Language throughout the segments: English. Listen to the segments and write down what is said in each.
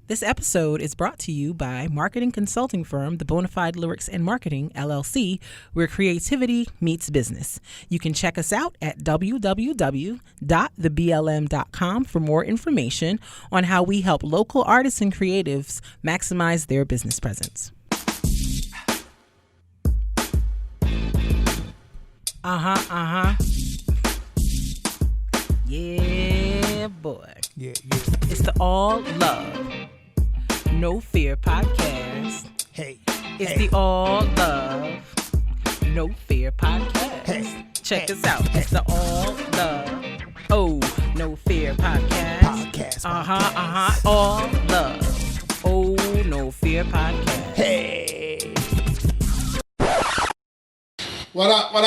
This episode is brought to you by marketing consulting firm The Bonafide Lyrics and Marketing, LLC, where creativity meets business. You can check us out at www.theblm.com for more information on how we help local artists and creatives maximize their business presence. Yeah, boy. Yeah. It's the All Love, No Fear podcast. Hey. It's the All Love, No Fear podcast. Hey. Check us out. It's the All Love, Oh, No Fear podcast. All Love, Oh, No Fear podcast. Hey. What up? What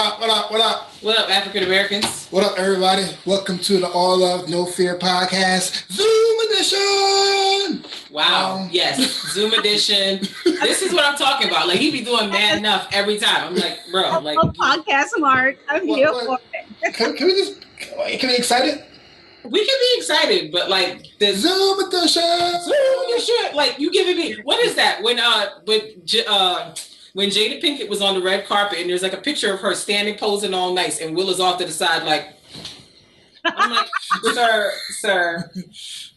up, African Americans? What up, everybody? Welcome to the All Love No Fear podcast, Zoom edition. Wow, yes, Zoom edition. This is what I'm talking about. Like, he be doing mad enough every time. I'm like, bro, like podcast, Mark. I'm here for it. Can we be excited? We can be excited, but like the Zoom edition. Like, you giving me, what is that? When Jada Pinkett was on the red carpet and there's like a picture of her standing posing all nice and Will is off to the side like, I'm like,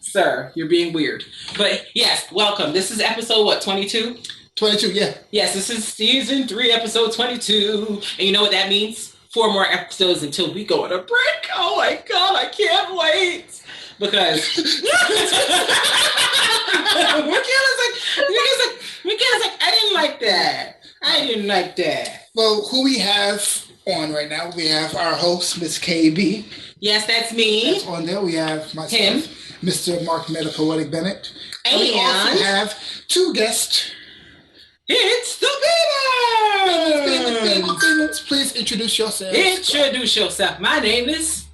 sir, you're being weird. But yes, welcome. This is episode what, 22? 22, yeah. Yes, this is season 3, episode 22. And you know what that means? 4 more episodes until we go on a break. Oh my God, I can't wait. Because Michaela's like, I didn't like that. Well, who we have on right now, we have our host, Miss KB. Yes, that's me. That's on there. We have myself, Him. Mr. Mark Metapoetic Bennett. And we also have 2 guests. It's the Bennett. Please introduce yourself. Introduce yourself. My name is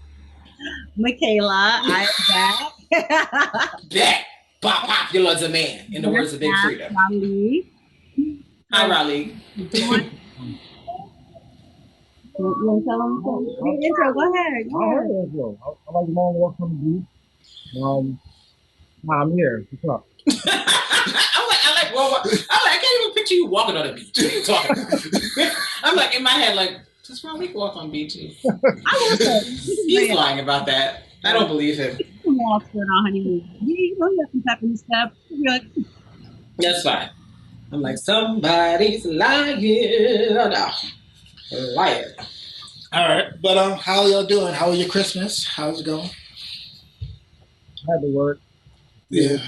Michaela. I'm back. Back. Popular as a man, in the words of Big Frida. Raleigh. Hi, Raleigh. You want to tell them something? Intro, go ahead. I like long walk from the beach. I'm here. What's up? I can't even picture you walking on the beach. What are you talking about? I'm like, in my head, like, just Raleigh walk on beaches. I will say. He's lying about that. I don't believe him. We can walk for our honeymoon. You know, you have some tapping step. That's fine. I'm like, somebody's lying. No. Liar. All right, but how y'all doing? How was your Christmas? How's it going? I had to work. Yeah.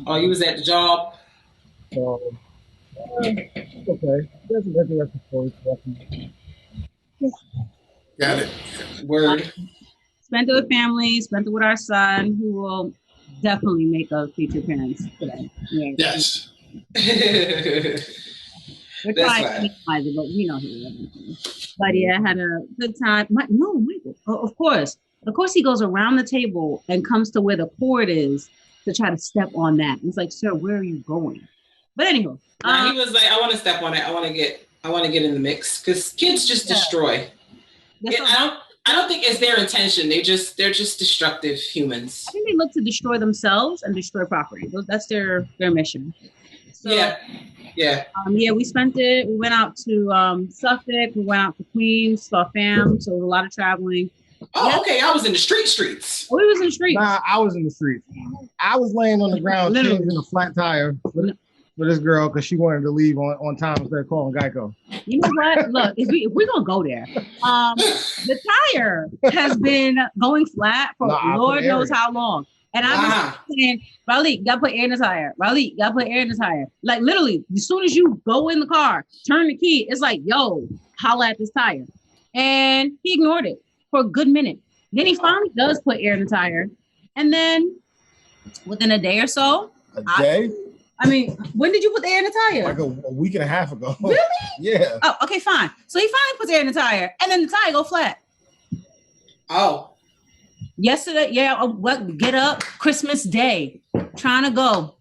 Oh, you was at the job? So, it's okay. There's a interesting story. Got it. Word. Spent it with family, spent it with our son, who will definitely make a feature appearance today. Yeah. Yes. We're That's trying to fine. minimize it, but we know he doesn't. But yeah, I had a good time. Of course. Of course, he goes around the table and comes to where the cord is to try to step on that. It's like, sir, where are you going? But anyway. He was like, I want to step on it. I want to get in the mix. Because kids just destroy. I don't think it's their intention. They're just destructive humans. I think they look to destroy themselves and destroy property. That's their mission. So, Yeah. We spent it. We went out to Suffolk. We went out to Queens, saw fam. So it was a lot of traveling. Oh, okay. I was in the streets. We was in the streets. Nah, I was in the streets. I was laying on the ground changing a flat tire for this girl because she wanted to leave on time instead of calling Geico. You know what? Look, if we're gonna go there, the tire has been going flat for Lord knows how long. And I've been saying, Raleigh, gotta put air in the tire. Raleigh, gotta put air in the tire. Like literally, as soon as you go in the car, turn the key, it's like, yo, holla at this tire. And he ignored it for a good minute. Then he finally does put air in the tire. And then within a day or so. A day? I mean, when did you put the air in the tire? Like a week and a half ago. Really? Yeah. Oh, okay, fine. So he finally puts air in the tire, and then the tire go flat. Oh. Yesterday, get up, Christmas Day, trying to go.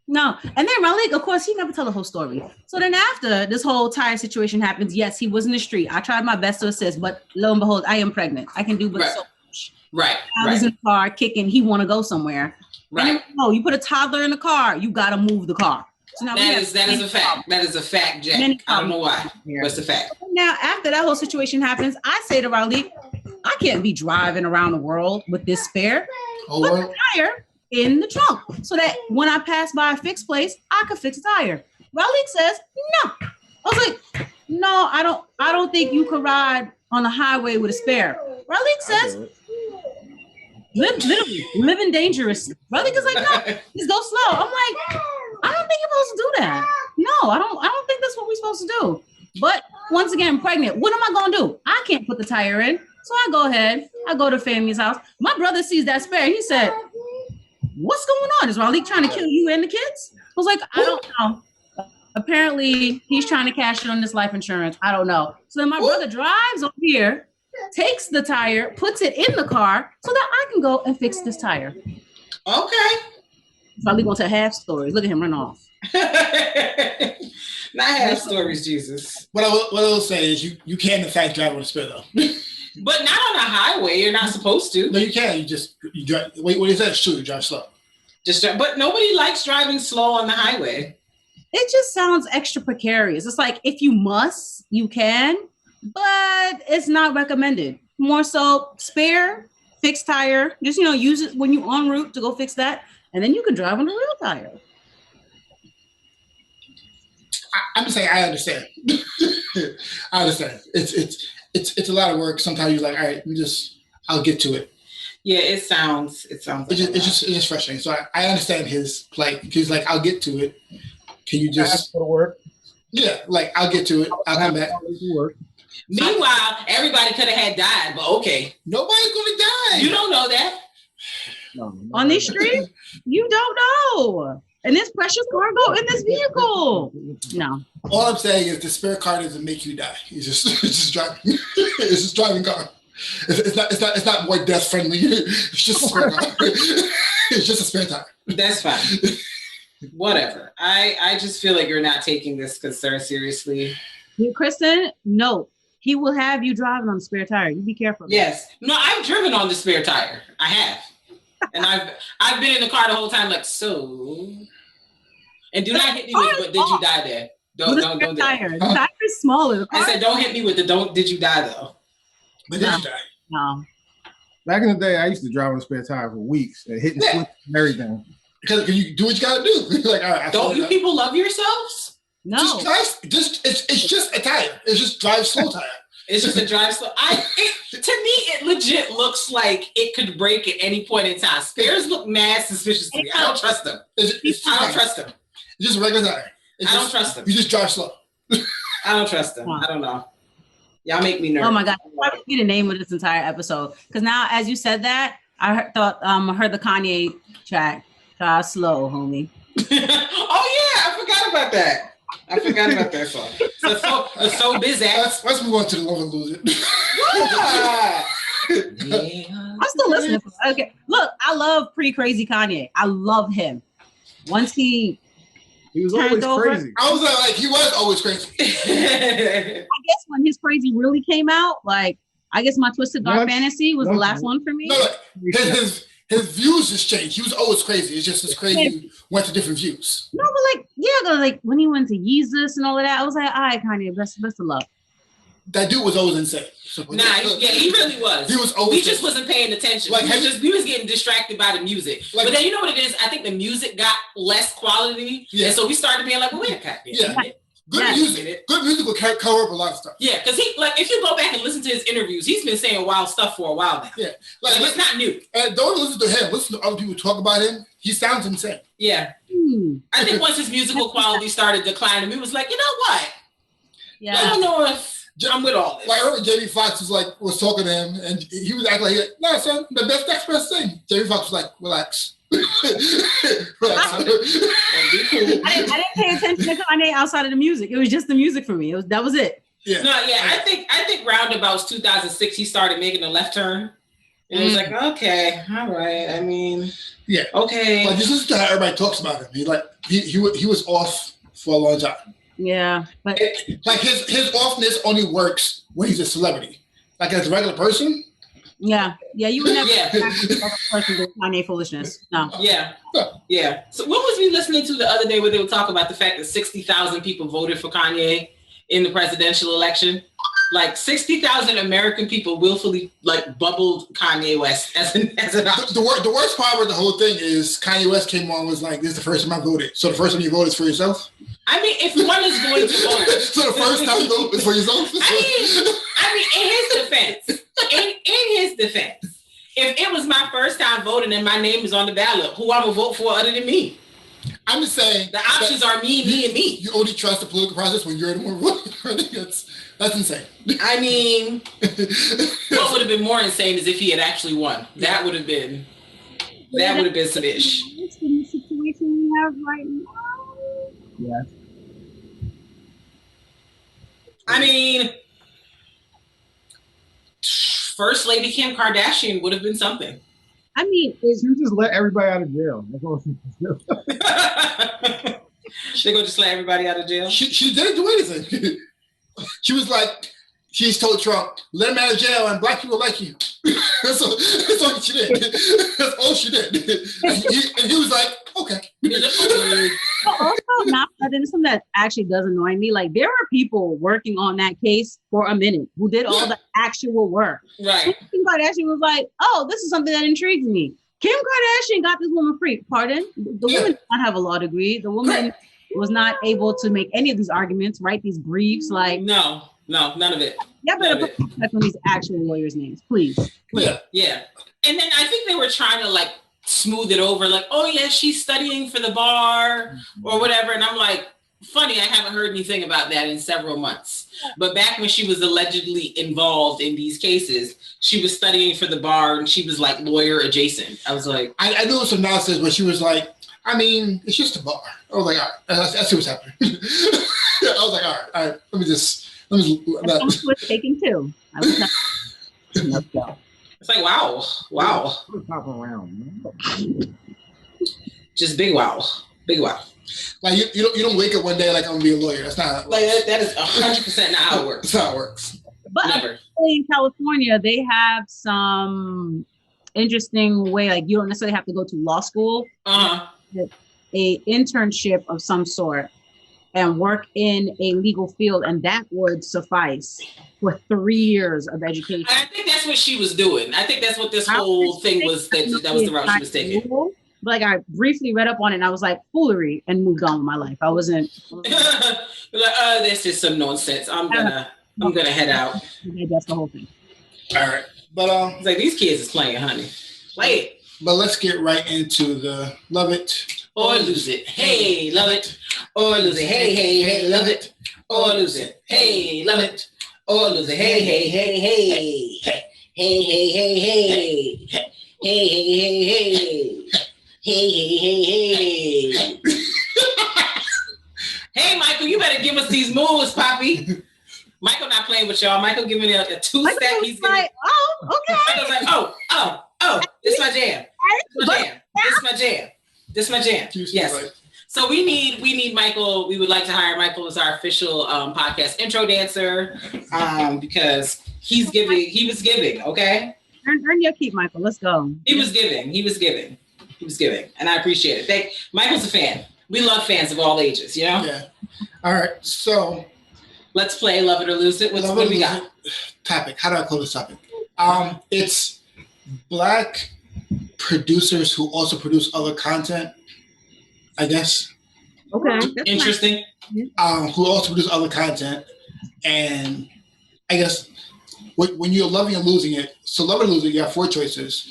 No. And then Malik, of course, he never tell the whole story. So then after this whole tire situation happens, yes, he was in the street. I tried my best to assist, but lo and behold, I am pregnant. I can do but so much. Right. I was in the car kicking. He want to go somewhere. Right. No, you put a toddler in the car, you got to move the car. So now that is a fact. That is a fact, Jack. I don't know why. What's the fact? Now, after that whole situation happens, I say to Raleigh, I can't be driving around the world with this spare. Put the tire in the trunk so that when I pass by a fixed place, I can fix a tire. Raleigh says, no. I was like, no, I don't think you could ride on the highway with a spare. Raleigh says, living dangerous. Raleigh is like, no, just go slow. I'm like, I don't think you're supposed to do that. No, I don't think that's what we're supposed to do. But once again, pregnant, what am I gonna do? I can't put the tire in. So I go ahead, I go to family's house. My brother sees that spare. He said, what's going on? Is Raleigh trying to kill you and the kids? I was like, I don't know. Apparently, he's trying to cash in on this life insurance. I don't know. So then my brother drives over here, takes the tire, puts it in the car so that I can go and fix this tire. Okay. Probably going to half stories. Look at him run off. Not half stories, Jesus. What I will say is you can in fact drive on a spare though. But not on a highway. You're not supposed to. No, you can. You drive. Wait, what is that? It's true. You drive slow. But nobody likes driving slow on the highway. It just sounds extra precarious. It's like if you must, you can, but it's not recommended. More so, spare, fixed tire. Just use it when you're en route to go fix that, and then you can drive on the real tire. I'm just saying. I understand. I understand. It's a lot of work. Sometimes you're like, all right, I'll get to it. Yeah, it sounds. It's just frustrating. So I understand his plight because like I'll get to it. Can you just go to work? Yeah, like I'll get to it. I'll come back. Meanwhile, everybody could have had died, but okay. Nobody's gonna die. You don't know that. No. On these streets, you don't know. And there's precious cargo in this vehicle. No. All I'm saying is the spare car doesn't make you die. It's just driving. It's just driving car. It's not more death friendly. It's just a spare car. It's just a spare tire. That's fine. Whatever. I just feel like you're not taking this concern seriously. Kristin, no. He will have you driving on the spare tire. You be careful. Yes. No, I've driven on the spare tire. I have. And I've been in the car the whole time like, so. And do not hit me with, but did you die there? Don't do that. The tire is smaller. I said, don't hit me with did you die though? But did you die? No. Back in the day, I used to drive on a spare tire for weeks and hit and switch and everything. Because you do what you gotta do. Like, all right, don't you people love yourselves? No. It's just a tire. It's just drive slow tire. It's just a drive slow. To me, it legit looks like it could break at any point in time. Spares look mad suspicious to me. I don't trust them. I don't trust them. It's just a regular tire. I don't trust them. You just drive slow. I don't trust them. I don't know. Y'all make me nervous. Oh my God. That would be the name of this entire episode. Because now, as you said that, I heard the Kanye track. Drive slow, homie. Oh yeah, I forgot about that. Song. So busy. Let's move on to the Love and Lose It. Yeah. I'm still listening. Okay, look, I love pre-crazy Kanye. I love him. Once he was always crazy. I was like, he was always crazy. I guess when his crazy really came out, like I guess my Twisted Dark Fantasy was the last one for me. No, his views just changed. He was always crazy. It's just as crazy went to different views. No, but like when he went to Jesus and all of that, I was like, all right, Kanye, best of luck. That dude was always insane. So, he really was. He was always. We just wasn't paying attention. Like we was getting distracted by the music. Like, but then you know what it is? I think the music got less quality, and so we started being like, well, wait a minute. Yeah. Good music. Good music will cover up a lot of stuff. Yeah, because if you go back and listen to his interviews, he's been saying wild stuff for a while now. Yeah, like it's not new. And don't listen to him. Listen to other people talk about him. He sounds insane. Yeah. I think once his musical quality started declining, we was like, you know what? Yeah. I don't know if I'm with all this. Like I heard Jamie Foxx was talking to him, and he was acting like, no, son, the next best thing. Jamie Foxx was like, relax. I didn't pay attention to Kanye outside of the music. It was just the music for me. That was it. Yeah. No, yeah. I think roundabouts 2006 he started making a left turn. And it was like, okay, all right. I mean, yeah, okay. Like just listen to how everybody talks about him. He was off for a long time. Yeah, but like his offness only works when he's a celebrity. Like as a regular person, Yeah, you would never person with Kanye foolishness. No. Yeah. So what was we listening to the other day where they were talking about the fact that 60,000 people voted for Kanye in the presidential election? Like 60,000 American people willfully like bubbled Kanye West as an the worst part with the whole thing is Kanye West came on and was like, "This is the first time I voted." So the first time you voted is for yourself? I mean, if one is going to vote, so the first time you vote is for yourself? I mean, in his defense, if it was my first time voting and my name is on the ballot, who I'm gonna vote for other than me? I'm just saying the options are me, and me. You only trust the political process when you're the one voting. That's insane. I mean, what would have been more insane is if he had actually won. That would have been some ish. The situation we have right now. Yes. I mean, First Lady Kim Kardashian would have been something. I mean, you just let everybody out of jail. That's all she do. They're gonna just let everybody out of jail. She didn't do anything. She was like, she's told Trump, "Let him out of jail, and black people like you." That's all she did. That's all she did. And he was like, "Okay." Also, not something that actually does annoy me. Like, there are people working on that case for a minute who did all the actual work. Right. Kim Kardashian was like, "Oh, this is something that intrigues me." Kim Kardashian got this woman free. Pardon? The woman did not have a law degree. The woman was not able to make any of these arguments, write these briefs. Like, no, none of it. Yeah, better put respect on these actual lawyers' names, please. Yeah. And then I think they were trying to like smooth it over, like, "Oh yeah, she's studying for the bar or whatever." And I'm like, funny, I haven't heard anything about that in several months. But back when she was allegedly involved in these cases, she was studying for the bar and she was like lawyer adjacent. I was like, I knew it was some nonsense, but she was like, "I mean, it's just a bar." I was like, "All right, I see what's happening." I was like, all right, let me just. I was taken too. I was not. It's like, wow. Pop around. Just big wow. Like you don't wake up one day like, "I'm gonna be a lawyer." That's not like that is 100% not how it works. That's how it works. But never. In California, they have some interesting way. Like, you don't necessarily have to go to law school. A internship of some sort and work in a legal field, and that would suffice for 3 years of education. I think that's what she was doing. I think that's what this whole thing was. That was the route she was taking. But like, I briefly read up on it, and I was like, foolery, and moved on with my life. I wasn't like, this is some nonsense. I'm gonna head out. That's the whole thing. All right, but it's like, these kids is playing, honey. Play it. But let's get right into the love it or lose it. Hey, love it or lose it. Hey, love it or lose it. Hey, love it or lose it. Hey. Hey, Michael, you better give us these moves, Poppy. Michael not playing with y'all. Michael giving a two-step. He's giving. Like, oh, okay. Michael's like, oh, this my jam. This my jam. Yes. So we need Michael. We would like to hire Michael as our official podcast intro dancer because he was giving. Okay. Earn your keep, Michael. Let's go. He was giving, and I appreciate it. Michael's a fan. We love fans of all ages. You know. Yeah. All right. So let's play Love It or Lose It. What do we got? Topic. How do I call this topic? It's Black producers who also produce other content, I guess. Okay. Interesting. Nice. Who also produce other content, and I guess when you're loving and losing it. So loving and losing, you have 4 choices.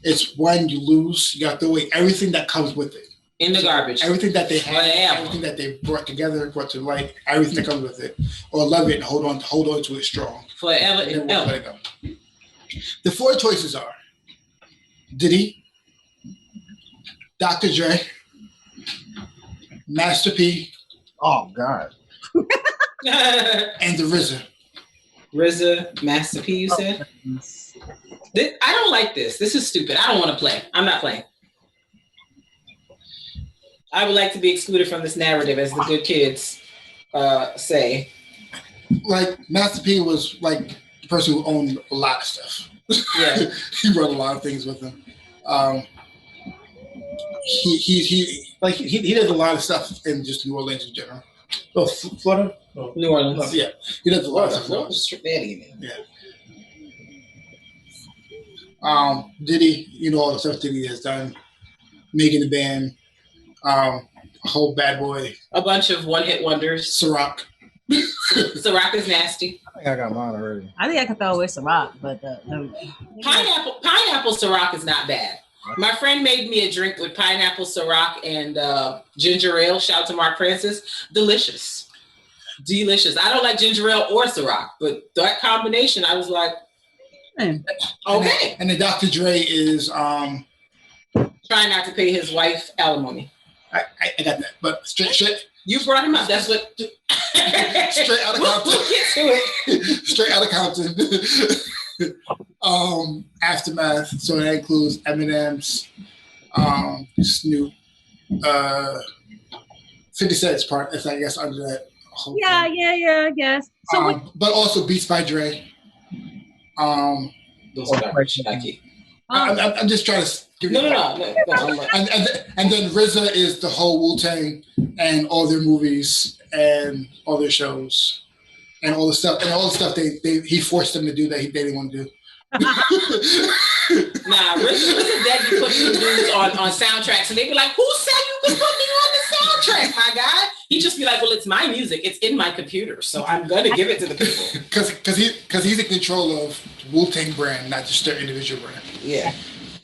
It's when you lose, you got to throw away everything that comes with it. In the garbage. Everything that they have, everything that they brought together, brought to light, everything that comes with it. Or love it and hold on to it strong. Forever and ever. Let it go. The 4 choices are Diddy, Dr. Dre, Master P. Oh God. And the RZA. RZA, Master P, you said? I don't like this. This is stupid. I don't want to play. I'm not playing. I would like to be excluded from this narrative, as the good kids say. Like, Master P was like the person who owned a lot of stuff. Yeah. He brought a lot of things with him. He does a lot of stuff in just New Orleans in general. Oh, Florida? Oh. New Orleans. Yeah. He does a lot of stuff. Florida's Yeah. Diddy, you know all the stuff Diddy has done. Making the band, a whole Bad Boy. A bunch of one-hit wonders. Ciroc. Ciroc is nasty. I think I got mine already. I think I could throw away Ciroc, but pineapple Ciroc is not bad. My friend made me a drink with pineapple Ciroc and ginger ale. Shout out to Mark Francis. Delicious. I don't like ginger ale or Ciroc, but that combination, I was like, okay. And the Dr. Dre is trying not to pay his wife alimony. I got that, but straight. You brought him up. That's what. Straight out of Compton. We'll get to it. Straight out of Compton. Aftermath. So that includes Eminem's, Snoop, 50 Cent's part. If I guess under that whole thing. I guess. So, but also Beats by Dre. Those are not Nike. I'm just trying to give you. No. And then RZA is the whole Wu-Tang and all their movies and all their shows and all the stuff he forced them to do that they didn't want to do. RZA dad be putting dudes on soundtracks and they be like, "Who said you could put me on the soundtrack, my guy?" He just be like, "Well, it's my music. It's in my computer, so I'm gonna give it to the people." Because he's in control of Wu-Tang brand, not just their individual brand. Yeah.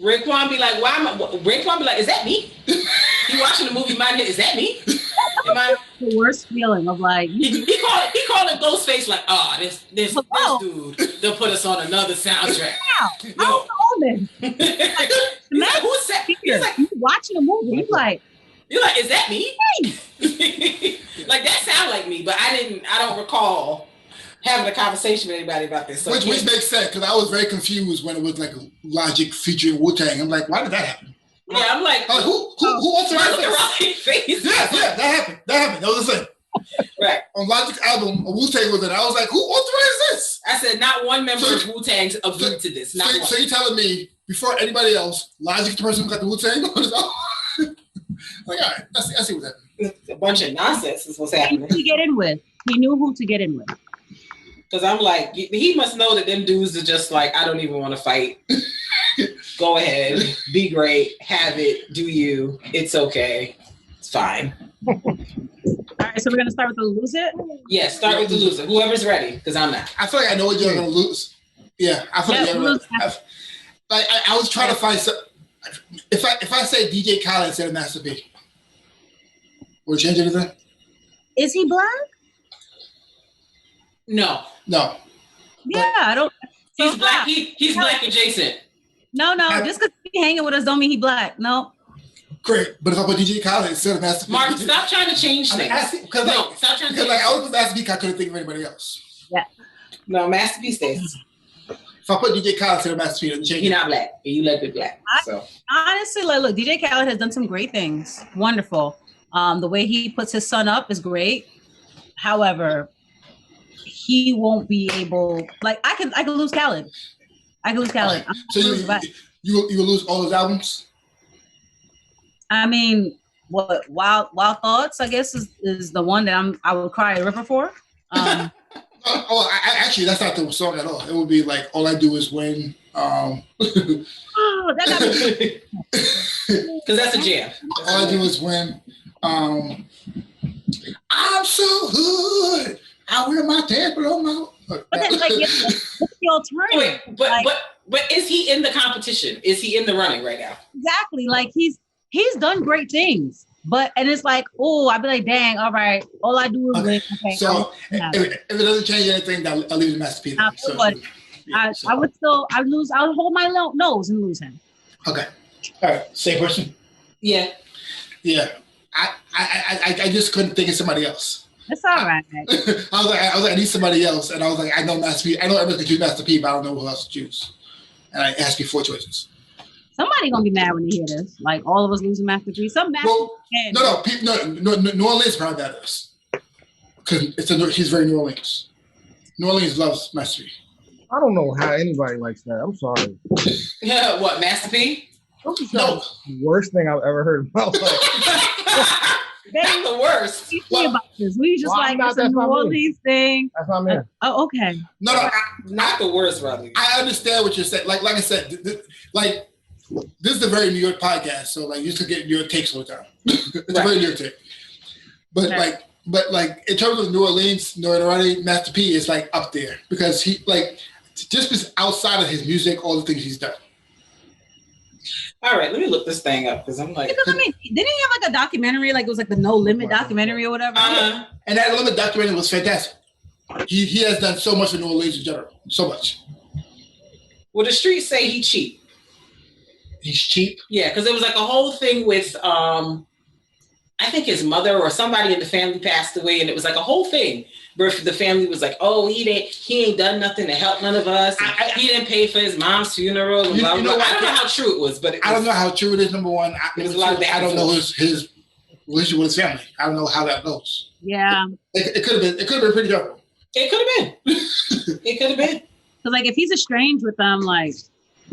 Raekwon be like, Raekwon be like, "Is that me?" He watching the movie Mindhead. Is that me? The worst feeling of like he called it Ghostface like, "Oh, this dude, they'll put us on another soundtrack." How old Who said? He's like, you watching a movie, you're like, "Is that me?" Like that sound like me, but I don't recall having a conversation with anybody about this. So which makes sense because I was very confused when it was like Logic featuring Wu-Tang. I'm like, why did that happen? Yeah, I'm like, who authorized this? Yeah, that happened. That was the thing. Right. On Logic's album, Wu-Tang was in it. I was like, who authorized this? I said, not one member of Wu-Tang's agreed to this. Not one. So you're telling me, before anybody else, Logic's the person who got the Wu-Tang on his album? Like, all right, I see what's happening. A bunch of nonsense is what's happening. He knew who to get in with. Because I'm like, he must know that them dudes are just like, I don't even want to fight. Go ahead, be great, have it, do you. It's okay. It's fine. All right, so we're going to start with the loser? Yeah, start with the loser. Whoever's ready, because I'm not. I feel like I know what you're going to lose. Yeah, I feel like you're going to lose. I was trying to find some. If I say DJ Khaled instead of Master P, will it change anything? Is he black? No. Yeah, I don't. He's black. He's black adjacent. No. Just because he's hanging with us don't mean he black. No. Great, but if I put DJ Khaled instead of Master P, Mark, stop trying to change things. Stop trying to. Because I was with Master P, I couldn't think of anybody else. Yeah. No, Master P stays. If I put DJ Khaled instead of Master P, it doesn't change. You're not black. You let it black. So honestly, look, DJ Khaled has done some great things. Wonderful. The way he puts his son up is great. However, he won't be able. Like I could lose Khaled. Right. So you will lose all his albums. I mean, what Wild Thoughts? I guess is the one that I would cry a river for. Actually, that's not the song at all. It would be like All I Do Is Win. Oh, that got me. Because that's a jam. All I Do Is Win. I'm so hood. I wear my dad below my. But that's like what's the alternative? Wait, but is he in the competition? Is he in the running right now? Exactly. Like he's done great things. But and it's like, oh, I'd be like, dang, all right, all I do is win. Okay, so if it doesn't change anything, I'll leave the Master P. I would lose. I would hold my nose and lose him. Okay. All right. Same person. Yeah. I just couldn't think of somebody else. That's all right. I was like, I need somebody else, and I was like, I know Master P. I know everyone can choose Master P, but I don't know who else to choose. And I asked you 4 choices. Somebody gonna be mad when they hear this. Like all of us losing Master P. Some Master. No. New Orleans probably that is because he's very New Orleans. New Orleans loves Master P. I don't know how anybody likes that. I'm sorry. Yeah, what, Master P? No. The worst thing I've ever heard in my life. That's the worst. About this. We just like it's a New Orleans thing. That's not me. Oh, okay. No, not the worst, Rodney. I understand what you're saying. Like I said, this is a very New York podcast, so like you used to get New York takes all the time. It's a very New York take. But like in terms of New Orleans notoriety, Master P is like up there because he like just outside of his music, all the things he's done. All right, let me look this thing up because I'm like. Because, I mean, didn't he have like a documentary? Like it was like the No Limit documentary or whatever. And that Limit documentary was fantastic. He has done so much in New Orleans in general, so much. Well, the streets say he cheap. He's cheap. Yeah, because it was like a whole thing with I think his mother or somebody in the family passed away, and it was like a whole thing. Where the family was like, "Oh, he ain't done nothing to help none of us. He didn't pay for his mom's funeral." And blah, blah, blah. I don't know how true it was, but I don't know how true it is. Number one, I don't know his relationship with his family. I don't know how that goes. Yeah, it could have been. It could have been pretty dark. It could have been. It could have been. Because like if he's estranged with them, like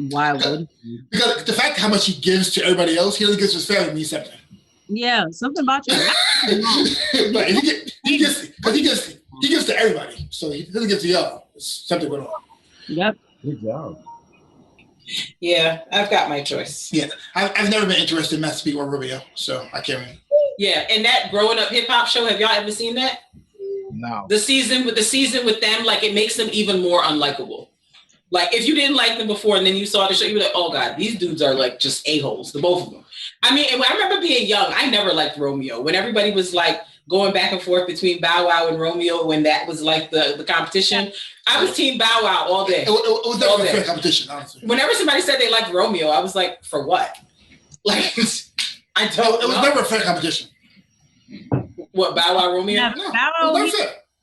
why would he? Because the fact how much he gives to everybody else, he only gives his family means something. Yeah, something about you. But he gives to everybody, so he doesn't give to y'all. It's something going on. Yep. Good job. Yeah, I've got my choice. Yeah, I've never been interested in Master P or Romeo, so I can't really. Yeah, and that growing up hip hop show, have y'all ever seen that? No. The season with them, like it makes them even more unlikable. Like if you didn't like them before and then you saw the show, you were like, oh God, these dudes are like just a-holes, the both of them. I mean, I remember being young, I never liked Romeo. When everybody was like going back and forth between Bow Wow and Romeo, when that was like the competition, I was team Bow Wow all day. It was never a fair competition, honestly. Whenever somebody said they liked Romeo, I was like, for what? Like, I don't know. It was never a fair competition. What, Bow Wow, Romeo? Yeah, No. Bow Wow,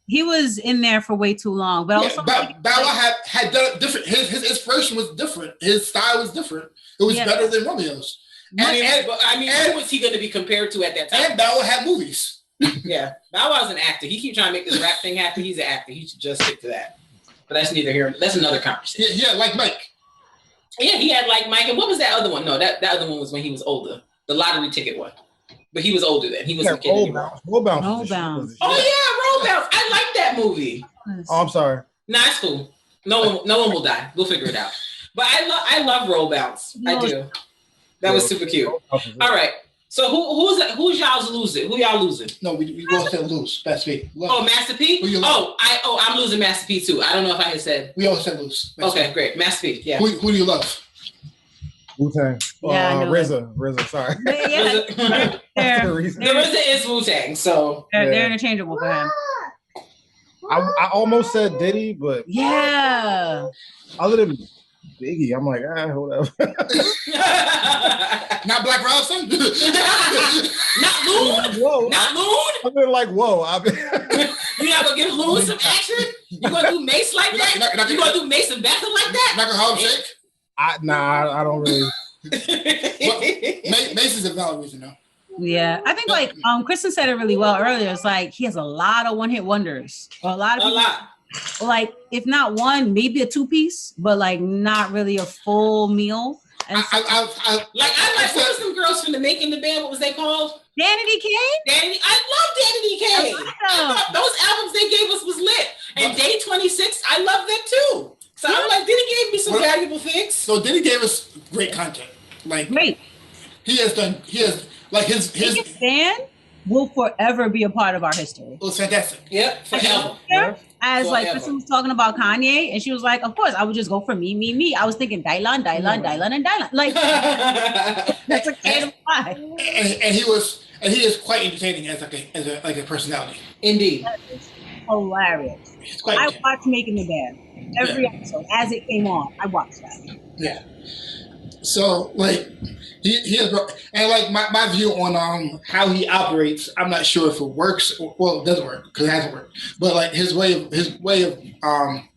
he was in there for way too long. But also, Bow Wow had done it different. His inspiration was different. His style was different. It was better than Romeo's. Who was he going to be compared to at that time? And Bow Wow had movies. Yeah, Bow Wow's an actor. He keeps trying to make this rap thing happen. He's an actor. He should just stick to that. But that's neither here. That's another conversation. Yeah, like Mike. Yeah, he had like Mike. And what was that other one? No, that other one was when he was older. The lottery ticket one. But he was older then. He wasn't a kid anymore. Roll Bounce. Oh yeah, Roll Bounce. I like that movie. Oh, I'm sorry. Nah, it's cool. No one will die. We'll figure it out. But I love Roll Bounce. I do. That was super cute. All right. So who's y'all's losing? Who y'all losing? No, we both said lose. Master P. Oh, Master P? I'm losing Master P too. I don't know if I had said. We all said lose. Okay, great. Master P. Yeah. Who do you love? Wu-Tang. RZA, sorry. Yeah. RZA is Wu-Tang, so they're interchangeable for him. I almost said Diddy, but yeah. Other than Biggie, I'm like, whatever. Not Black Robinson? Not Loon? Whoa. Not Loon? I've been like, whoa. You not gonna give Loon some action? You gonna do Mace like that? You gonna do Mace and Bethel like that? Not gonna Harlem Shake? I don't really. Mace is a valid reason, though. Yeah, I think like Kristin said it really well earlier. It's like he has a lot of one-hit wonders. Or a lot. Like if not one, maybe a two-piece, but like not really a full meal. And I like what was some girls from the Making the Band? What was they called? Danity Kane. I love Danity Kane. I thought those albums they gave us was lit. And Day 26, I love them too. So I'm like, Diddy gave me some valuable things. So Diddy gave us great content. Like great. He has like his stand will forever be a part of our history. It was fantastic. Yep, forever. As like Kristin was talking about Kanye, and she was like, of course, I would just go for me. I was thinking Dylan. Like that's a kind of lie. And he is quite entertaining as a personality. Indeed. That is hilarious. I watched Making the Band every episode as it came on. I watched that. Yeah. So like he has, and like my view on how he operates, I'm not sure if it works. Well, it doesn't work because it hasn't worked. But like his way of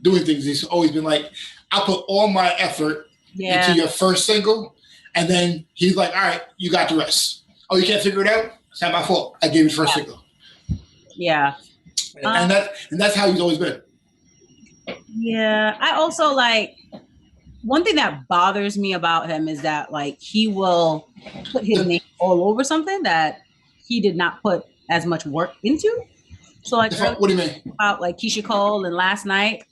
doing things, he's always been like, I'll put all my effort into your first single, and then he's like, all right, you got the rest. Oh, you can't figure it out? It's not my fault. I gave you the first single. Yeah. And that's how he's always been. Yeah, I also like one thing that bothers me about him is that like he will put his name all over something that he did not put as much work into. So like, what do you mean? About like Keisha Cole and Last Night,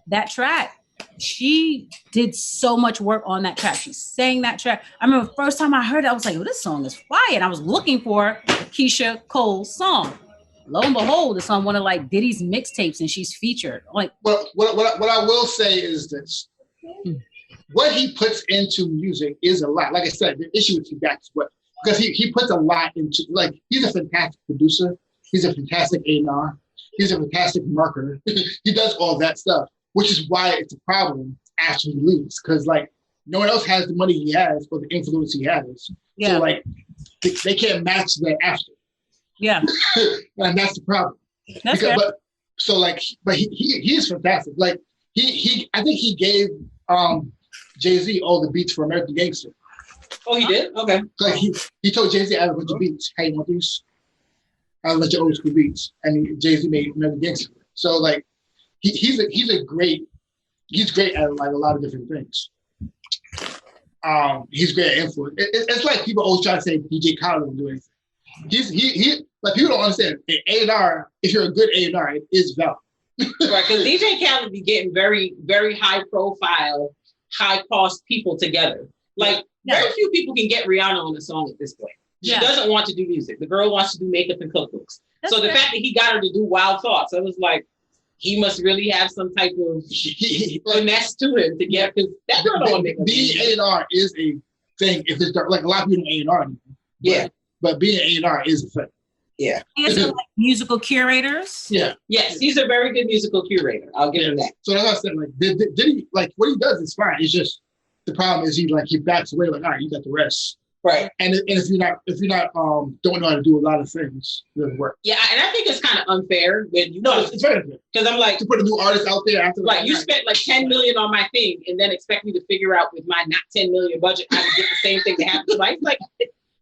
that track, she did so much work on that track. She sang that track. I remember the first time I heard it, I was like, oh, this song is fire. And I was looking for Keisha Cole's song. Lo and behold, it's on one of like Diddy's mixtapes and she's featured. Like, what I will say is this. What he puts into music is a lot. Like I said, the issue with feedback is what, because he puts a lot into, like, he's a fantastic producer. He's a fantastic A&R. He's a fantastic marketer. He does all that stuff, which is why it's a problem after he leaves. Because, like, no one else has the money he has or the influence he has. yeah. So, like, they can't match that after. Yeah. And that's the problem. That's fair. But he is fantastic. Like, I think he gave Jay-Z all the beats for American Gangster. Oh, he did? Okay. Like he told Jay-Z, I have a bunch of beats. Hey, you want these? I have a bunch of old school beats. And Jay-Z made American Gangster. So like he's great at like a lot of different things. He's great at influence. It's like people always try to say DJ Khaled will do anything. He like people don't understand A&R, if you're a good A&R, it is valid. Right, because DJ Khaled be getting very, very high profile, high cost people together. Like very few people can get Rihanna on a song at this point. She doesn't want to do music. The girl wants to do makeup and cookbooks. So the fact that he got her to do Wild Thoughts, I was like, he must really have some type of finesse to him to get, because that girl don't want to make being A&R is a thing. If it's like a lot of people don't A&R anymore. Yeah. But being A&R is a thing. Yeah. He has some like musical curators. Yeah. Yes, he's a very good musical curator. I'll give him that. So that's what I said. Like, did he, like, what he does is fine. It's just the problem is he backs away like, all right, you got the rest. Right. And if you're not don't know how to do a lot of things, it doesn't work. Yeah, and I think it's kind of unfair when you it's very unfair. Because I'm like, to put a new artist out there after like you spent like 10 million on my thing and then expect me to figure out with my not 10 million budget how to get the same thing to happen to life. Like,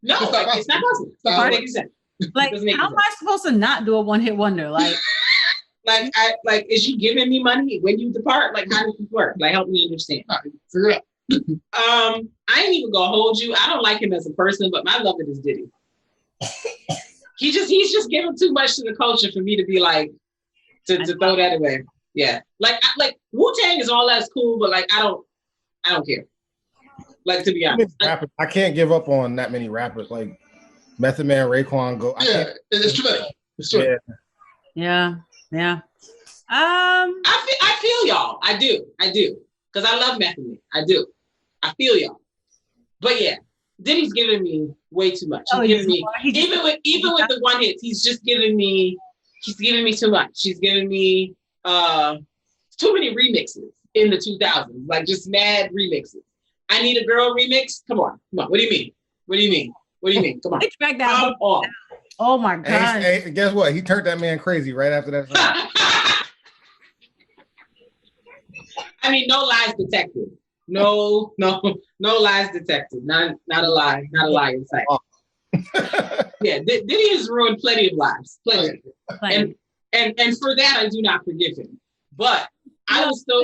no, it's not possible. It's not making sense. Like, how am I supposed to not do a one-hit wonder? Like, is you giving me money when you depart? Like, how does this work? Like, help me understand. Figure it out. I ain't even gonna hold you. I don't like him as a person, but my love it is Diddy. He's just giving too much to the culture for me to be like to throw that away. Yeah, like Wu-Tang is all that's cool, but like I don't care. Like, to be honest, I can't give up on that many rappers like Method Man, Raekwon. It's too many. It's too many. Yeah. I feel y'all. I do, because I love Method Man. I do. I feel y'all. But yeah, Diddy's giving me way too much. He's giving me even with the one hits. He's giving me too much. He's giving me too many remixes in the 2000s, like just mad remixes. I Need a Girl remix. Come on. What do you mean? Come on. Drag that oh my God. Hey, guess what? He turned that man crazy right after that song. I mean, no lies detected. No lies detected. Not a lie in sight. Yeah, Diddy has ruined plenty of lives. Plenty. And for that I do not forgive him. But I was still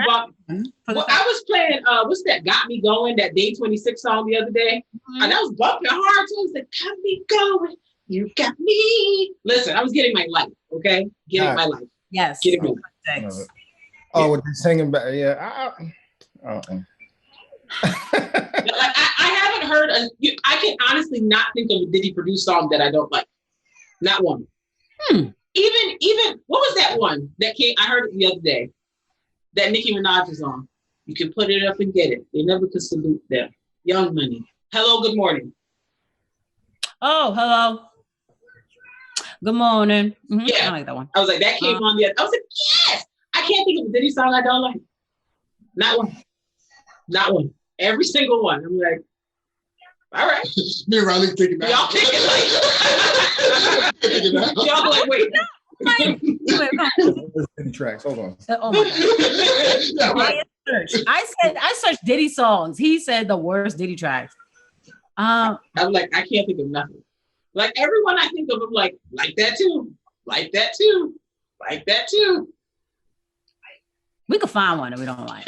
bumping. Well, I was playing what's that Got Me Going, that Day 26 song the other day. Mm-hmm. And I was bumping hard too. I was like, got me going, you got me. Listen, I was getting my life, okay? My life. Yes. Getting my life. Oh, with the singing back, yeah. Like I haven't heard I can honestly not think of a Diddy produced song that I don't like. Not one. Even what was that one that came? I heard it the other day. That Nicki Minaj is on. You can put it up and get it. They never could salute them. Young Money. Hello, good morning. Oh, hello. Good morning. Mm-hmm. Yeah, I like that one. I was like, that came on the other. I was like, yes. I can't think of a Diddy song I don't like. Not one. Every single one. I'm like, all right. Me and Riley thinking that. Y'all thinking like, y'all like, wait. Tracks. Hold on. Oh my God. I searched Diddy songs. He said the worst Diddy tracks. I'm like, I can't think of nothing. Like everyone I think of, I'm like that too. Like that too. Like that too. We could find one that we don't like.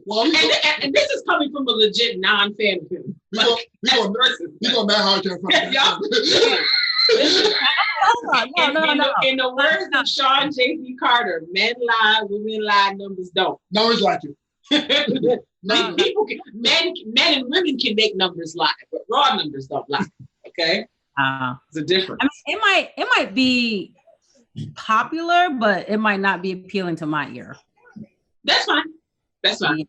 Well, and this is coming from a legit non-fan of him. We go mad hard to find In the words of Sean J.C. Carter, men lie, women lie, numbers don't. Numbers lie too. People can, men and women can make numbers lie, but raw numbers don't lie. Okay, it's a difference. I mean, it might be popular, but it might not be appealing to my ear. That's fine. That's fine.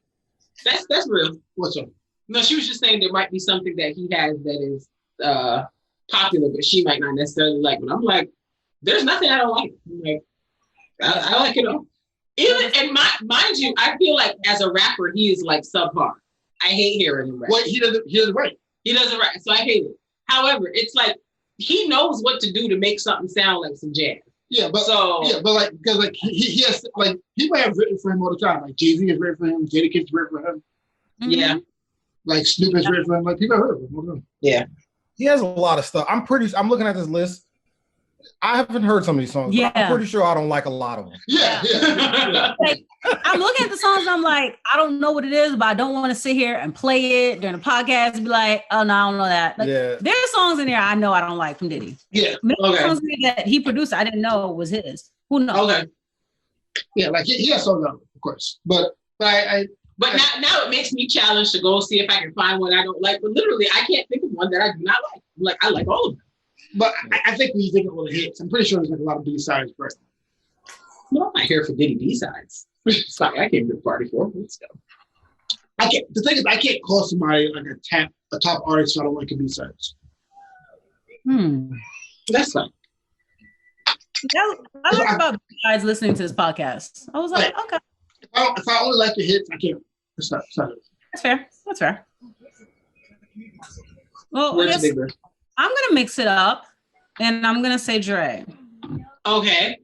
That's real. What's up? No, she was just saying there might be something that he has that is popular, but she might not necessarily like. But I'm like, there's nothing I don't like. I'm like, I like it all. Even and mind you, I feel like as a rapper, he is like subpar. I hate hearing him rap. Well, he doesn't write. He doesn't rap, so I hate it. However, it's like he knows what to do to make something sound like some jazz. Yeah, but like because like he has like people have written for him all the time. Like Jay-Z has written for him, Jadakiss written for him. Mm-hmm. Yeah. Like Snoop has written for him. Like people have heard of him. Yeah. He has a lot of stuff. I'm looking at this list. I haven't heard some of these songs. Yeah. But I'm pretty sure I don't like a lot of them. Yeah. Like, I'm looking at the songs and I'm like, I don't know what it is, but I don't want to sit here and play it during the podcast and be like, oh no, I don't know that. Like, there's songs in there I know I don't like from Diddy. Yeah. Maybe songs that he produced I didn't know was his. Who knows? Okay. Yeah, like he has songs on, of course. But now it makes me challenged to go see if I can find one I don't like. But literally, I can't think of one that I do not like. Like I like all of them. But I think when you think of all the hits, I'm pretty sure there's like a lot of B-sides first. No, I'm not here for Diddy B-sides. Sorry, I came to the party for. Let's go. The thing is, I can't call somebody like a top artist so I don't like a B-sides. That's fine. I learned about guys listening to this podcast. I was like, okay. If I only like the hits, I can't. It's not That's fair. Well, I'm gonna mix it up, and I'm gonna say Dre. Okay.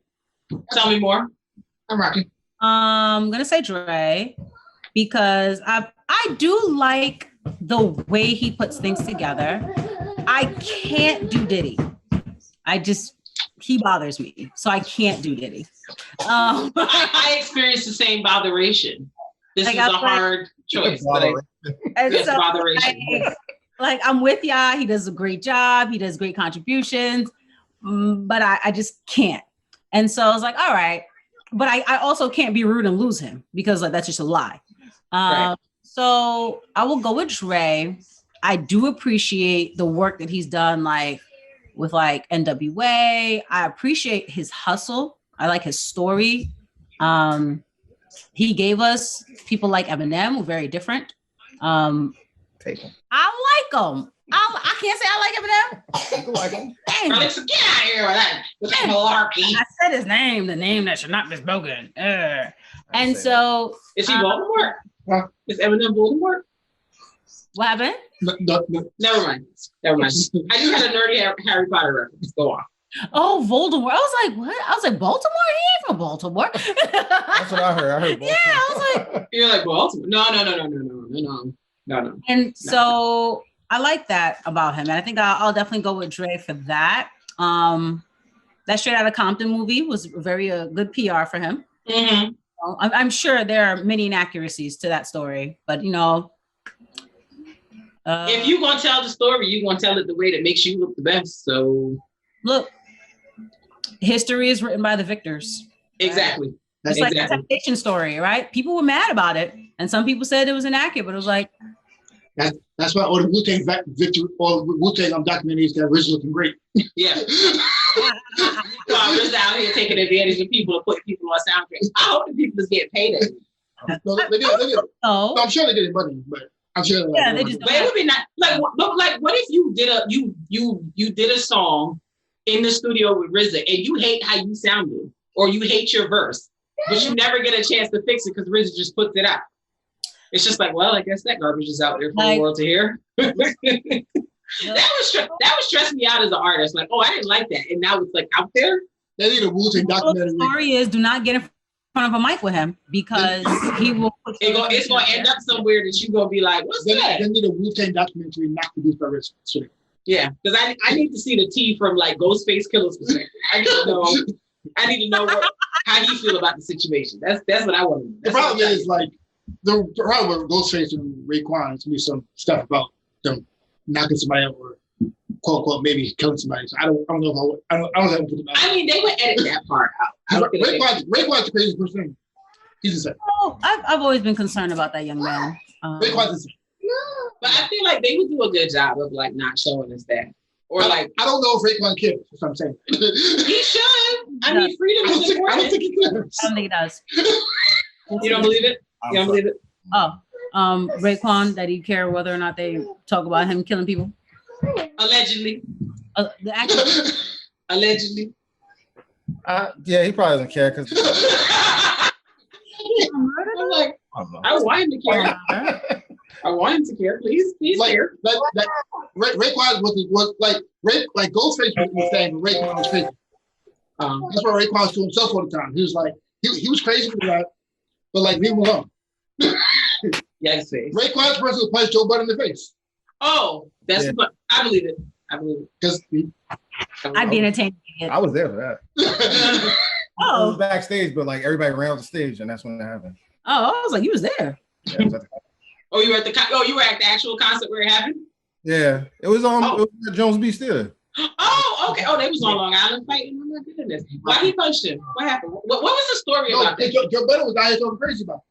Tell me more. I'm rocking. I'm gonna say Dre because I do like the way he puts things together. I can't do Diddy. He bothers me, so I can't do Diddy. I experienced the same botheration. This is a hard choice. Botheration. I'm with ya. He does a great job. He does great contributions, but I just can't. And so I was like, all right, but I also can't be rude and lose him because that's just a lie. Right. So I will go with Dre. I do appreciate the work that he's done, with NWA. I appreciate his hustle. I like his story. He gave us people like Eminem, who are very different. I like him. I can't say I like Eminem. You like him? Dang. Alexa, get out of here with that malarkey. I said his name, the name that should not be spoken. And so... Is he Voldemort? Is Eminem Voldemort? What happened? No. Never mind. I just had a nerdy Harry Potter reference. Go on. Oh, Voldemort. I was like, what? I was like, Baltimore? He ain't from Baltimore. That's what I heard. I heard Baltimore. Yeah, I was like... You're like, Baltimore? No. So I like that about him. And I think I'll definitely go with Dre for that. That Straight Outta Compton movie was very good PR for him. Mm-hmm. I'm sure there are many inaccuracies to that story, but if you're going to tell the story, you're going to tell it the way that makes you look the best. So look, history is written by the victors. Exactly. Right? It's like a temptation story, right? People were mad about it, and some people said it was inaccurate, but it was like that's why all the Wu-Tang victory, all Wu-Tang documentaries got Riz looking great. Yeah. Riz out here taking advantage of people and putting people on soundtracks. I hope the people just get paid. No, I'm sure they get money, but I'm sure. Yeah, they just. But it would be not what if you did a song in the studio with RZA and you hate how you sounded or you hate your verse, but you never get a chance to fix it because RZA just puts it out. It's just like, well, I guess that garbage is out there for the world to hear. That would stress me out as an artist. Like, oh, I didn't like that, and now it's like out there. They need a Wu-Tang documentary. The story is, do not get in front of a mic with him because he will. It's going to end up somewhere that you're going to be like, what's that? They need a Wu-Tang documentary not produced by RZA. Yeah, because I need to see the T from Ghostface Killer's perspective. I need to know how do you feel about the situation? That's what I want to know. The problem is like the problem with Ghostface and Raekwon is gonna be some stuff about them knocking somebody out or quote unquote maybe killing somebody. So I don't know if I don't know how to put it out. I mean, they would edit that part out. Raekwon's the craziest person. He's insane. Oh, I've always been concerned about that young man. Raekwon's insane. But I feel like they would do a good job of like not showing us that. Or like I don't know if Raekwon cares. That's what I'm saying. He should. I mean, freedom is important. I don't think he cares. I don't think he does. You don't believe it? You don't believe it? Oh, Raekwon, that he care whether or not they talk about him killing people? Allegedly. The actor. Allegedly. Yeah, he probably doesn't care because. I'm like, I want him to care. I want him to care. Please like, care. Raekwon was like Ghostface was insane, but Raekwon was crazy. That's why Raekwon was to himself all the time. He was like, he was crazy for that, but like leave him alone. Yes, Raekwon's the person who punched Joe Budden in the face. Oh, that's what I believe it. I believe it. Because I'd be entertained. I was there for that. I was Oh, backstage, but like everybody ran off the stage, and that's when it happened. I was like, you was there. Yeah, it was at the- Oh, you were at the actual concert where it happened? yeah, it was on Oh. it was at Jones Beach Theater. Oh, okay. Oh, they was on Long Island fighting. Oh my goodness. Why he punched him? What happened? What was the story about that? Joe Budden was out here talking crazy about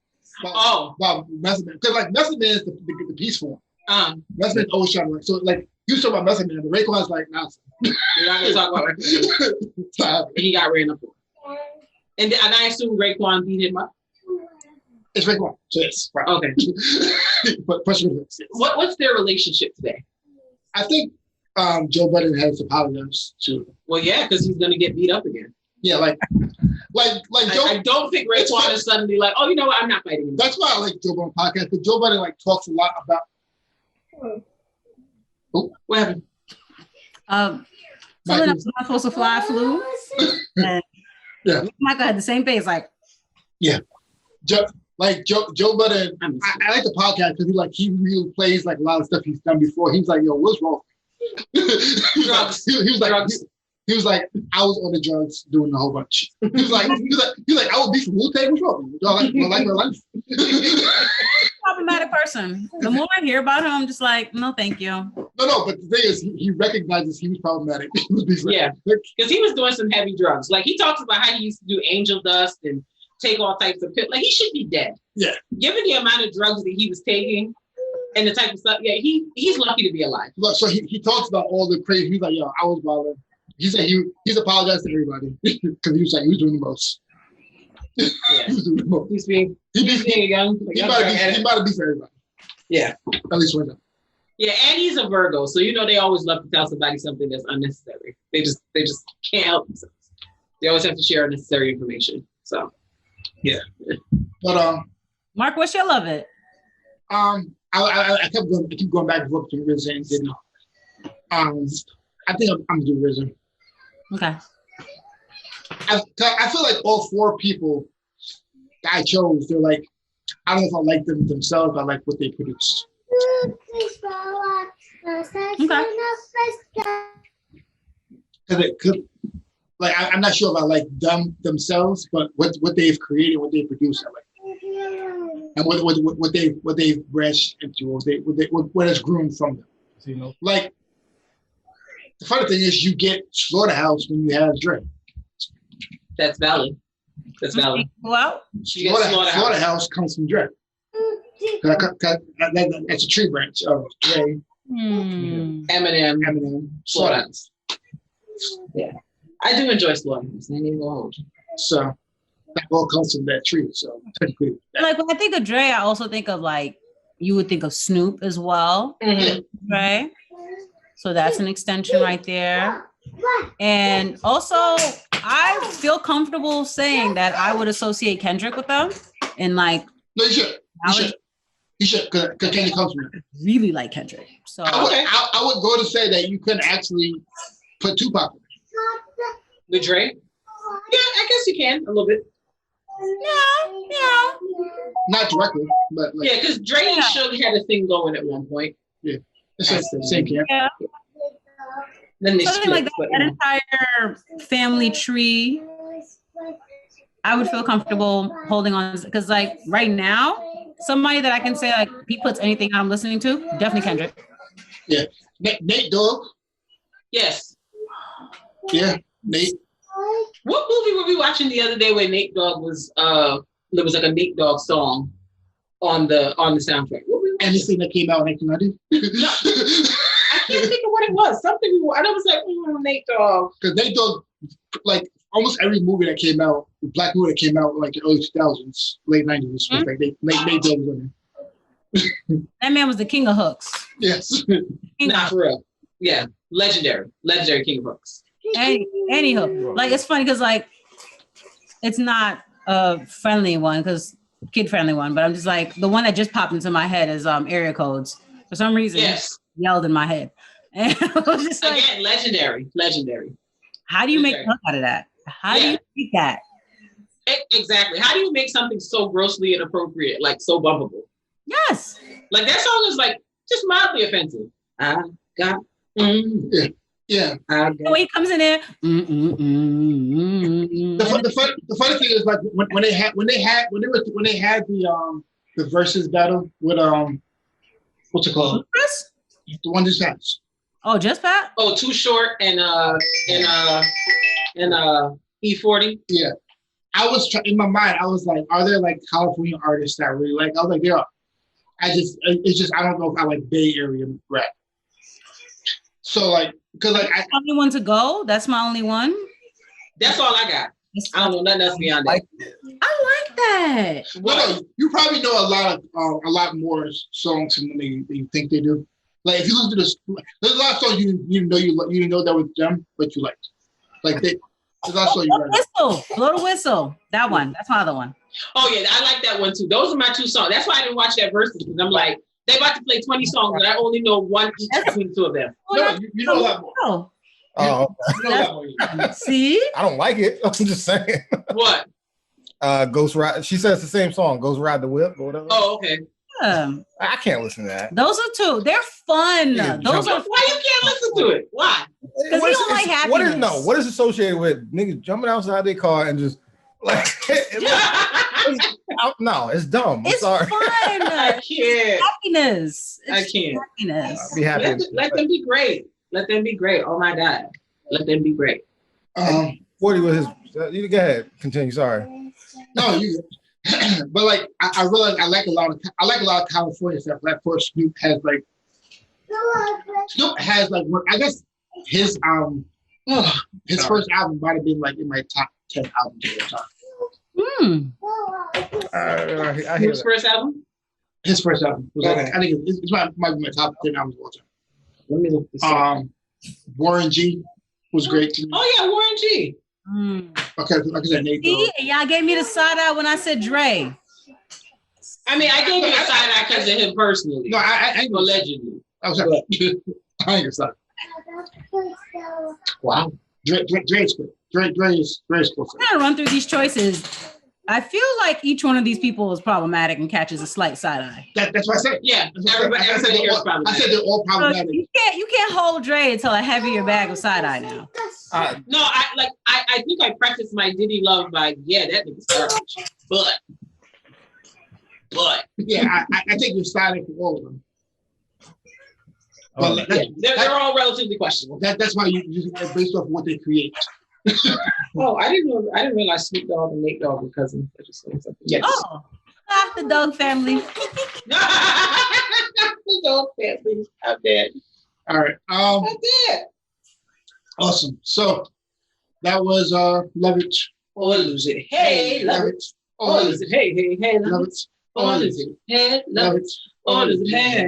Method Man. Because like Method Man is the peaceful one. Method Man's always trying to like, so like you talk about Method Man, but Raekwon's like, nah. We're not gonna talk about it. And he got ran up on. And I assume Raekwon beat him up. It's Raekwon. So yes. Right. Okay. But What's their relationship today? I think Joe Budden has apologized to. Well, yeah, because he's gonna get beat up again. Yeah, like Joe. I don't think Raekwon is suddenly like, oh, you know what? I'm not fighting him. That's why I like Joe Budden podcast, because Joe Budden like talks a lot about. What happened? Something else not supposed to fly flew. And Yeah. Michael had the same face, like. Yeah. Joe Budden, I like the podcast because he really plays like a lot of stuff he's done before. He's like, yo, what's wrong? Drugs. He was like, Drugs. He was like, I was on the drugs doing a whole bunch. He was like, I would be from Wu-Tang. What's wrong? Do I like my life? Problematic person. The more I hear about him, I'm just like, no, thank you. No, but the thing is, he recognizes he was problematic. Yeah, because he was doing some heavy drugs. Like he talks about how he used to do angel dust and take all types of pills. Like he should be dead. Yeah. Given the amount of drugs that he was taking and the type of stuff, yeah, he's lucky to be alive. Look, so he talks about all the crazy. He's like, yo, I was violent. He said he's apologized to everybody because he was like, he was doing the most. Yeah. He was doing the most. He's being a young. He about to be for everybody. Yeah. At least one time. Yeah, and he's a Virgo, so you know they always love to tell somebody something that's unnecessary. They just can't help themselves. They always have to share unnecessary information. So. Yeah. But Mark, what's your love it? I keep going back and forth between RZA and Diddy. I think I'm gonna do RZA. Okay. I feel like all four people that I chose, they're like, I don't know if I like them themselves. I like what they produce. Okay. Like I'm not sure if I like them themselves, but what they've created, what they produce, I like, and what they've branched into, what has grown from them. So, you know, like the funny thing is, you get Slaughterhouse when you have Dre. That's valid. That's valid. Well, Slaughterhouse comes from Dre. That's a tree branch of Dre, Eminem, Slaughterhouse. Yeah, I do enjoy Slaughterhouse. I ain't even gonna hold you. So that all comes from that tree. So technically, like when I think of Dre, I also think of like you would think of Snoop as well, right? So that's an extension right there. And also, I feel comfortable saying that I would associate Kendrick with them, and like no, you should, because Kendrick comes from it. Really like Kendrick. So I would go to say that you couldn't actually put Tupac with Dre. Yeah, I guess you can a little bit. Yeah. Not directly, but like, yeah, because Dre and Suge had a thing going at one point. Yeah, it's the same camp. Yeah. Then they Something split, like that entire family tree. I would feel comfortable holding on because like right now, somebody that I can say like he puts anything I'm listening to, definitely Kendrick. Yeah. Nate Dogg. Yes. Yeah, Nate. What movie were we watching the other day where Nate Dogg was there was like a Nate Dogg song on the soundtrack? Anything that came out in 1990? No, I can't think of what it was. Something we were, and I was like, Nate Dogg. Because Nate Dogg, like almost every movie that came out, black movie that came out like the early 2000s, late 90s, was like Nate Dogg was on there. That man was the king of hooks. Yes. Nah, for real. Yeah, legendary king of hooks. Any hook. Like it's funny because like it's not a friendly one because kid friendly one, but I'm just like the one that just popped into my head is area codes. For some reason, yes, yelled in my head. And I was just like, again, legendary. How do you make hook out of that? How do you make that? Exactly. How do you make something so grossly inappropriate, like so bumpable? Yes. Like that song is like just mildly offensive. I got. Yeah. The way he comes in there. The funny thing is like when they had the versus battle with what's it called? Chris? The one just passed. Oh, just Pat? Oh, Too Short and E40. Yeah. I was in my mind. I was like, are there like California artists that I really like? I was like, yeah. It's just I don't know if I like Bay Area rap. So like, because like I only one to go. That's my only one. That's all I got. I don't know nothing else beyond that. I like that. No, you probably know a lot more songs than you think they do. Like if you listen to this, there's a lot of songs you didn't know that was them, but you liked. Like there's a lot of songs you liked. Blow the whistle. That one. That's my other one. Oh yeah, I like that one too. Those are my two songs. That's why I didn't watch that verse because I'm like, they about to play 20 songs, but I only know one each between the two of them. No, you know a lot more. Oh, you know a lot more. See? I don't like it. I'm just saying. What? Ghost Ride. She says the same song, Ghost Ride the Whip or whatever. Oh, okay. I can't listen to that. Those are two. They're fun. Those are. Why you can't listen to it? Why? Because you don't like happiness. What is associated with niggas jumping outside their car and just like no, it's dumb. I'm sorry. Fun. I can't. Happiness. I can't. Happiness. I'll be happy. Let them be great. Let them be great. Oh my God. Let them be great. 40 was his. You go ahead. Continue. Sorry. No, you. But like I realize I like a lot of California stuff. Like of course Snoop has like I guess his first album might have been like in my top 10 albums of the time. I hear His first album? His first album was like, I think it's might be my top 10 albums of all time. Let me look this up. Warren G was great to me. Oh yeah, Warren G. Okay, like I said, Nate Dogg. Y'all gave me the side eye when I said Dre. I mean, I gave you a side eye because of him personally. No, I ain't allegedly. I was like, I ain't gonna wow. Dre is good. Dre is cool. I'm gonna run through these choices. I feel like each one of these people is problematic and catches a slight side eye. That's what I said. Yeah, everybody here is problematic. I said they're all problematic. So you can't hold Dre until a heavier bag of side eye now. No, I think I practiced my Diddy love by that nigga's garbage. But yeah, I think you're starting for all of them. But they're all relatively questionable. That's why you based off what they create. Oh, I didn't realize Snoop Dogg and Nate Dogg were cousins. I just learned something. Yes. Oh, the Dogg family. The Dogg family. I'm dead. All right. I'm dead. Awesome. So that was Love It or Lose It. Hey, love it or lose it. Hey, hey, hey, love it or lose it. Hey, love it or lose it. Hey,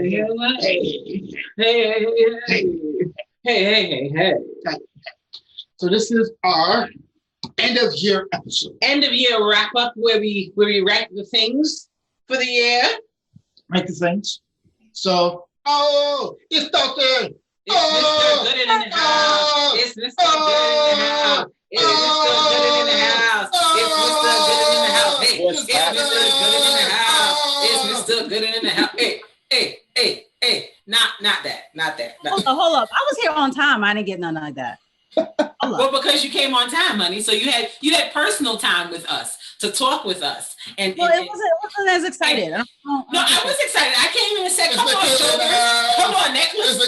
hey, hey, hey, hey. So this is our end of year episode. End of year wrap up where we rank the things for the year. Rank the things. So it's Dr. It's Mr. Good in the house. It's Mr. Good in the house. It's Mr. Good in the house. It's Mr. Good in the house. Hey, it's Mr. Good in the house. It's Mr. Good in the house. Hey. Not that. Hold up. I was here on time. I didn't get nothing like that. Well, because you came on time, honey. So you had personal time with us. to talk with us. And well, it wasn't as excited. I was excited. I can't even say, come on, shoulders. Come on, necklace. I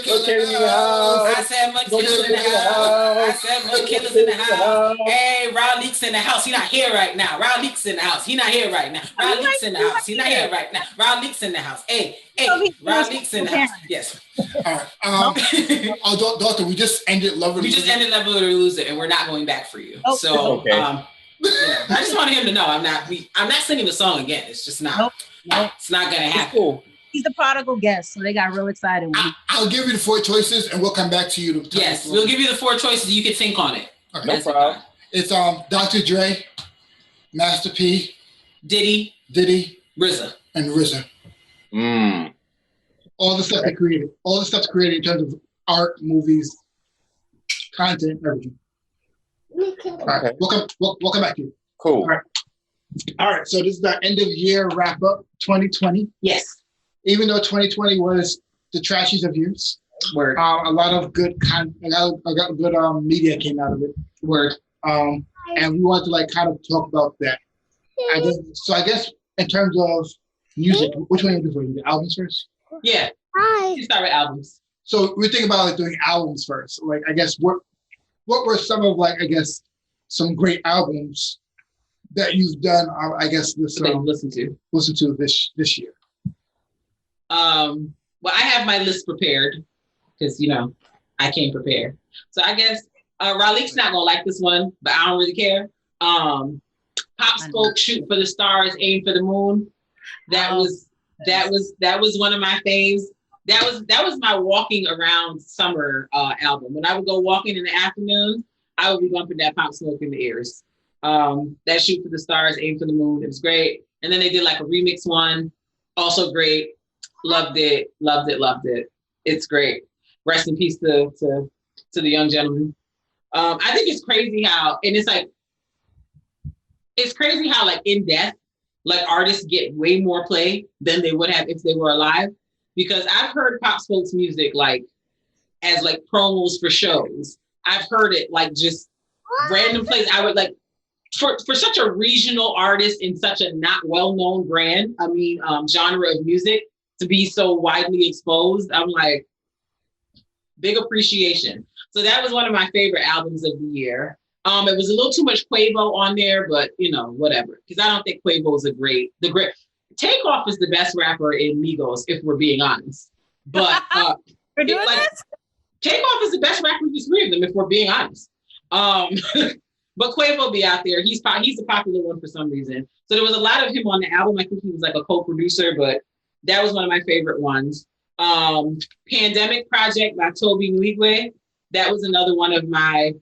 said, McKiller's in the house. I said, McKiller's in the house. Hey, Raleig's in the house. He not here right now. Raleig's in the house. He not here right now. Raleig's in the house. He not here right now. Raleig's in the house. Hey, Raleig's in the house. Yes. All right. Doctor, we just ended Love It or Lose It. We just ended Love It or Lose It, and we're not going back for you. Oh, so, okay. I just wanted him to know I'm not singing the song again. It's just not. Nope. It's not gonna happen. Cool. He's the prodigal guest, so they got real excited. I'll give you the 4 choices, and we'll come back to you. Yes, we'll give you the 4 choices. You can think on it. Okay. No problem. It's Dr. Dre, Master P, Diddy, RZA, and RZA. All the stuff they created. All the stuff's created in terms of art, movies, content, everything. All right, we'll come back to you. Cool. All right. So this is the end of year wrap up 2020. Yes. Even though 2020 was the trashiest of years, word. A lot of good good media came out of it. Word. And we wanted to kind of talk about that. I guess in terms of music, which one are you doing? The albums first? Yeah. You start with albums. So we're thinking about doing albums first. I guess what were some of some great albums that you've done? I guess this listen to this year. Well, I have my list prepared because I came prepared. So I guess Raleig's not gonna like this one, but I don't really care. Pop Smoke, Shoot for the Stars, Aim for the Moon. That was one of my faves. That was my walking around summer album. When I would go walking in the afternoon, I would be bumping that Pop Smoke in the ears. That Shoot for the Stars, Aim for the Moon. It was great. And then they did a remix one, also great. Loved it. It's great. Rest in peace to the young gentleman. I think it's crazy how, and it's crazy how in death, artists get way more play than they would have if they were alive. Because I've heard Pop Smoke's music as promos for shows. I've heard it just random places. I would for such a regional artist in such a not well-known brand, genre of music, to be so widely exposed, I'm big appreciation. So that was one of my favorite albums of the year. It was a little too much Quavo on there, but whatever. Because I don't think Quavo is the great. Takeoff is the best rapper in Migos, if we're being honest. But we're doing this? Takeoff is the best rapper of the 3 of them, if we're being honest. But Quavo be out there. He's the popular one for some reason. So there was a lot of him on the album. I think he was a co-producer, but that was one of my favorite ones. Pandemic Project by Toby Nwigwe. That was another one of my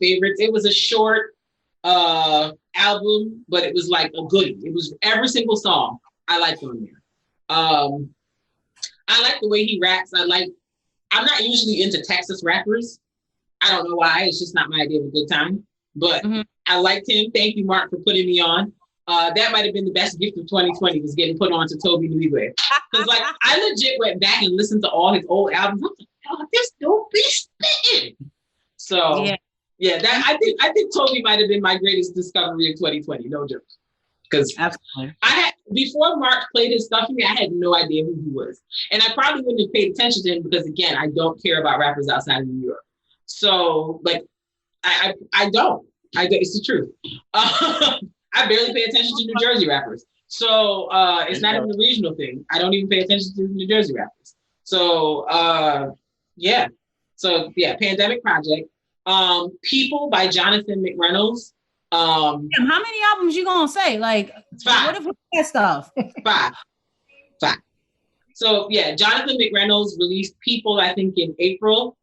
favorites. It was a short album, but it was a goodie. It was every single song I liked on there. I like the way he raps. I'm not usually into Texas rappers. I don't know why. It's just not my idea of a good time. But I liked him. Thank you, Mark, for putting me on. That might have been the best gift of 2020 was getting put on to Toby Nwigwe. Because I legit went back and listened to all his old albums. I was like, oh, this don't be spitting. So yeah, that I think Toby might have been my greatest discovery of 2020. No joke. Because before Mark played his stuff for me, I had no idea who he was. And I probably wouldn't have paid attention to him because again, I don't care about rappers outside of New York. So I don't. It's the truth. I barely pay attention to New Jersey rappers. So it's not even a regional thing. I don't even pay attention to New Jersey rappers. So yeah. So yeah, Pandemic Project. People by Jonathan McReynolds. How many albums you gonna say? 5. What if we get stuff? 5. So yeah, Jonathan McReynolds released People, I think in April.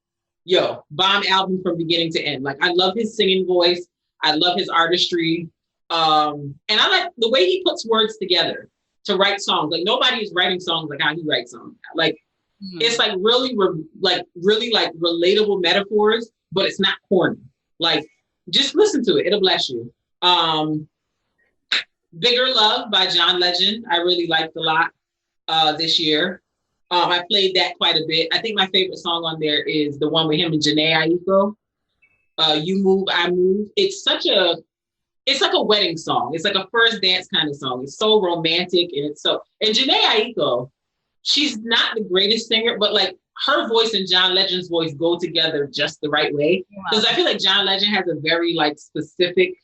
Bomb album from beginning to end. I love his singing voice. I love his artistry. And I like the way he puts words together to write songs. Nobody is writing songs like how he writes songs. It's really relatable metaphors, but it's not corny. Just listen to it. It'll bless you. Bigger Love by John Legend. I really liked a lot this year. I played that quite a bit. I think my favorite song on there is the one with him and Janae Aiko. You Move, I Move. It's such a it's like a wedding song. It's like a first dance kind of song. It's so romantic and Jhené Aiko, she's not the greatest singer, but like her voice and John Legend's voice go together just the right way. Because I feel like John Legend has a very like specific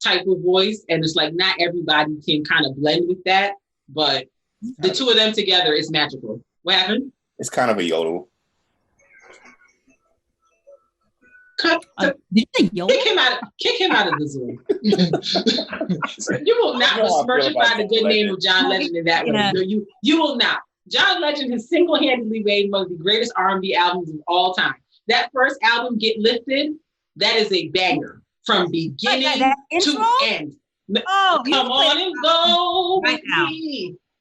type of voice, and it's like not everybody can kind of blend with that, but the two of them together is magical. What happened? It's kind of a yodel. Kick him out of the Zoom. You will not besmirchify the good name of John Legend in that way. No, you will not. John Legend has single-handedly made one of the greatest R&B albums of all time. That first album, Get Lifted, that is a banger from beginning to end. Oh, come on and go right now.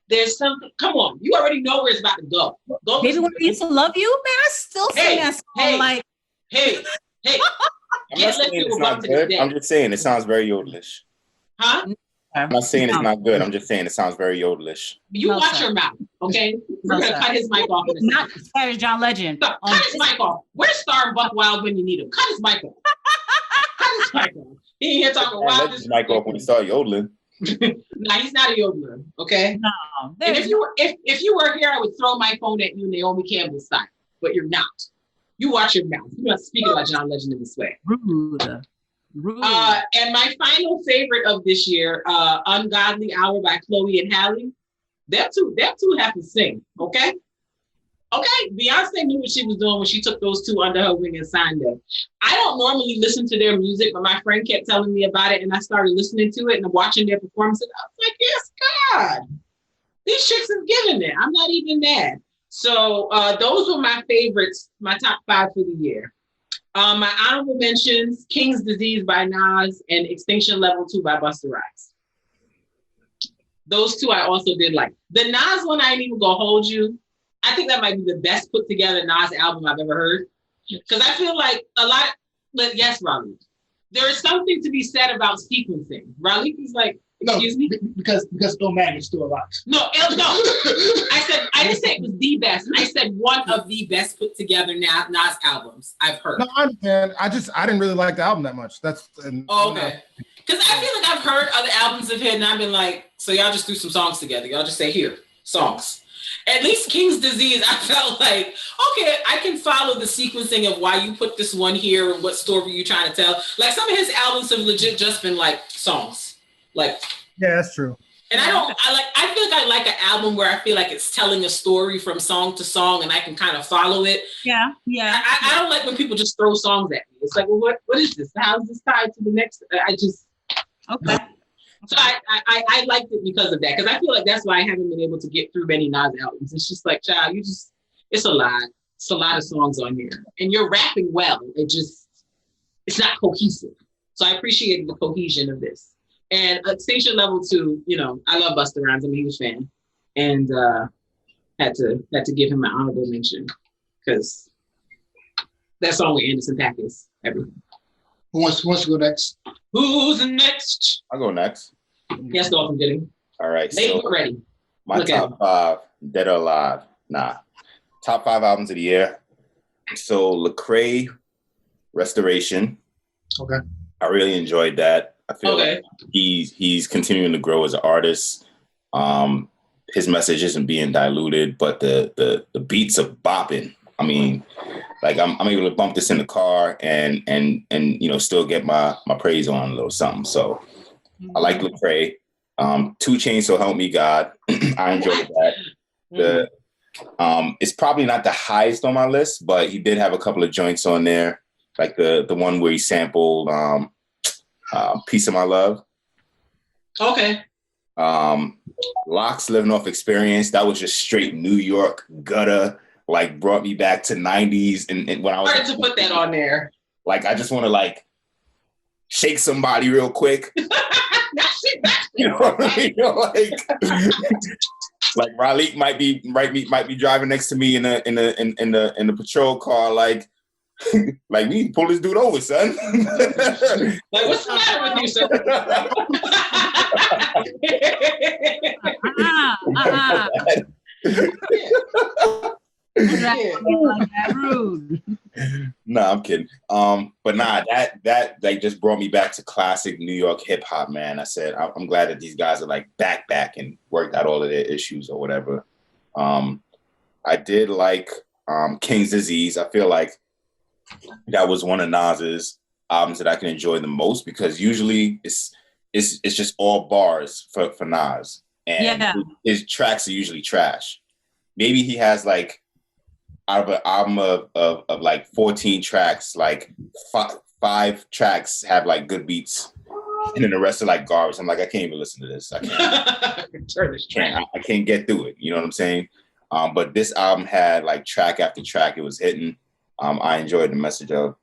There's something. Come on, you already know where it's about to go. Baby, when I used to love you, man, I still sing that song. Hey. I'm not saying it's not good. I'm just saying it sounds very yodelish. Huh? I'm not saying it's not good. I'm just saying it sounds very yodelish. You watch your mouth, okay? We're gonna cut his mic off. Not as far as John Legend. Cut his mic off. Where's Star and Buck Wild when you need him? Cut his mic off. Cut his mic off. He ain't here talking wild. His mic off when he start yodeling. Nah, he's not a yodeler, okay? No. And if you were here, I would throw my phone at you, Naomi Campbell style, but you're not. You watch your mouth. You're not speaking about John Legend in this way. Rude. And my final favorite of this year, Ungodly Hour by Chloe and Halle. Them two have to sing, okay? Okay, Beyonce knew what she was doing when she took those two under her wing and signed them. I don't normally listen to their music, but my friend kept telling me about it, and I started listening to it and watching their performances. I was like, yes, God, these chicks have given it. I'm not even mad. So those were my favorites, my top 5 for the year. My honorable mentions, King's Disease by Nas and Extinction Level 2 by Busta Rhymes. Those two I also did like. The Nas one, I ain't even gonna hold you. I think that might be the best put together Nas album I've ever heard. Because I feel like yes, Raleigh. There is something to be said about sequencing. Raleigh is like, excuse me? Because Illmatic is still alive. No. I didn't say it was the best. I said one of the best put together Nas albums I've heard. No, I understand. I didn't really like the album that much. Okay. Because I feel like I've heard other albums of his and I've been like, so y'all just do some songs together. Y'all just say, here, songs. At least King's Disease, I felt like, okay, I can follow the sequencing of why you put this one here and what story you're trying to tell. Like some of his albums have legit just been like songs. Like, yeah, that's true. And I feel like I like an album where I feel like it's telling a story from song to song and I can kind of follow it. Yeah. I don't like when people just throw songs at me. It's like, well, what is this? How is this tied to the next? Okay. So I liked it because of that. Because I feel like that's why I haven't been able to get through many Nas albums. It's just like, child, it's a lot. It's a lot of songs on here. And you're rapping well. It's not cohesive. So I appreciated the cohesion of this. And Extinction Level 2, I love Busta Rhymes. I'm a huge fan. And had to give him an honorable mention. Because that song with Anderson .Paak is everything. Who wants to go next? Who's next? I'll go next. Yes, Dolphin Gooding. All right. So ready. My top 5, dead or alive. Nah. Top 5 albums of the year. So Lecrae, Restoration. Okay. I really enjoyed that. I feel like he's continuing to grow as an artist. His message isn't being diluted, but the beats are bopping. I mean, like I'm able to bump this in the car and still get my praise on a little something. So I like Lecrae. 2 Chainz, So Help Me God. I enjoyed that. It's probably not the highest on my list, but he did have a couple of joints on there, like the one where he sampled Piece of My Love. Okay. Locks, Living Off Experience. That was just straight New York gutter. Like brought me back to 90s and when I was hard to put that on there. Like I just want to like shake somebody real quick. You know what I mean? Like Raleigh might be driving next to me in the patrol car, like we need to pull this dude over, son. Like, what's the matter with you, son? Rude. Nah, I'm kidding. But nah, that like just brought me back to classic New York hip hop, man. I said I'm glad that these guys are like back and worked out all of their issues or whatever. I did like King's Disease. I feel like that was one of Nas's albums that I can enjoy the most because usually it's just all bars for Nas, and his tracks are usually trash. Maybe he has like out of an album of like 14 tracks, like five tracks have like good beats, and then the rest are like garbage. I'm like, I can't even listen to this. I can't get through it. You know what I'm saying? But this album had like track after track. It was hitting. I enjoyed the message of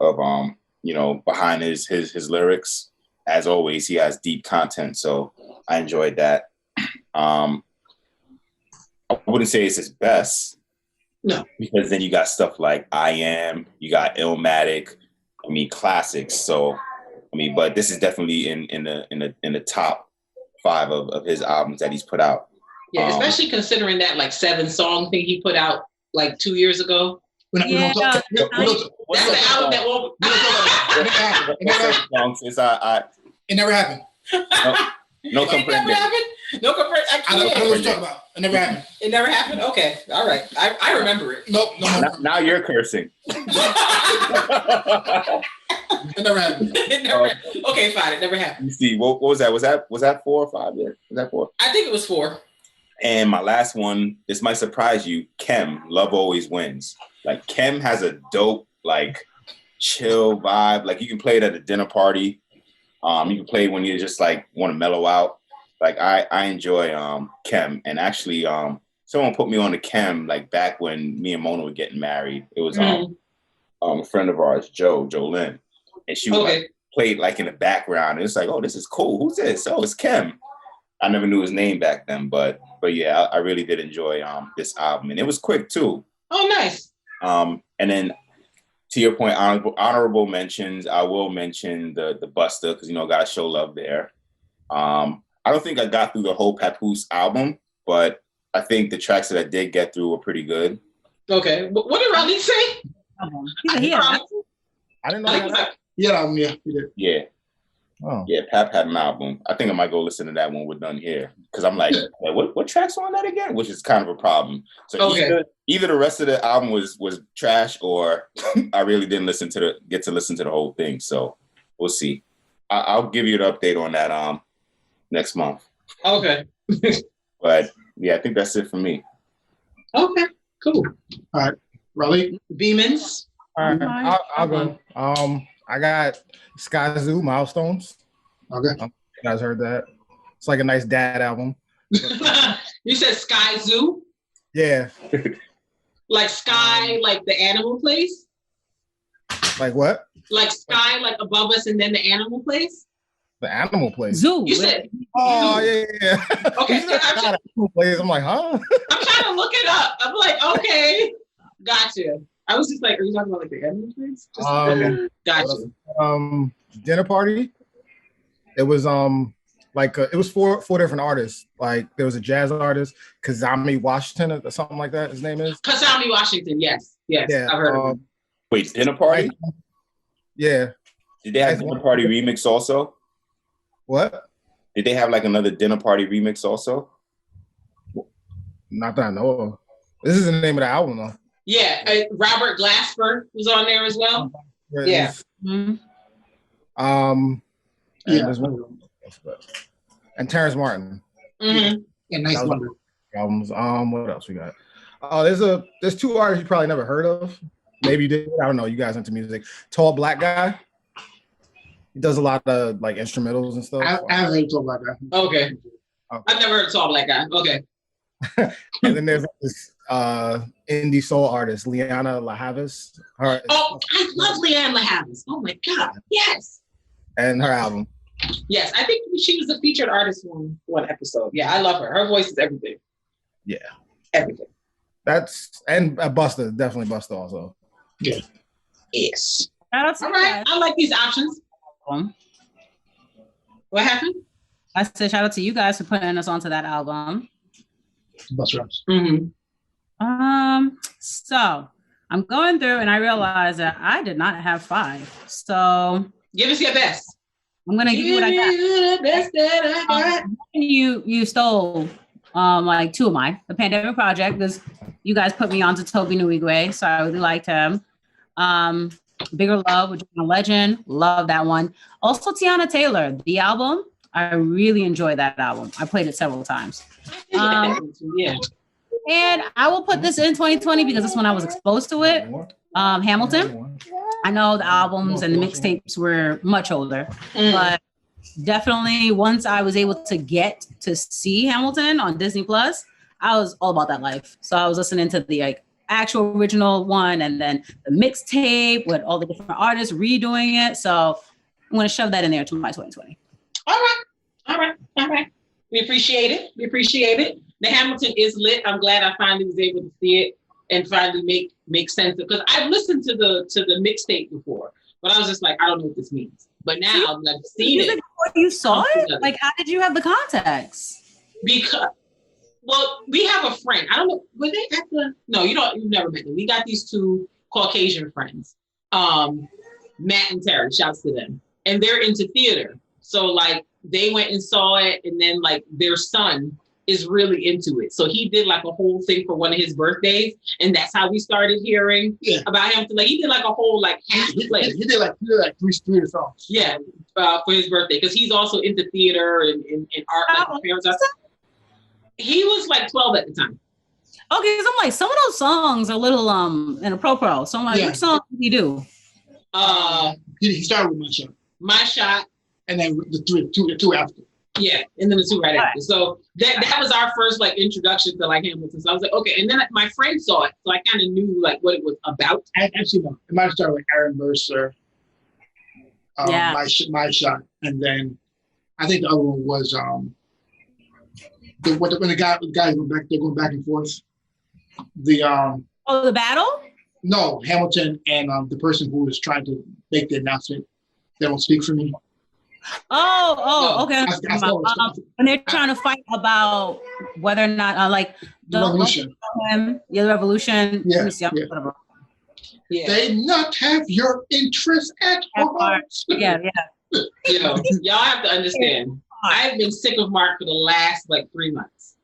behind his lyrics. As always, he has deep content, so I enjoyed that. I wouldn't say it's his best. No. Because then you got stuff like I Am, you got Illmatic, classics. So, but this is definitely in the top 5 of his albums that he's put out. Yeah, especially considering that like 7-song thing he put out like 2 years ago. That's the album that won't. It never happened. No comprende. No comprende. I know what you're talking about. It never happened. It never happened? Okay. All right. I remember it. Nope. Now you're cursing. It never happened. Okay, fine. It never happened. You see, what was that? Was that 4 or 5? Yeah. Was that 4? I think it was 4. And my last one, this might surprise you, Kem, Love Always Wins. Like, Kem has a dope, like, chill vibe. Like, you can play it at a dinner party. You can play it when you just, like, want to mellow out. Like, I enjoy Kem. And actually, someone put me on the Kem, like, back when me and Mona were getting married. It was a friend of ours, Jolynn. And she played, like, in the background. And it's like, oh, this is cool. Who's this? Oh, it's Kem. I never knew his name back then. But yeah, I really did enjoy this album. And it was quick, too. Oh, nice. And then to your point, honorable mentions, I will mention the Busta because, gotta show love there. I don't think I got through the whole Papoose album, but I think the tracks that I did get through were pretty good. Okay. What did Raleigh say? I didn't know that. Yeah, he did. Yeah. Oh. Yeah, Pap had an album. I think I might go listen to that when we're done here. Because I'm like, what tracks are on that again? Which is kind of a problem. So either the rest of the album was trash or I really didn't get to listen to the whole thing. So we'll see. I'll give you an update on that next month. Okay. But yeah, I think that's it for me. Okay, cool. All right. Raleigh? Beemans? All right, I'll go. I got Sky Zoo, Milestones. Okay. You guys heard that? It's like a nice dad album. You said Sky Zoo? Yeah. Like Sky, like the animal place? Like what? Like Sky, like above us, and then the animal place? The animal place. Zoo. You said. Oh, zoo. yeah. Okay. So I'm like, huh? I'm trying to look it up. I'm like, okay. Gotcha. I was just like, are you talking about like the animal place? Gotcha. Dinner party. It was it was four different artists. Like there was a jazz artist, Kazami Washington or something like that. His name is Kazami Washington. Yes. Yeah, I've heard of him. Wait, dinner party? Yeah. Did they have dinner party remix also? What? Did they have like another dinner party remix also? Not that I know of. This is the name of the album though. Yeah, Robert Glasper was on there as well. Yeah. Mm-hmm. And Terrence Martin. Mm-hmm. Yeah, nice one. Albums. What else we got? Oh, there's 2 artists you probably never heard of. Maybe you did. I don't know. You guys into music? Tall Black Guy. He does a lot of like instrumentals and stuff. I haven't heard Tall Black Guy. Okay. I've never heard Tall Black Guy. Okay. And then there's this indie soul artist, Liana LaHavis. I love Leanne LaHavis. Oh my God. Yes. And her album. Yes, I think she was a featured artist on one episode. Yeah, I love her. Her voice is everything. Yeah. Everything. And Busta, definitely Busta also. Yeah. Yes. All right. I like these options. What happened? I said shout out to you guys for putting us onto that album. Bus Rhymes. Mm-hmm. So I'm going through and I realized that I did not have 5. So give us your best. I'm gonna give you what I got. The best that I got. You stole like 2 of mine. The Pandemic Project, because you guys put me onto Toby Nwigwe, so I really liked him. Bigger Love with John Legend, love that one. Also Tiana Taylor, the album. I really enjoyed that album. I played it several times. Yeah. And I will put this in 2020 because this is when I was exposed to it. Hamilton. I know the albums and the mixtapes were much older, but definitely once I was able to get to see Hamilton on Disney Plus, I was all about that life. So I was listening to the like actual original one and then the mixtape with all the different artists redoing it. So I'm going to shove that in there to my 2020. All right. We appreciate it. The Hamilton is lit. I'm glad I finally was able to see it and finally make sense of, because I've listened to the mixtape before, but I was just like, I don't know what this means. But now I've seen it. Before you saw it? Like, how did you have the context? Because, well, we have a friend. I don't know. Were they at the? No, you've never met them. We got these 2 Caucasian friends, Matt and Terry. Shouts to them, and they're into theater. So like they went and saw it, and then like their son is really into it. So he did like a whole thing for one of his birthdays, and that's how we started hearing about him. Like he did like a whole like he did like 3 songs. Yeah, for his birthday, because he's also into theater and art. Like his parents are. He was like 12 at the time. Okay, because I'm like, some of those songs are a little inappropriate. So I'm like, which song did he do? He started with My Shot, and then the two after. Yeah, and then the 2 right after. So that was our first like introduction to like Hamilton. So I was like, okay. And then my friend saw it, so I kind of knew like what it was about. I actually know. It might have started with Aaron Mercer. My Shot, and then I think the other one was when the guys go back, they're going back and forth. The battle? No, Hamilton and the person who was trying to make the announcement. They don't speak for me. Okay. When they're trying to fight about whether or not, like the revolution. The revolution. Yeah. They not have your interest at heart. Yeah. Y'all have to understand. I've been sick of Mark for the last like 3 months.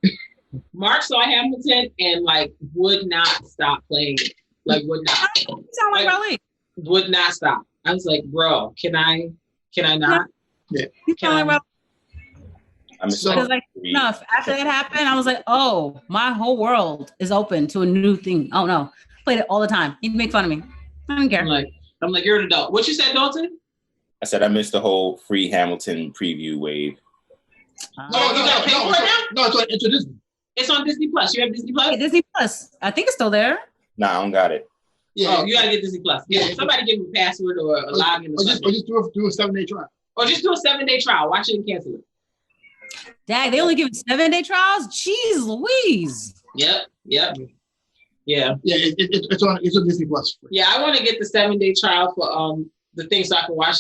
Mark saw Hamilton and like would not stop playing it. Like would not. You sound like Raleigh. Would not stop. I was like, bro, can I not? Yeah. You sound like So, because like enough after that happened, I was like, oh, my whole world is open to a new thing. Oh no, played it all the time. He'd make fun of me. I don't care. I'm like, you're an adult. What you said, Dalton? I said I missed the whole free Hamilton preview wave. No, you gotta pay for it now? No, it's a Disney. It's on Disney Plus. You have Disney Plus? Yeah, Disney Plus. I think it's still there. Nah, I don't got it. Yeah, you gotta get Disney Plus. Yeah, somebody give me a password or a login. Or just do a 7-day trial. Or just do a 7-day trial. Watch it and cancel it. Dang, they only give 7-day trials? Jeez Louise. Yep. Yeah, it's on Disney Plus. Yeah, I want to get the 7-day trial for the thing so I can watch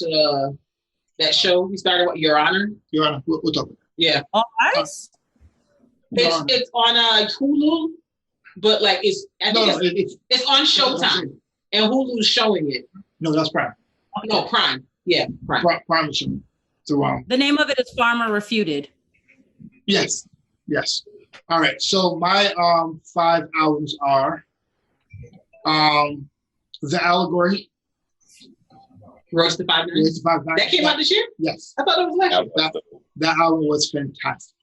that show we started with Your Honor. Your Honor, we'll talk about it. Yeah. All right. It's on Hulu, but like it's on Showtime, and Hulu's showing it. No, that's Prime. No, Prime. Yeah, Prime. Prime is showing. So the name of it is Farmer Refuted. Yes. All right. So my 5 albums are The Allegory. Royce the 5 9. That came out this year? Yes. I thought it was last year. That album was fantastic.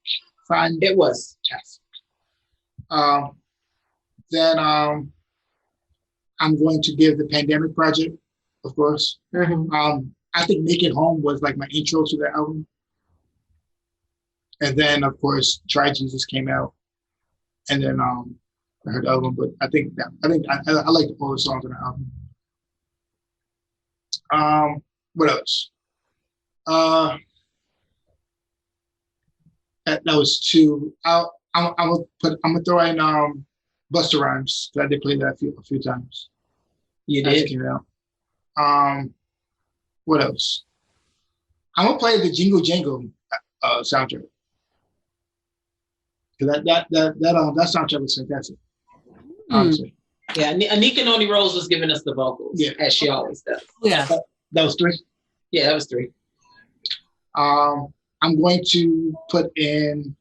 Fine. It was. Fantastic. Then I'm going to give the Pandemic Project, of course. Mm-hmm. I think Make It Home was like my intro to the album. And then, of course, Try Jesus came out. And then I heard the album, but I think I like all the songs on the album. What else? That was 2. I'm gonna throw in Busta Rhymes. I did play that a few times. You did. Came out. What else? I'm gonna play the Jingle Jangle soundtrack. That soundtrack was fantastic. Honestly. Yeah, Anika Noni Rose was giving us the vocals, as she always does. Yeah. That was 3? Yeah, that was 3. I'm going to put in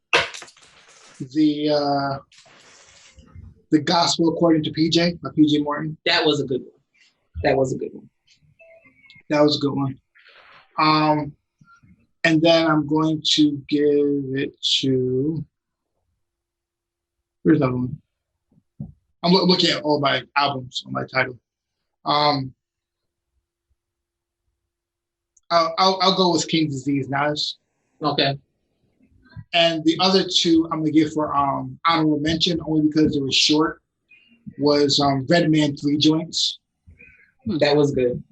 the Gospel According to PJ by PJ Morton. That was a good one. That was a good one. And then I'm going to give it to, where's that one? I'm looking at all my albums on my title. I'll go with King's Disease, Nas. Okay. And the other 2 I'm gonna give for honorable mention only because it was short. Was Redman 3 Joints. That was good.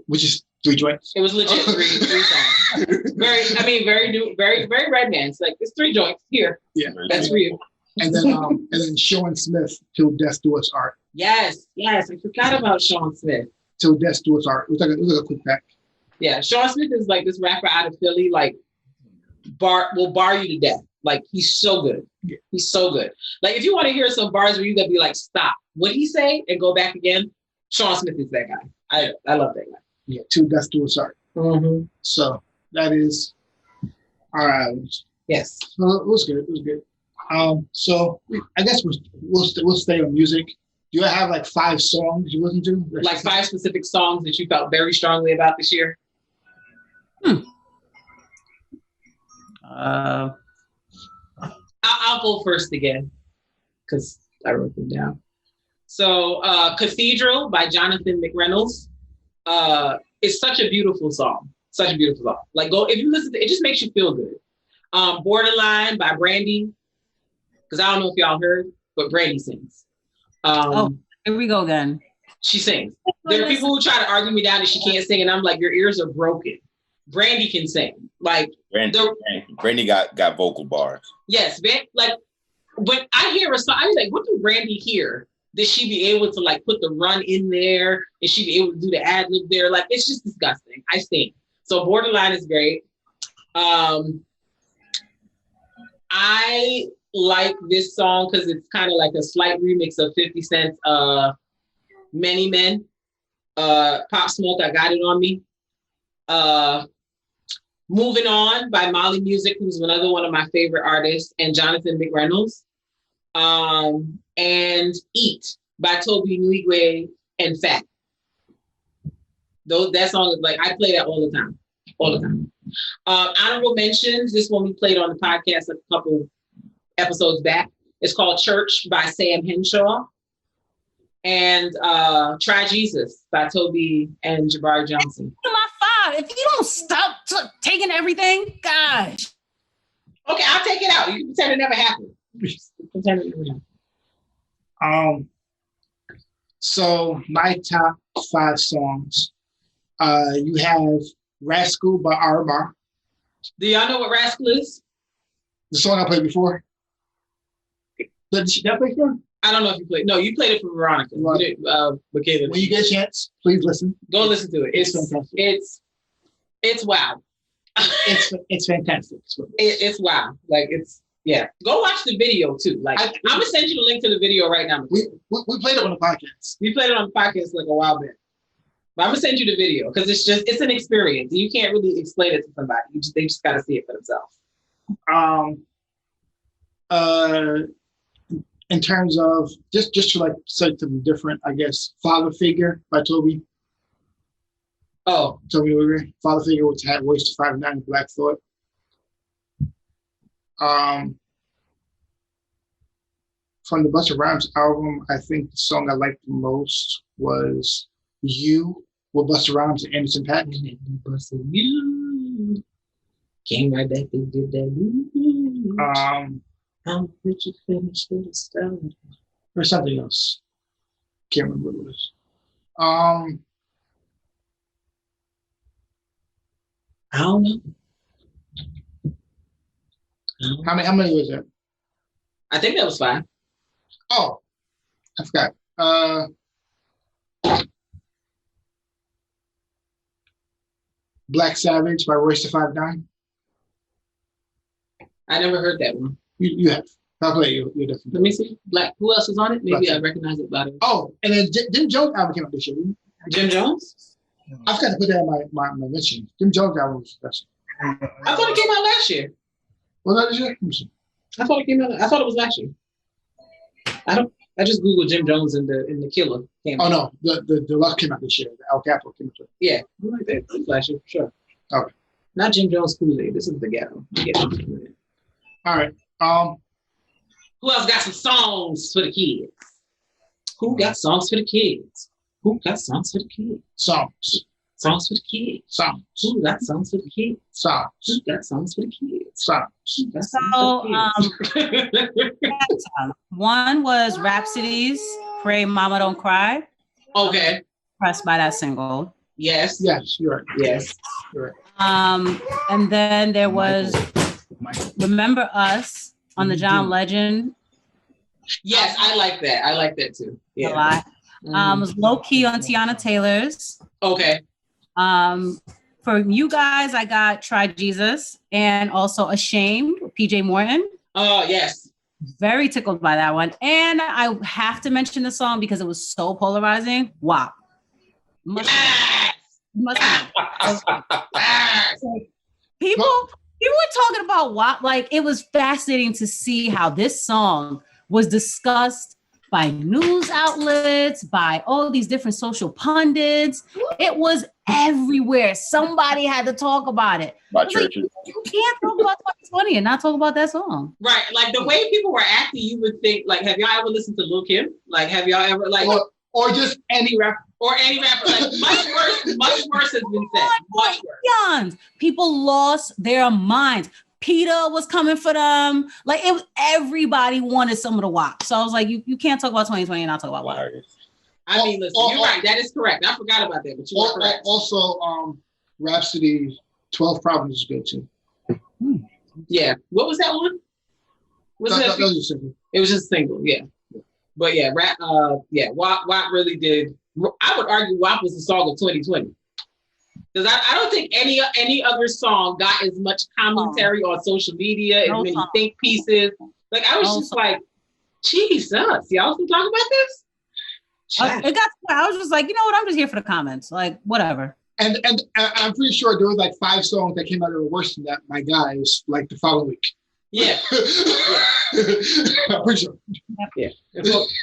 Which is 3 joints. It was legit 3 songs. Very new, very Redman. It's like it's 3 joints here. Yeah, that's for you. And then Sean Smith, Till Death Do Us Art. Yes, I forgot about Sean Smith. Till Death Do Us Art. It was like a quick pack. Yeah, Sean Smith is like this rapper out of Philly, like will bar you to death. Like he's so good. Yeah. He's so good. Like if you want to hear some bars where you gotta be like, stop. What'd he say? And go back again. Sean Smith is that guy. I love that guy. Yeah, Till Death Do Us Art. Mm-hmm. So that is our albums. Yes. So it was good. So I guess we'll stay on music. Do you have like 5 songs you listen to? Like 5 specific songs that you felt very strongly about this year? I'll go first again because I wrote them down. So Cathedral by Jonathan McReynolds is such a beautiful song. Like go if you listen to it, just makes you feel good. Borderline by Brandy, because I don't know if y'all heard, but Brandy sings. Here we go again. She sings. There are people who try to argue me down that she can't sing, and I'm like, your ears are broken. Brandy can sing. Like Brandy got vocal bars. Yes, like when I hear a song, I'm like, what do Brandy hear? That she be able to like put the run in there and she be able to do the ad lib there? Like it's just disgusting. I stink. So Borderline is great. I like this song because it's kind of like a slight remix of 50 Cent's Many Men. Pop Smoke, I Got It On Me. Moving On by Molly Music, who's another one of my favorite artists, and Jonathan McReynolds. And Eat by Toby Nwigwe and Fat. That song is like, I play that all the time. Honorable mentions, this one we played on the podcast a couple episodes back. It's called Church by Sam Henshaw. And Try Jesus by Toby and Jabari Johnson. My 5. If you don't stop taking everything, gosh. Okay, I'll take it out. You can pretend it never happened. So my top 5 songs. You have Rascal by Arma. Do y'all know what Rascal is? The song I played before. Did I play before? I don't know if you played. No, you played it for Veronica. Right. Michaela. When you get a chance, please listen. Go listen to it. It's fantastic. It's wow. It's fantastic. It's wow. Like it's yeah. Go watch the video too. Like I'm gonna send you the link to the video right now. We played it on the podcast. We played it on the podcast like a while back. But I'm gonna send you the video because it's an experience. You can't really explain it to somebody. They just gotta see it for themselves. In terms of just to like something different, I guess Father Figure by Toby. Oh, Toby Nwigwe. Father Figure, which had Voice to 5'9" Black Thought. From the Busta Rhymes album, I think the song I liked the most was You with Busta Rhymes and Anderson .Paak. You came right back and did that. How did you finish with the style? Or something else. Can't remember what it was. I don't know. How many was that? I think that was 5. Oh, I forgot. Black Savage by Royce the 5'9". I never heard that one. You have. you're different. Let me see. Black. Who else is on it? Maybe I recognize it better. Oh, and then Jim Jones album came out this year. Jim Jones? I've got to put that in my mention. Jim Jones album was special. I thought it came out last year. Was that this year? I thought it came out. I thought it was last year. I just googled Jim Jones and the Killer. Oh no, the deluxe came out this year. The El Capo came out. Yeah, it was last year for sure. Okay. Not Jim Jones Kool-Aid. This is the ghetto. All right. Who else got some songs for the kids? Who got songs for the kids? Who got songs for the kids? Songs. Songs for the kids. Songs. Who got songs for the kids? Songs. Who got songs for the kids? Songs. One was Rhapsody's "Pray Mama Don't Cry." Okay. Impressed by that single. Yes. Yes, you're right. Yes. You're right. And then there was "Remember Us" on the John Legend. Yes, I like that. I like that too. Yeah. A lot. It was "Low Key" on Tiana Taylor's. Okay. For you guys, I got "Try Jesus" and also "Ashamed" with PJ Morton. Oh, yes. Very tickled by that one. And I have to mention the song because it was so polarizing. WAP. People were talking about WAP. Like, it was fascinating to see how this song was discussed by news outlets, by all these different social pundits. It was everywhere. Somebody had to talk about it. By churches. Like, you can't talk about 2020 and not talk about that song. Right. Like the way people were acting, you would think, like, have y'all ever listened to Lil' Kim? Like, have y'all ever, like... Or just any rapper. Or any rapper. Like, much worse has been said. Much worse. People lost their minds. PETA was coming for them. Like, it was, everybody wanted some of the WAP. So I was like, you can't talk about 2020 and not talk about WAP. I mean, listen, you're right. That is correct. I forgot about that, but you were correct. Also, Rhapsody 12 Problems is good too. Yeah. What was that one? That was a single. It was just a single, yeah. But yeah, WAP really did. I would argue WAP was the song of 2020. Because I don't think any other song got as much commentary on social media, as many think pieces. Like, I was just like, Jesus, y'all still talking about this? It got. I was just like, you know what? I'm just here for the comments. Like, whatever. And I'm pretty sure there was like 5 songs that came out that were worse than that. My guys, like the following week. Yeah. I'm pretty sure. Yeah.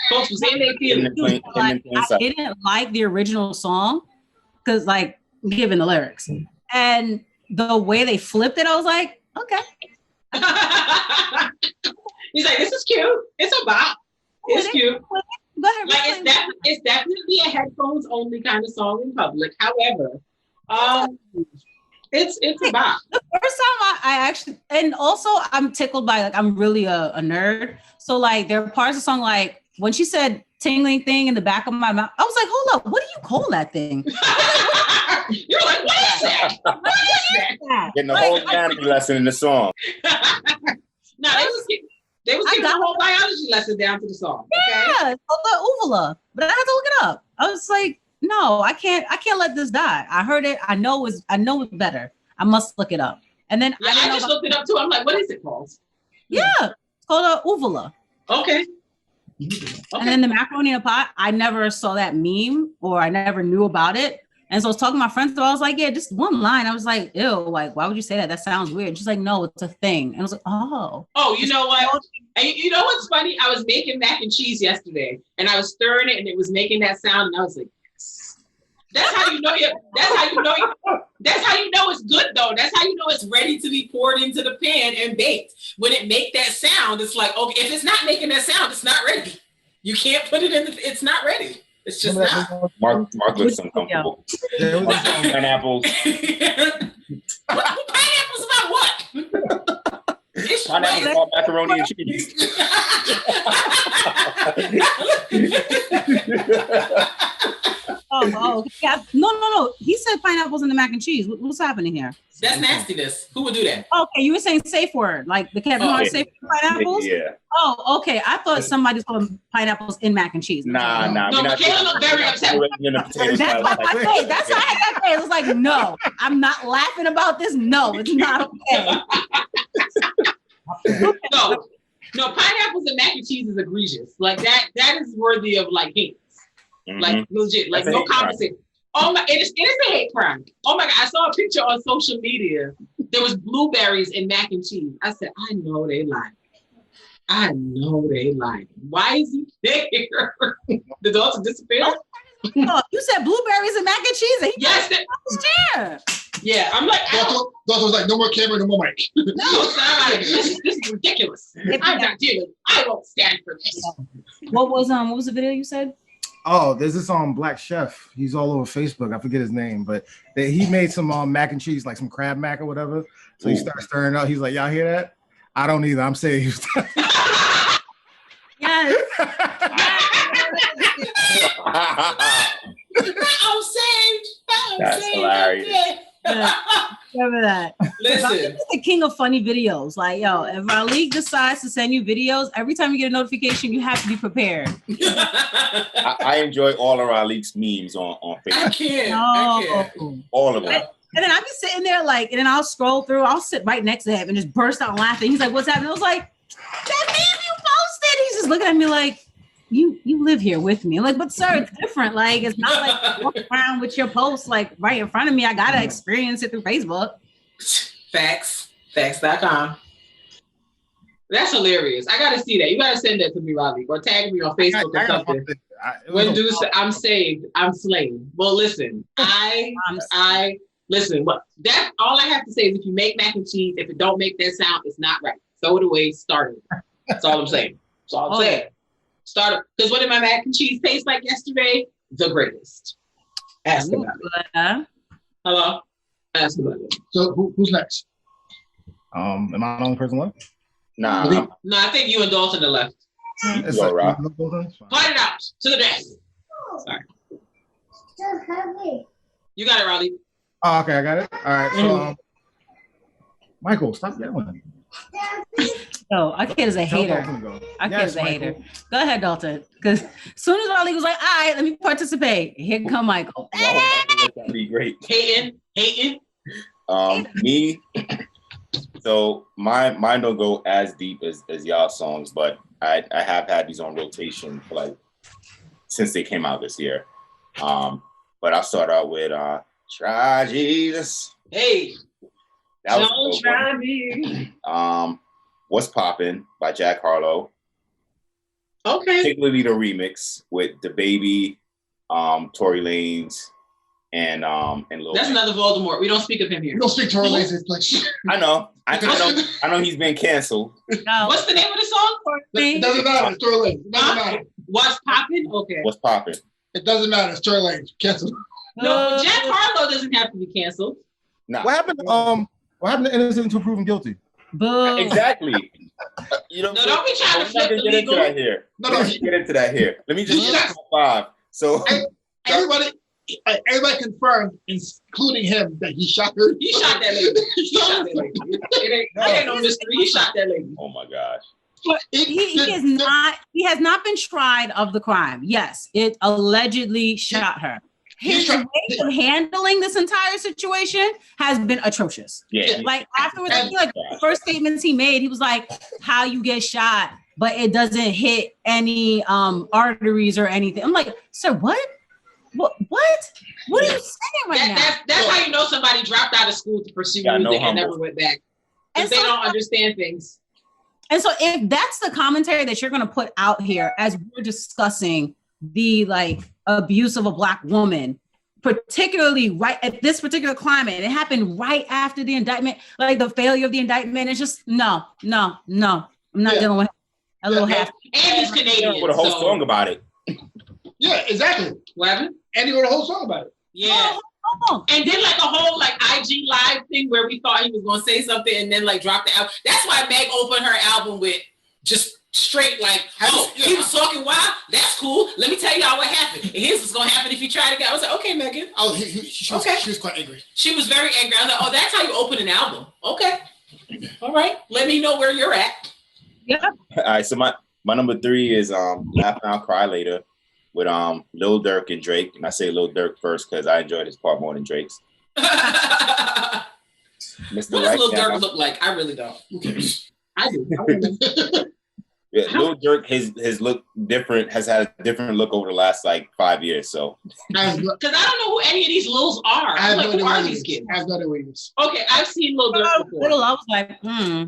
Folks was in their feelings. I didn't like the original song because, like, given the lyrics and the way they flipped it, I was like, okay. He's like, this is cute. It's a bop. It's cute. Go ahead, like, it's definitely a headphones only kind of song in public. However, it's a bop. The first time I actually, and also I'm tickled by, like, I'm really a nerd. So, like, there are parts of the song, like when she said tingling thing in the back of my mouth, I was like, hold up, what do you call that thing? You're like, what is that? What is that? Getting the whole anatomy lesson in the song. No, they was giving the whole biology lesson down to the song. Okay? Yeah, the uvula. But I had to look it up. I was like, no, I can't let this die. I heard it. I know it's better. I must look it up. And then I just looked it up too. I'm like, what is it called? Yeah, it's called a uvula. Okay. And then the macaroni in a pot, I never saw that meme or I never knew about it. And so I was talking to my friends, so I was like, yeah, just one line. I was like, ew, like, why would you say that? That sounds weird. She's like, no, it's a thing. And I was like, oh. Oh, you know what? And you know what's funny? I was making mac and cheese yesterday and I was stirring it and it was making that sound. And I was like, yes. That's how you know it's good though. That's how you know it's ready to be poured into the pan and baked. When it make that sound, it's like, okay, if it's not making that sound, it's not ready. You can't put it in it's not ready. It's just not. Mark looks uncomfortable. Pineapples. Pineapples about what? Pineapples about macaroni and cheese. Oh, yeah. No. He said pineapples in the mac and cheese. What's happening here? That's nastiness. Who would do that? Okay, you were saying safe word, like the Kevin Hart safe word pineapples? Yeah. Oh, okay. I thought somebody's putting pineapples in mac and cheese. Nah. No, Michaela looked very upset. That's what I say. That's how I had that face. It was like, no, I'm not laughing about this. No, it's not okay. No, No, pineapples and mac and cheese is egregious. Like that is worthy of like hate. Like legit. Like no conversation. Oh my, it is a hate crime. Oh my God, I saw a picture on social media. There was blueberries in mac and cheese. I said, I know they lied. I know they lied. Why is he there? The daughter disappeared? Oh, you said blueberries and mac and cheese. Yes. Yeah, I'm like, daughter was like, no more camera, no more mic. No, sorry, this is ridiculous. I'm not dealing. I won't stand for this. What was the video you said? Oh, there's this Black Chef. He's all over Facebook. I forget his name, but he made some mac and cheese, like some crab mac or whatever. So he started stirring up. He's like, y'all hear that? I don't either. I'm saved. Yes. I'm saved. That's hilarious. Remember that. Listen, he's the king of funny videos. Like, yo, if Raleigh decides to send you videos, every time you get a notification, you have to be prepared. I enjoy all of Raleigh's memes on Facebook. I can't. All of them. And then I'll be sitting there and then I'll scroll through. I'll sit right next to him and just burst out laughing. He's like, "What's happening?" I was like, "That meme you posted." He's just looking at me like, You live here with me. I'm like, but sir, it's different. Like, it's not like walking around with your posts like right in front of me. I gotta experience it through Facebook. Facts.com. That's hilarious. I gotta see that. You gotta send that to me, Robbie, or tag me on Facebook or something. When do I'm saved, I'm slaved. Well, listen, I listen. But that's all I have to say is if you make mac and cheese, if it don't make that sound, it's not right. Throw it away. Start it. That's all I'm saying. That's all I'm saying. Start it. Because what did my mac and cheese taste like yesterday? The greatest. Ask about it. Hello. Ask about it. So who's next? Am I the only person left? Nah. No, I think you and Dalton are left. It's all right. Fight it out to the death. Sorry. You got it, Raleigh. Oh, okay, I got it. All right. So, Michael, stop yelling. Oh, our kid is a hater. Our kid is a hater. Go ahead, Dalton. Because as soon as Raleigh was like, all right, let me participate. Here come Michael. That'd be great. Hating. Me. So mine don't go as deep as y'all songs, but I have had these on rotation for like since they came out this year. But I'll start out with Try Jesus. Hey. That was Don't try me. What's Poppin' by Jack Harlow. Okay. Particularly the remix with DaBaby, Tory Lanez, and Lil. That's another Voldemort. We don't speak of him here. We don't speak Tory Lanez place. I know he's been canceled. No. What's the name of the song? It doesn't matter. It's Tory Lanez. It doesn't matter. What's Poppin'? Okay. What's Poppin'? It doesn't matter. It's Tory Lanez. Cancel. No, Jack Harlow doesn't have to be canceled. Nah. What happened to innocent until proven guilty? Boo. Exactly. You know, no, don't be trying to flip the legal. Get into that here. Let me just get five. So everybody confirmed, including him, that he shot her. He shot that lady. It ain't no mystery. He shot that lady. Oh my gosh. But he has not been tried of the crime. Yes, it allegedly shot her. His way of handling this entire situation has been atrocious. Yeah. Like afterwards, I feel like the first statements he made, he was like, how you get shot, but it doesn't hit any arteries or anything. I'm like, sir, what? What are you saying right now? That's how you know somebody dropped out of school to pursue music and never went back. Because they don't understand things. And so if that's the commentary that you're going to put out here as we're discussing the abuse of a Black woman, particularly right at this particular climate, it happened right after the indictment, like the failure of the indictment. It's just no. I'm not dealing with a little half. And he's Canadian. With a whole song about it. Yeah, exactly. What happened? And he wrote a whole song about it. Yeah. And then like a whole IG live thing where we thought he was gonna say something and then like drop the album. That's why Meg opened her album with just straight he was talking wild. That's cool. Let me tell y'all what happened. And here's what's gonna happen if you try to get. I was like, okay, Megan. Oh, she was quite angry. She was very angry. I was like, oh, that's how you open an album. Okay. All right. Let me know where you're at. Yeah. All right. So my number 3 is Laugh Now, Cry Later with Lil Durk and Drake. And I say Lil Durk first because I enjoyed his part more than Drake's. What does Lil Durk look like? I really don't. I do. Yeah, Lil Durk, his look different, has had a different look over the last like 5 years. So because I don't know who any of these Lils are. I have like, no who are idea these kids? I have no idea what he is. Okay, I've seen Lil Durk before. Little, I was like,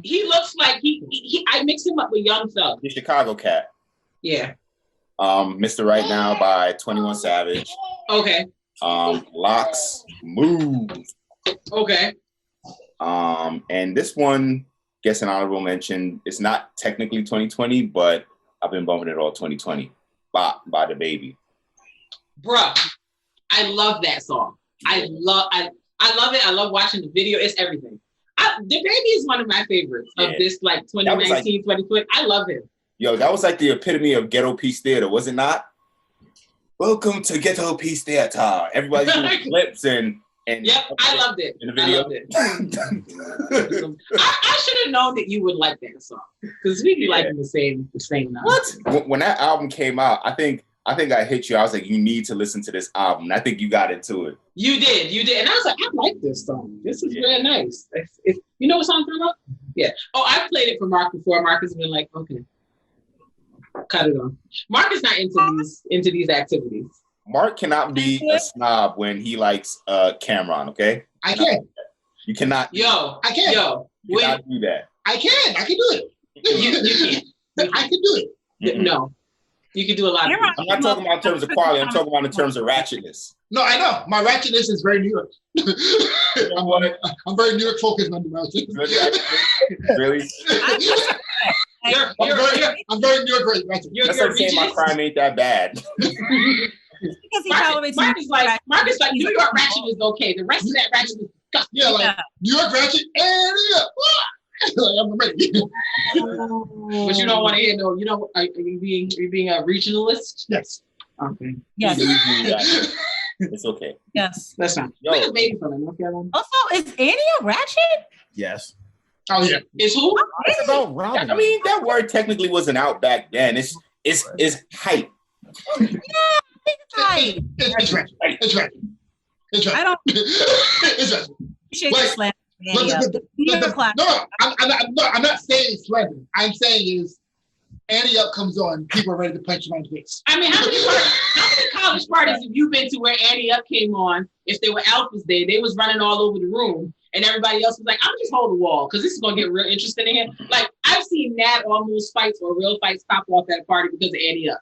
He looks like he I mix him up with Young Thug. the Chicago Cat. Yeah. Mr. Right Now by 21 Savage. Okay. Locks Move. Okay. And this one gets an honorable mention. It's not technically 2020, but I've been bumping it all 2020. Bop by The Baby. Bruh, I love that song. I love it. I love watching the video. It's everything. The Baby is one of my favorites of this like 2019, 2020. I love it. Yo, that was like the epitome of ghetto peace theater, was it not? Welcome to Ghetto Peace Theater. Everybody's doing flips and yep, I loved it. In the video. I loved it. I should have known that you would like that song because we be liking the same now. What? When that album came out, I think I hit you. I was like, you need to listen to this album. And I think you got into it. You did, and I was like, I like this song. This is very nice. You know what song I'm talking about? Yeah. Oh, I've played it for Mark before. Mark has been like, okay, cut it off. Mark is not into these activities. Mark cannot be a snob when he likes Cameron, okay? I can't. You cannot. I can't. You cannot do that. I can do it. You can't. I can do it. No. You can do a lot of things. I'm not talking about in terms of quality. I'm talking about in terms of ratchetness. No, I know. My ratchetness is very New York. I'm very New York focused on the ratchetness. Really? I'm very New York ratchet. That's like saying my crime ain't that bad. because he tolerates Mark is like New York ratchet is okay. The rest of that ratchet is disgusting. Yeah, like New York ratchet and I'm ready. But you don't want to hear no. You don't. Are you being a regionalist? Yes. Okay. Yes. It's okay. Yes. That's not. Yo. Make a baby from him. Okay. Also, is Annie a ratchet? Yes. Oh yeah. Is who? It's about Robin. I mean, that word technically wasn't out back then. It's hype. Yeah, it's hype. It's ratchet. It's ratchet. It's ratchet. I don't. It's ratchet. Shake the slam. No, I'm not saying slander. I'm saying is Annie Up comes on, people are ready to punch you on the face. I mean, how many college parties have you been to where Annie Up came on? If they were alphas there, they was running all over the room, and everybody else was like, "I'm just hold the wall because this is gonna get real interesting in here." Like I've seen Nat almost fights or real fights pop off at a party because of Annie Up.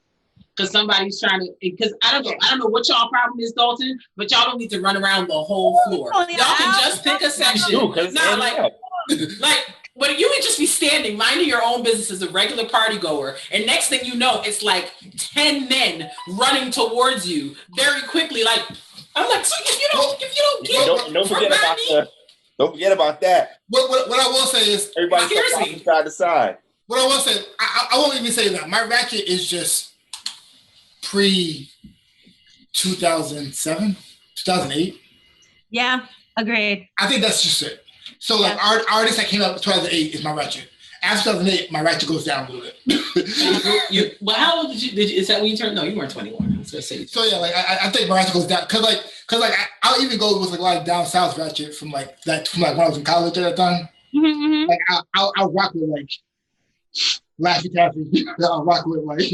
Because somebody's trying to, because I don't know what y'all problem is, Dalton, but y'all don't need to run around the whole floor. Y'all can just pick a section. But you would just be standing, minding your own business as a regular party goer, and next thing you know, it's like 10 men running towards you very quickly. Like I'm like, so if you don't get don't forget about that. What I will say is everybody side to side. What I will say, I won't even say that. My ratchet is just pre-2007, 2008. Yeah, agreed. I think that's just it. So like artists that came out in 2008 is my ratchet. After 2008, my ratchet goes down a little bit. But how old did you? Is that when you turned? No, you weren't 21. I was gonna say. So yeah, like I think my ratchet goes down because I'll even go with like a lot of down south ratchet from when I was in college at that time. Mm-hmm. Like I'll rock with like Laffy Taffy. I'll rock with like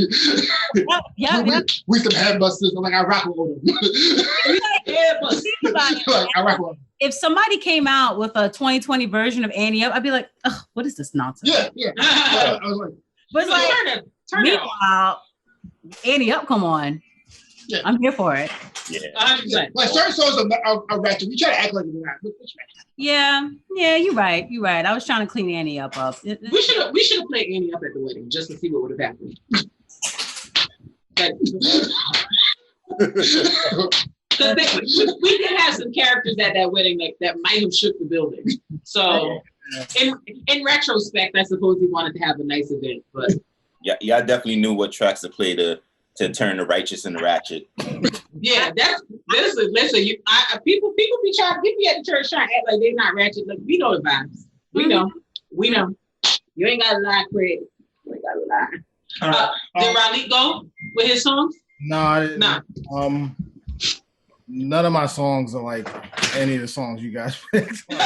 we some headbusters. I'm like I rock with them. Like I rock with them. If somebody came out with a 2020 version of Annie Up, I'd be like, "Ugh, what is this nonsense?" Yeah. I was like, but it's like, meanwhile, Annie Up, come on. Yeah. I'm here for it. Yeah. Like certain songs are ratchet. We try to act like we're not. Yeah, you're right. I was trying to clean Annie Up. We should have played Annie Up at the wedding just to see what would have happened. We did have some characters at that wedding that might have shook the building. So, in retrospect, I suppose we wanted to have a nice event, but y'all definitely knew what tracks to play to turn the righteous into ratchet. Yeah, listen. People be at the church trying to act like they're not ratchet. Like we know the vibes. We know. You ain't gotta lie, Craig. You ain't gotta lie. Did Raleigh go with his songs? No. none of my songs are like any of the songs you guys picked. But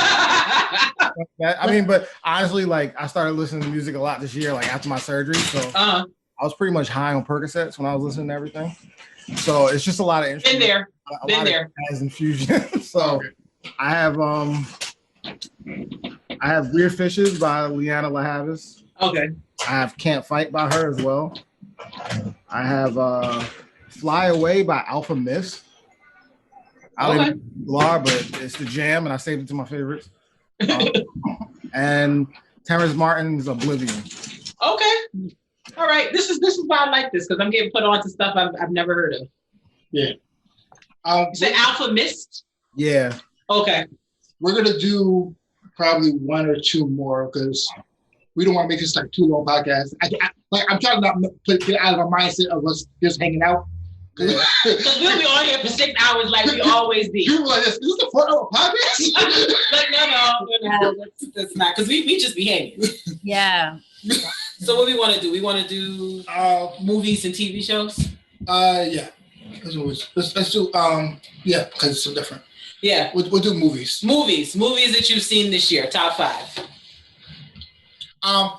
honestly, like I started listening to music a lot this year, like after my surgery. So I was pretty much high on Percocets when I was listening to everything. So it's just a lot of instruments. Been there. Jazz infusion. So I have Weird Fishes by Leanna LaHavis. Okay. I have Can't Fight by her as well. I have Fly Away by Alpha Miss. I don't even know, but it's the jam, and I saved it to my favorites. And Terrence Martin's Oblivion. Okay. All right. This is why I like this, because I'm getting put on to stuff I've never heard of. Yeah. The Alpha Mist? Yeah. Okay. We're gonna do probably one or two more because we don't want to make this like too long podcast. I'm trying to not get out of our mindset of us just hanging out. Because we'll be on here for 6 hours like we always be. People like, is this a 4-hour podcast? Like, no, that's not. Because we just be hanging. Yeah. So what we want to do? We want to do movies and TV shows? Yeah. Let's do, yeah, because it's so different. Yeah. We'll do movies. Movies that you've seen this year. Top 5.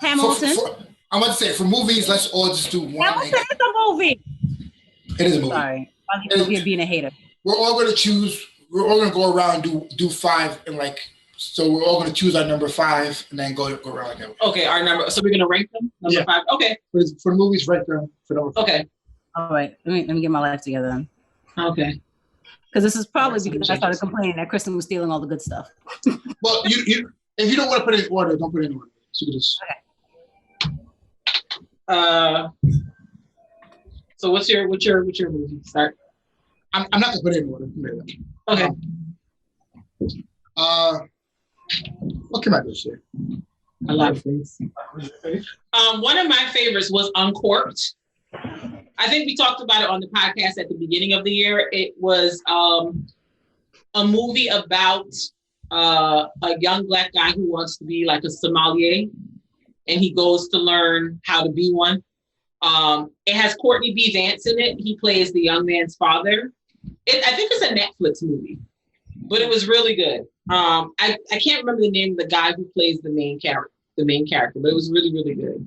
Hamilton. I'm about to say, for movies, let's all just do one. Hamilton is a movie. It is a movie. Sorry. I'm being a hater. We're all going to choose, we're all going to go around and do 5 and like, so we're all going to choose our number 5 and then go around like that. Okay, our number, so we're going to rank them? Number 5? Okay. For movies, rank them for number 5. Okay. All right, let me get my life together then. Okay. Because this is probably because I started complaining that Kristin was stealing all the good stuff. Well, you if you don't want to put it in order, don't put it in order. So you just. Okay. So what's your movie? Start. I'm not gonna put it in order. Okay. What came out this year? A lot of things. One of my favorites was Uncorked. I think we talked about it on the podcast at the beginning of the year. It was a movie about a young Black guy who wants to be like a sommelier, and he goes to learn how to be one. It has Courtney B. Vance in it. He plays the young man's father. I think it's a Netflix movie, but it was really good. I can't remember the name of the guy who plays the main character, but it was really, really good.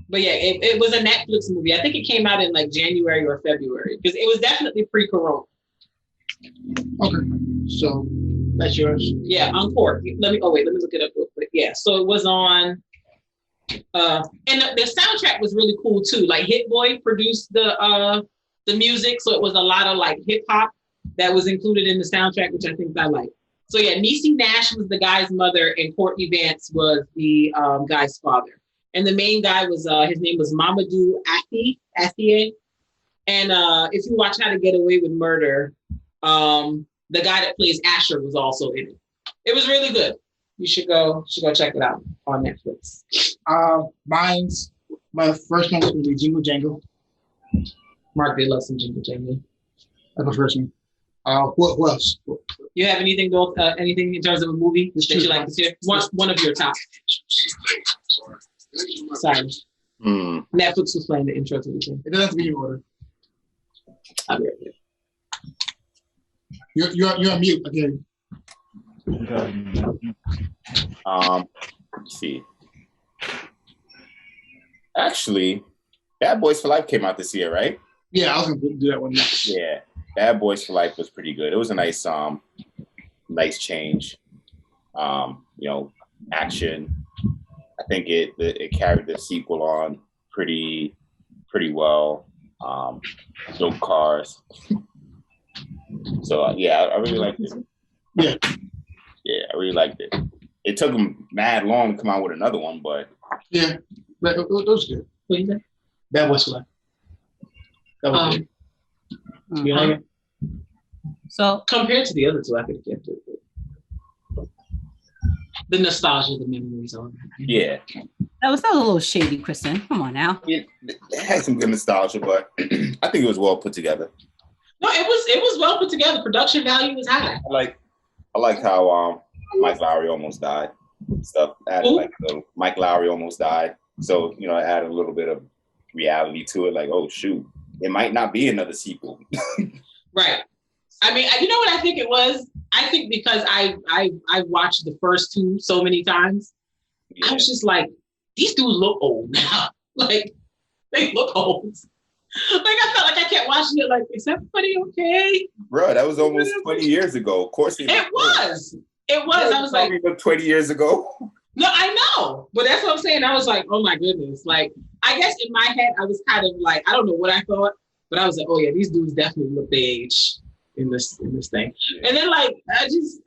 But yeah, it was a Netflix movie. I think it came out in like January or February because it was definitely pre-corona. Okay, so that's yours. Yeah, Uncorked. Let me look it up real quick. Yeah, so it was on, and the soundtrack was really cool too. Like Hit Boy produced the music, so it was a lot of like hip hop that was included in the soundtrack, which I think I like. So yeah, Niecy Nash was the guy's mother, and Courtney Vance was the guy's father. And the main guy was, his name was Mamadou Athie. And if you watch How to Get Away with Murder, the guy that plays Asher was also in it. It was really good. You should go check it out on Netflix. My first one was going to be Jingle Jangle. Mark did love some Jingle Jangle. That's my first one. What else? You have anything in terms of a movie that you like to see? One of your top. Sorry. Netflix was playing the intro to the thing. It doesn't have to be in order. I'll be right there. You're on mute again. Let's see. Actually, Bad Boys for Life came out this year, right? Yeah, I was gonna do that one next. Yeah, Bad Boys for Life was pretty good. It was a nice change. Action. I think it carried the sequel on pretty well. Dope cars. So I really liked it. Yeah, I really liked it. It took them mad long to come out with another one, but yeah, but it was good. What you say? That was like that was good. You like it? So compared to the other two, I could have kept it. The nostalgia, the memories on it. Yeah. That was a little shady, Kristin. Come on now. It had some good nostalgia, but I think it was well put together. No, it was well put together. Production value was high. I like how Mike Lowry almost died. Stuff added Mike Lowry almost died. So, it added a little bit of reality to it, like, oh shoot, it might not be another sequel. Right. I mean, you know what I think it was? I think because I watched the first two so many times, I was just like, these dudes look old now. Like, they look old. Like, I felt like I kept watching it like, is everybody okay? Bro, that was almost 20 years ago. Of course it was. It was. I was like, 20 years ago. No, I know. But that's what I'm saying. I was like, oh my goodness. Like, I guess in my head, I was kind of like, I don't know what I thought, but I was like, oh yeah, these dudes definitely look their age in this thing. And then like, I just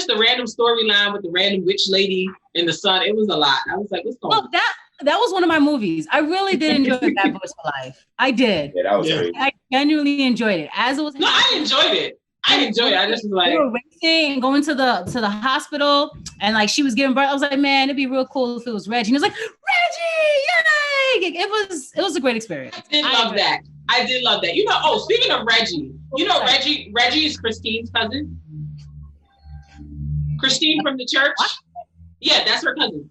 the random storyline with the random witch lady and the son, it was a lot. I was like, what's going on? That was one of my movies. I really did enjoy Bad Boys for Life. I did. Yeah, that was great. I genuinely enjoyed it. As it was. No, I enjoyed it. I just was like, we were racing and going to the hospital, and like she was giving birth. I was like, man, it'd be real cool if it was Reggie. And it was like, Reggie, yay! It was a great experience. I did love that. You know, speaking of Reggie, you know Reggie is Kristine's cousin. Kristin from the church. What? Yeah, that's her cousin.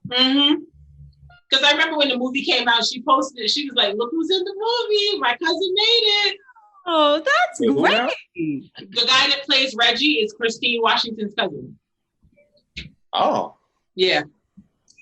Because I remember when the movie came out, she posted it. She was like, look who's in the movie. My cousin made it. Oh, that's great. The guy that plays Reggie is Christine Washington's cousin. Oh. Yeah.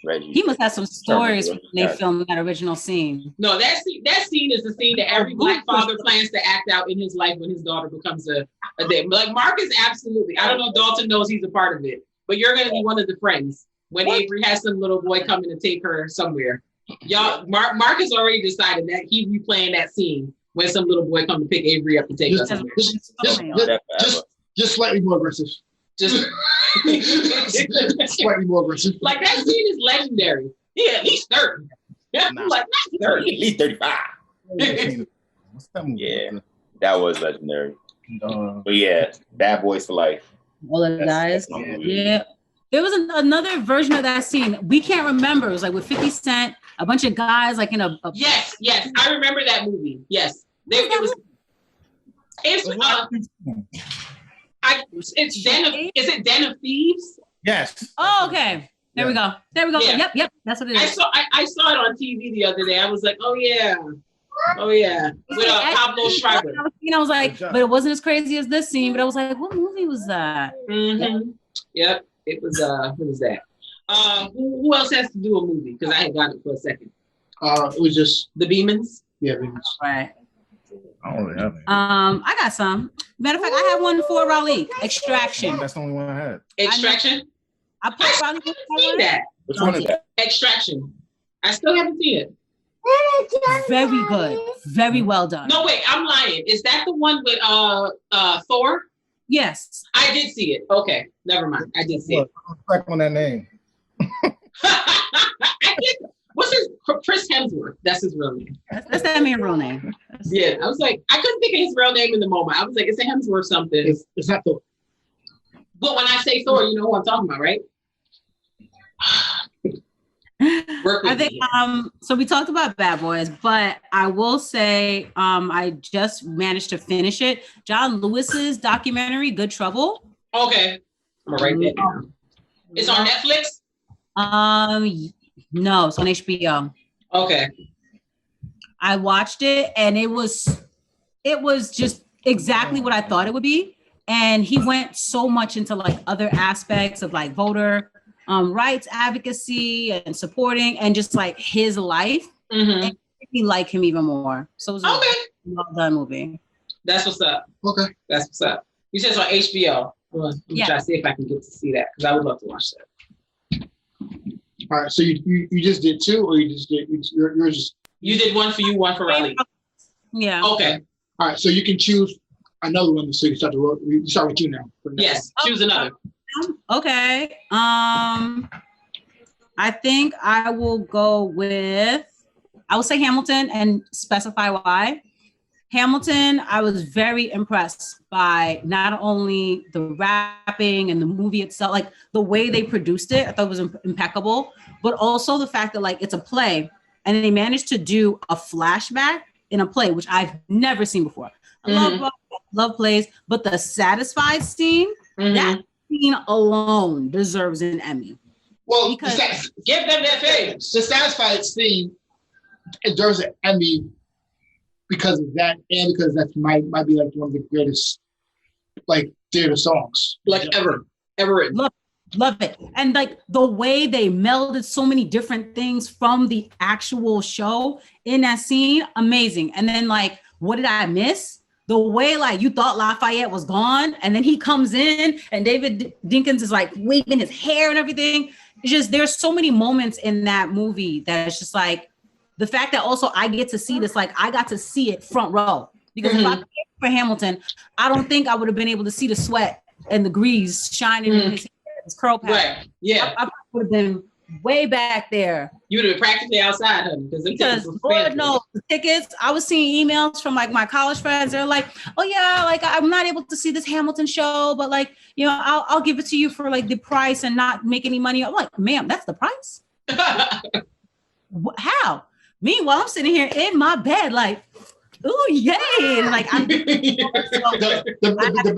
Reggie. He must have some stories when they filmed that original scene. No, that scene is the scene that every Black father plans to act out in his life when his daughter becomes a date. Like Marcus, absolutely. I don't know if Dalton knows he's a part of it, but you're going to be one of the friends when Avery has some little boy coming to take her somewhere. Y'all, Marcus already decided that he'd be playing that scene when some little boy come to pick Avery up and take her somewhere. Just slightly more aggressive. Just slightly more aggressive. Like that scene is legendary. Yeah, at least 30. Yeah, like not 30. At least 35. Yeah, that was legendary. But yeah, Bad Boys for Life. All of the guys. Yeah. There was another version of that scene. We can't remember. It was like with 50 Cent, a bunch of guys like in a Yes. I remember that movie. Yes. It's Den of, is it Den of Thieves? Yes. Oh, okay. There we go. Yeah. Yep. That's what it is. I saw it on TV the other day. I was like, oh yeah. With Pablo Schreiber. I was like, but it wasn't as crazy as this scene. But I was like, what movie was that? Mm-hmm. Yep. It was who was that? Who else has to do a movie? Because I had got it for a second. It was just the Beemans. Yeah, Beemans. Right. Oh yeah. I got some. Matter of fact, I have one for Raleigh. Extraction. That's the only one I had. Extraction. I put Raleigh. Seen that. Which one is that? Extraction. I still haven't seen it. Very good. Very well done. No, wait, I'm lying. Is that the one with Thor? Yes. I did see it. Okay, never mind. I did see it. Correct on that name. I did. What's his Chris Hemsworth? That's his real name. That's that man's real name. Yeah, I was like, I couldn't think of his real name in the moment. I was like, it's a Hemsworth something. It's not Thor. But when I say Thor, you know who I'm talking about, right? I think so we talked about Bad Boys, but I will say I just managed to finish it. John Lewis's documentary, Good Trouble. Okay. I'm gonna write that down. It's on Netflix? No, it's on HBO. Okay. I watched it and it was just exactly what I thought it would be. And he went so much into like other aspects of like voter rights advocacy and supporting and just like his life. Mm-hmm. And he like him even more. So it was a well done movie. That's what's up. Okay. That's what's up. You said it's on HBO. Let me try to see if I can get to see that because I would love to watch that. All right. So you just did two, or you just did you're just you did one for you, one for Riley. Yeah. Okay. All right. So you can choose another one. So you start with you now. Yes. Choose another. Okay. I think I will go with, I will say Hamilton and specify why. Hamilton, I was very impressed by not only the rapping and the movie itself, like the way they produced it, I thought it was impeccable, but also the fact that like it's a play and they managed to do a flashback in a play, which I've never seen before. I love plays, but the Satisfied scene, that scene alone deserves an Emmy. Well, give them their fame. The Satisfied scene it deserves an Emmy because of that, and because that might be like one of the greatest like theater songs like ever written. Love it. And like the way they melded so many different things from the actual show in that scene, amazing. And then like, what did I miss? The way like you thought Lafayette was gone, and then he comes in and David Dinkins is like waving his hair and everything. It's just, there's so many moments in that movie that it's just like the fact that also I get to see this, like I got to see it front row, because if I paid for Hamilton, I don't think I would have been able to see the sweat and the grease shining in his curl pattern. Right. Yeah. I would have been way back there. You would have been practically outside, honey. Because Lord knows the tickets. I was seeing emails from like my college friends. They're like, "Oh yeah, like I'm not able to see this Hamilton show, but like, you know, I'll give it to you for like the price and not make any money." I'm like, "Ma'am, that's the price?" How? Meanwhile, I'm sitting here in my bed, like, "Ooh, yay!" And like, I have to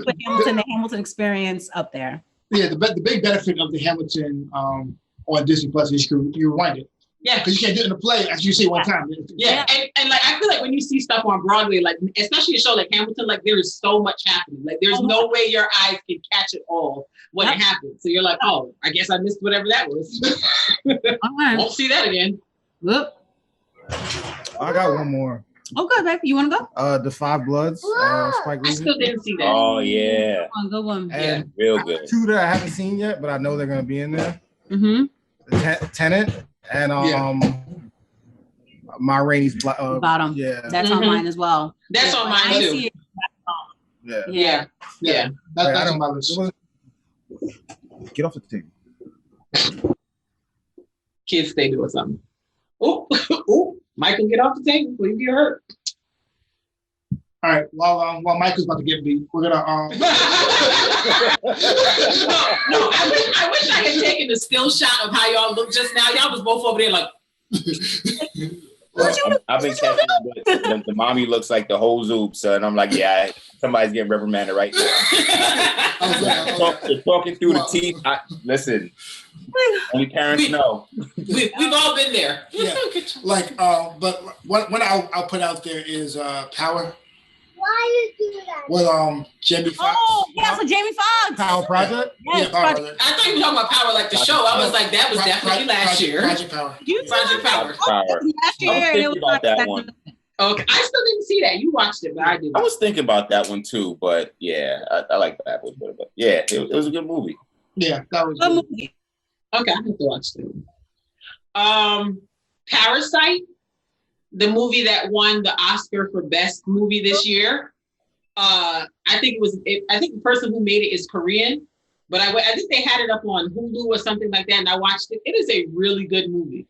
put the Hamilton experience up there. Yeah, the big benefit of the Hamilton on Disney Plus is you rewind it. Yeah, because you can't do it in a play as you see one time. Yeah, and like I feel like when you see stuff on Broadway, like especially a show like Hamilton, like there is so much happening. Like there's no way your eyes can catch it all when it happens. So you're like, oh, I guess I missed whatever that was. Won't see that again. Look, I got one more. Okay, baby, you want to go? The Five Bloods. Spike Lee. I still didn't see that. Oh yeah, good one. And real good. Two that I haven't seen yet, but I know they're gonna be in there. Tenet and Ma Rainey's Bottom. Yeah, that's on mine as well. That's on mine too. Yeah. That's on my list. Get off the table. Kids stay doing something. Oh, Michael, get off the table before you get hurt. All right. While Michael's about to get beat, we're gonna. No, I wish I had taken the still shot of how y'all look just now. Y'all was both over there like. I've been catching the mommy looks like the whole Zoop, so and I'm like, yeah, somebody's getting reprimanded right now. They're talking through the teeth. Listen, only parents know. We've all been there. Yeah. Like, but what I'll put out there is Power. Why you do that? With Jamie Foxx. Oh, yeah, for Jamie Foxx. Power Project? Yeah, Power Project. I thought you were talking about Power like the show. I was like, that was definitely last year. Project Power. Project Power. Last year. I was thinking about that one. Okay, I still didn't see that. You watched it, but I didn't. I was thinking about that one too, but yeah, I like that one better. But yeah, it was a good movie. Yeah, that was good good. movie. Okay, I have to watch that. Parasite, the movie that won the Oscar for Best Movie this year. I think the person who made it is Korean, but I think they had it up on Hulu or something like that, and I watched it. It is a really good movie.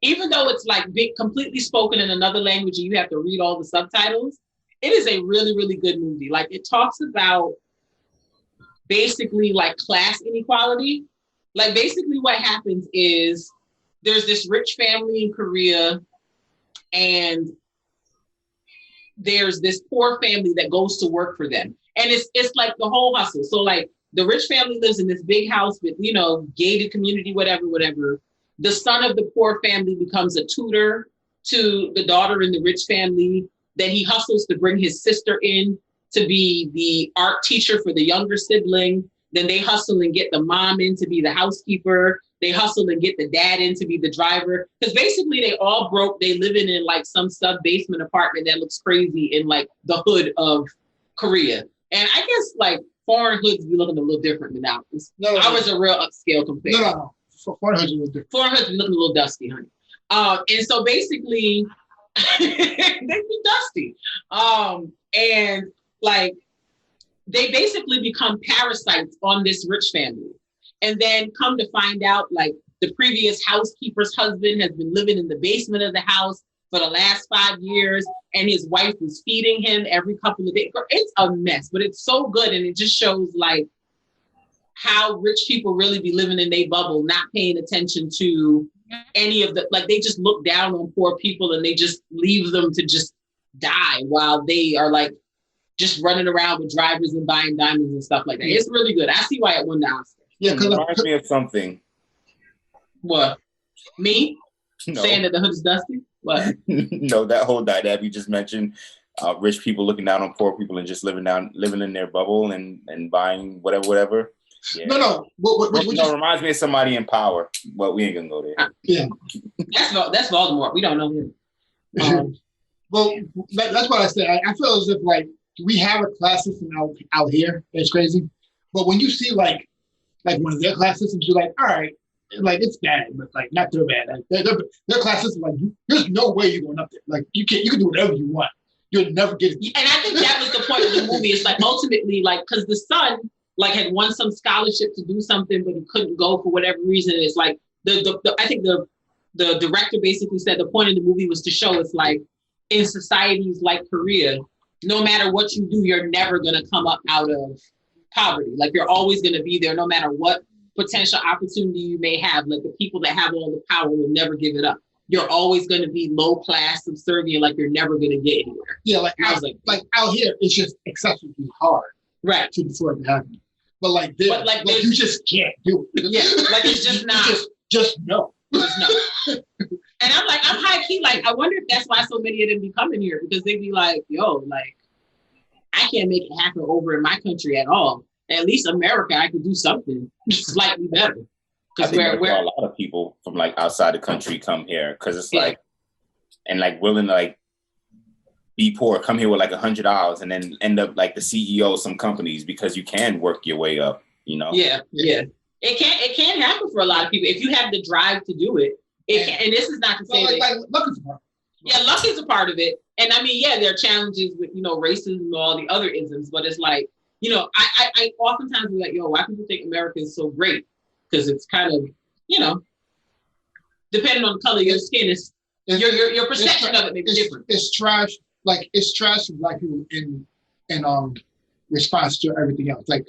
Even though it's like completely spoken in another language and you have to read all the subtitles, it is a really, really good movie. Like it talks about basically like class inequality. Like basically what happens is there's this rich family in Korea and there's this poor family that goes to work for them. And it's like the whole hustle. So like the rich family lives in this big house with, you know, gated community, whatever. The son of the poor family becomes a tutor to the daughter in the rich family. Then he hustles to bring his sister in to be the art teacher for the younger sibling. Then they hustle and get the mom in to be the housekeeper. They hustle and get the dad in to be the driver. Because basically they all broke. They living in like some sub-basement apartment that looks crazy in like the hood of Korea. And I guess like foreign hoods be looking a little different than ours. Ours are real upscale compared. No. Foreign hoods be looking a little dusty, honey. And so basically they be dusty. And like they basically become parasites on this rich family. And then come to find out, like the previous housekeeper's husband has been living in the basement of the house for the last 5 years, and his wife was feeding him every couple of days. It's a mess, but it's so good, and it just shows like how rich people really be living in their bubble, not paying attention to any of the, like they just look down on poor people and they just leave them to just die while they are like just running around with drivers and buying diamonds and stuff like that. It's really good. I see why it won the Oscar. Yeah, because it reminds me of something. What? Me? No. Saying that the hood is dusty? What? No, that whole dynamic you just mentioned. Rich people looking down on poor people and just living in their bubble and buying whatever. Yeah. No. What reminds me of somebody in power, but we ain't gonna go there. Yeah, that's Voldemort. We don't know him. Well, that's what I said. I feel as if like we have a class system out here. It's crazy, but when you see like one of their class systems, you're like, all right, like it's bad, but like not too bad. Like their class system, like there's no way you're going up there. Like you can do whatever you want. You'll never get it. And I think that was the point of the movie. It's like ultimately, like, because the son like had won some scholarship to do something, but he couldn't go for whatever reason. It's like I think the director basically said the point of the movie was to show it's like in societies like Korea, no matter what you do, you're never going to come up out of poverty. Like you're always going to be there, no matter what potential opportunity you may have. Like the people that have all the power will never give it up. You're always going to be low class, subservient, like you're never going to get anywhere. Yeah, like out here, it's just excessively hard, right, for it to happen. But like this, like you just can't do it. Yeah, like it's just not. Just no. Just no. And I'm high key, like, I wonder if that's why so many of them be coming here, because they be like, yo, like, I can't make it happen over in my country at all. At least America, I could do something slightly better. Because where a lot of people from like outside the country come here, because it's like, and like willing to like be poor, come here with like $100 and then end up like the CEO of some companies because you can work your way up, you know? Yeah. It can happen for a lot of people if you have the drive to do it. And this is not to say luck is a part. Yeah, luck is a part of it. And I mean, yeah, there are challenges with, racism and all the other isms, but it's like, I oftentimes be like, yo, why people think America is so great? Because it's kind of, depending on the color of your skin, is your perception of it may be different. It's trash. Like it's trash for Black people in response to everything else. Like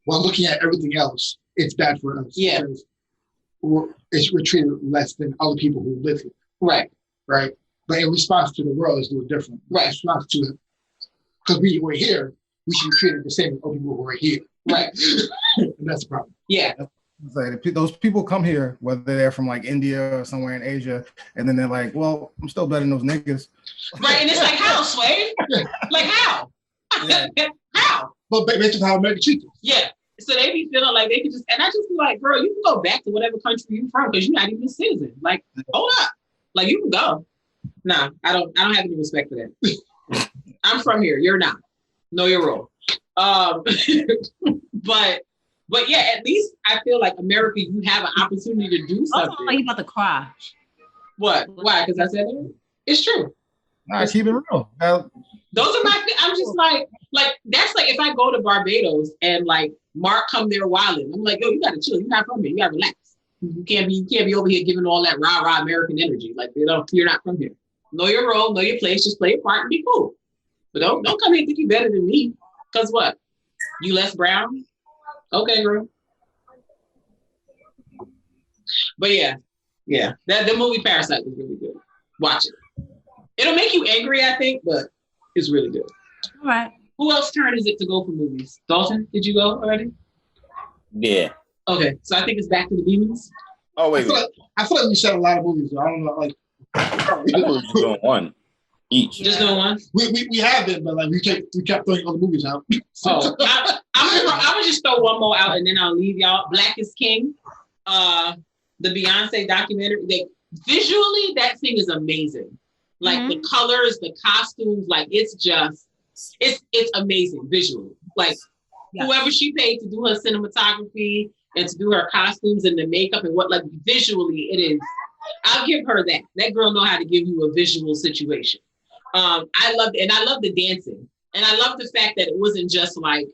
while looking at everything else, it's bad for us. Yeah. We're treated less than other people who live here. Right. Right. But in response to the world, it's a little different. Right. In response to it, because we're here, we should be treated the same as other people who are here. Right. And that's the problem. Yeah. Like, those people come here, whether they're from like India or somewhere in Asia, and then they're like, well, I'm still better than those niggas. Right. And it's like, how, Sway? Like, how? Yeah. How? But based on how America treats us. Yeah. So they be feeling like they could just, and I just be like, bro, you can go back to whatever country you're from because you're not even a citizen. Like, hold up. Like, you can go. Nah, I don't have any respect for that. I'm from here. You're not. Know your role. But yeah, at least I feel like America, you have an opportunity to do something. Like you about to cry. What? Why? Because I said it? It's true. Nah, keep it real. Those are I'm just like that's like if I go to Barbados and like Mark come there wilding, I'm like, yo, you gotta chill. You're not from here. You gotta relax. You can't be over here giving all that rah-rah American energy. Like, you're not from here. Know your role, know your place, just play a part and be cool. But don't come here and think you're better than me. Cause what? You less brown? Okay, girl. But yeah. That the movie Parasite was really good. Watch it. It'll make you angry, I think, but it's really good. All right. Who else's turn is it to go for movies? Dalton, did you go already? Yeah. Okay, so I think it's back to the demons. Oh wait. I feel like we said a lot of movies. So I don't know, like. I thought we were doing one each. Just doing one. We have been, but like we kept throwing other movies out. Oh, I'm gonna just throw one more out and then I'll leave y'all. Black is King, the Beyonce documentary. Visually, that thing is amazing. Like the colors, the costumes, like it's amazing visually. Like whoever she paid to do her cinematography and to do her costumes and the makeup and what, like visually it is. I'll give her that. That girl know how to give you a visual situation. I loved it, and I love the dancing, and I love the fact that it wasn't just like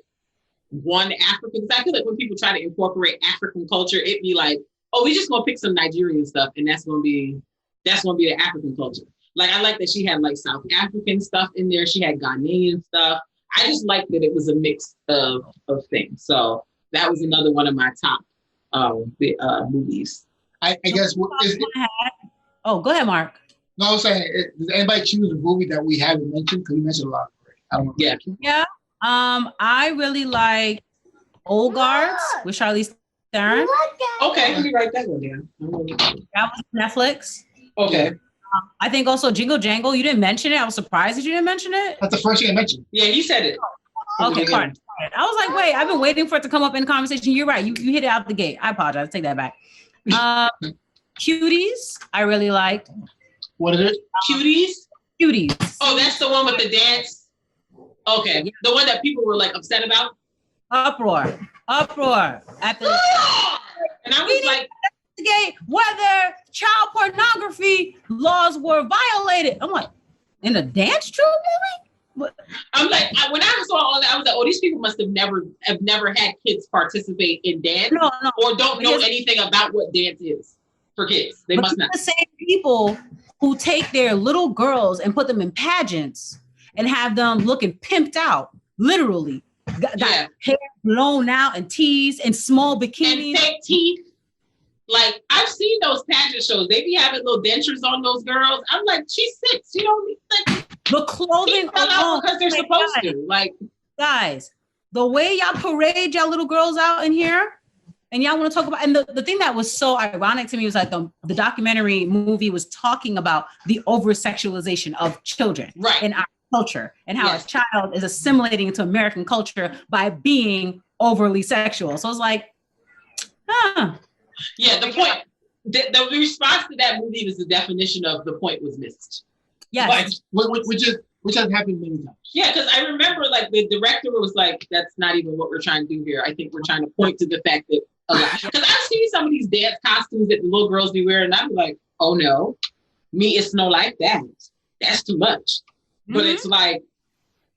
one African. I feel like when people try to incorporate African culture, it'd be like, oh, we just gonna pick some Nigerian stuff, and that's gonna be the African culture. Like I like that she had like South African stuff in there. She had Ghanaian stuff. I just like that it was a mix of things. So that was another one of my top movies. I guess. Go ahead, Mark. No, I was saying, does anybody choose a movie that we haven't mentioned? Because we mentioned a lot already. I don't know. Yeah. I really like Old Guards with Charlize Theron. Okay, let me write that one down. That was Netflix. Okay. I think also Jingle Jangle. You didn't mention it. I was surprised that you didn't mention it. That's the first thing I mentioned. Yeah, he said it. Okay, fine. I was like, wait, I've been waiting for it to come up in conversation. You're right. You hit it out the gate. I apologize. Take that back. Cuties, I really liked. What is it? Cuties. Oh, that's the one with the dance. Okay, the one that people were like upset about. Uproar at the. And I was like, whether child pornography laws were violated. I'm like, in a dance troupe movie? What? I'm like, when I saw all that, I was like, oh, these people must have never had kids participate in dance, or don't know anything about what dance is for kids. They must not. The same people who take their little girls and put them in pageants and have them looking pimped out, literally. Got hair blown out and teased and small bikinis. And fake teeth. Like, I've seen those pageant shows. They be having little dentures on those girls. I'm like, she's 6. You know, like, the clothing alone, because they're supposed to. Like, guys, the way y'all parade y'all little girls out in here, and y'all want to talk about, and the thing that was so ironic to me was like the documentary movie was talking about the over-sexualization of children in our culture and how a child is assimilating into American culture by being overly sexual. So it's like, yeah, the point, the response to that movie was the definition of the point was missed. Yes. Which has happened many times. Yeah, because I remember like the director was like, that's not even what we're trying to do here. I think we're trying to point to the fact that because I've seen some of these dance costumes that the little girls be wearing, and I'm like, oh no, me, it's no like that. That's too much. But it's like,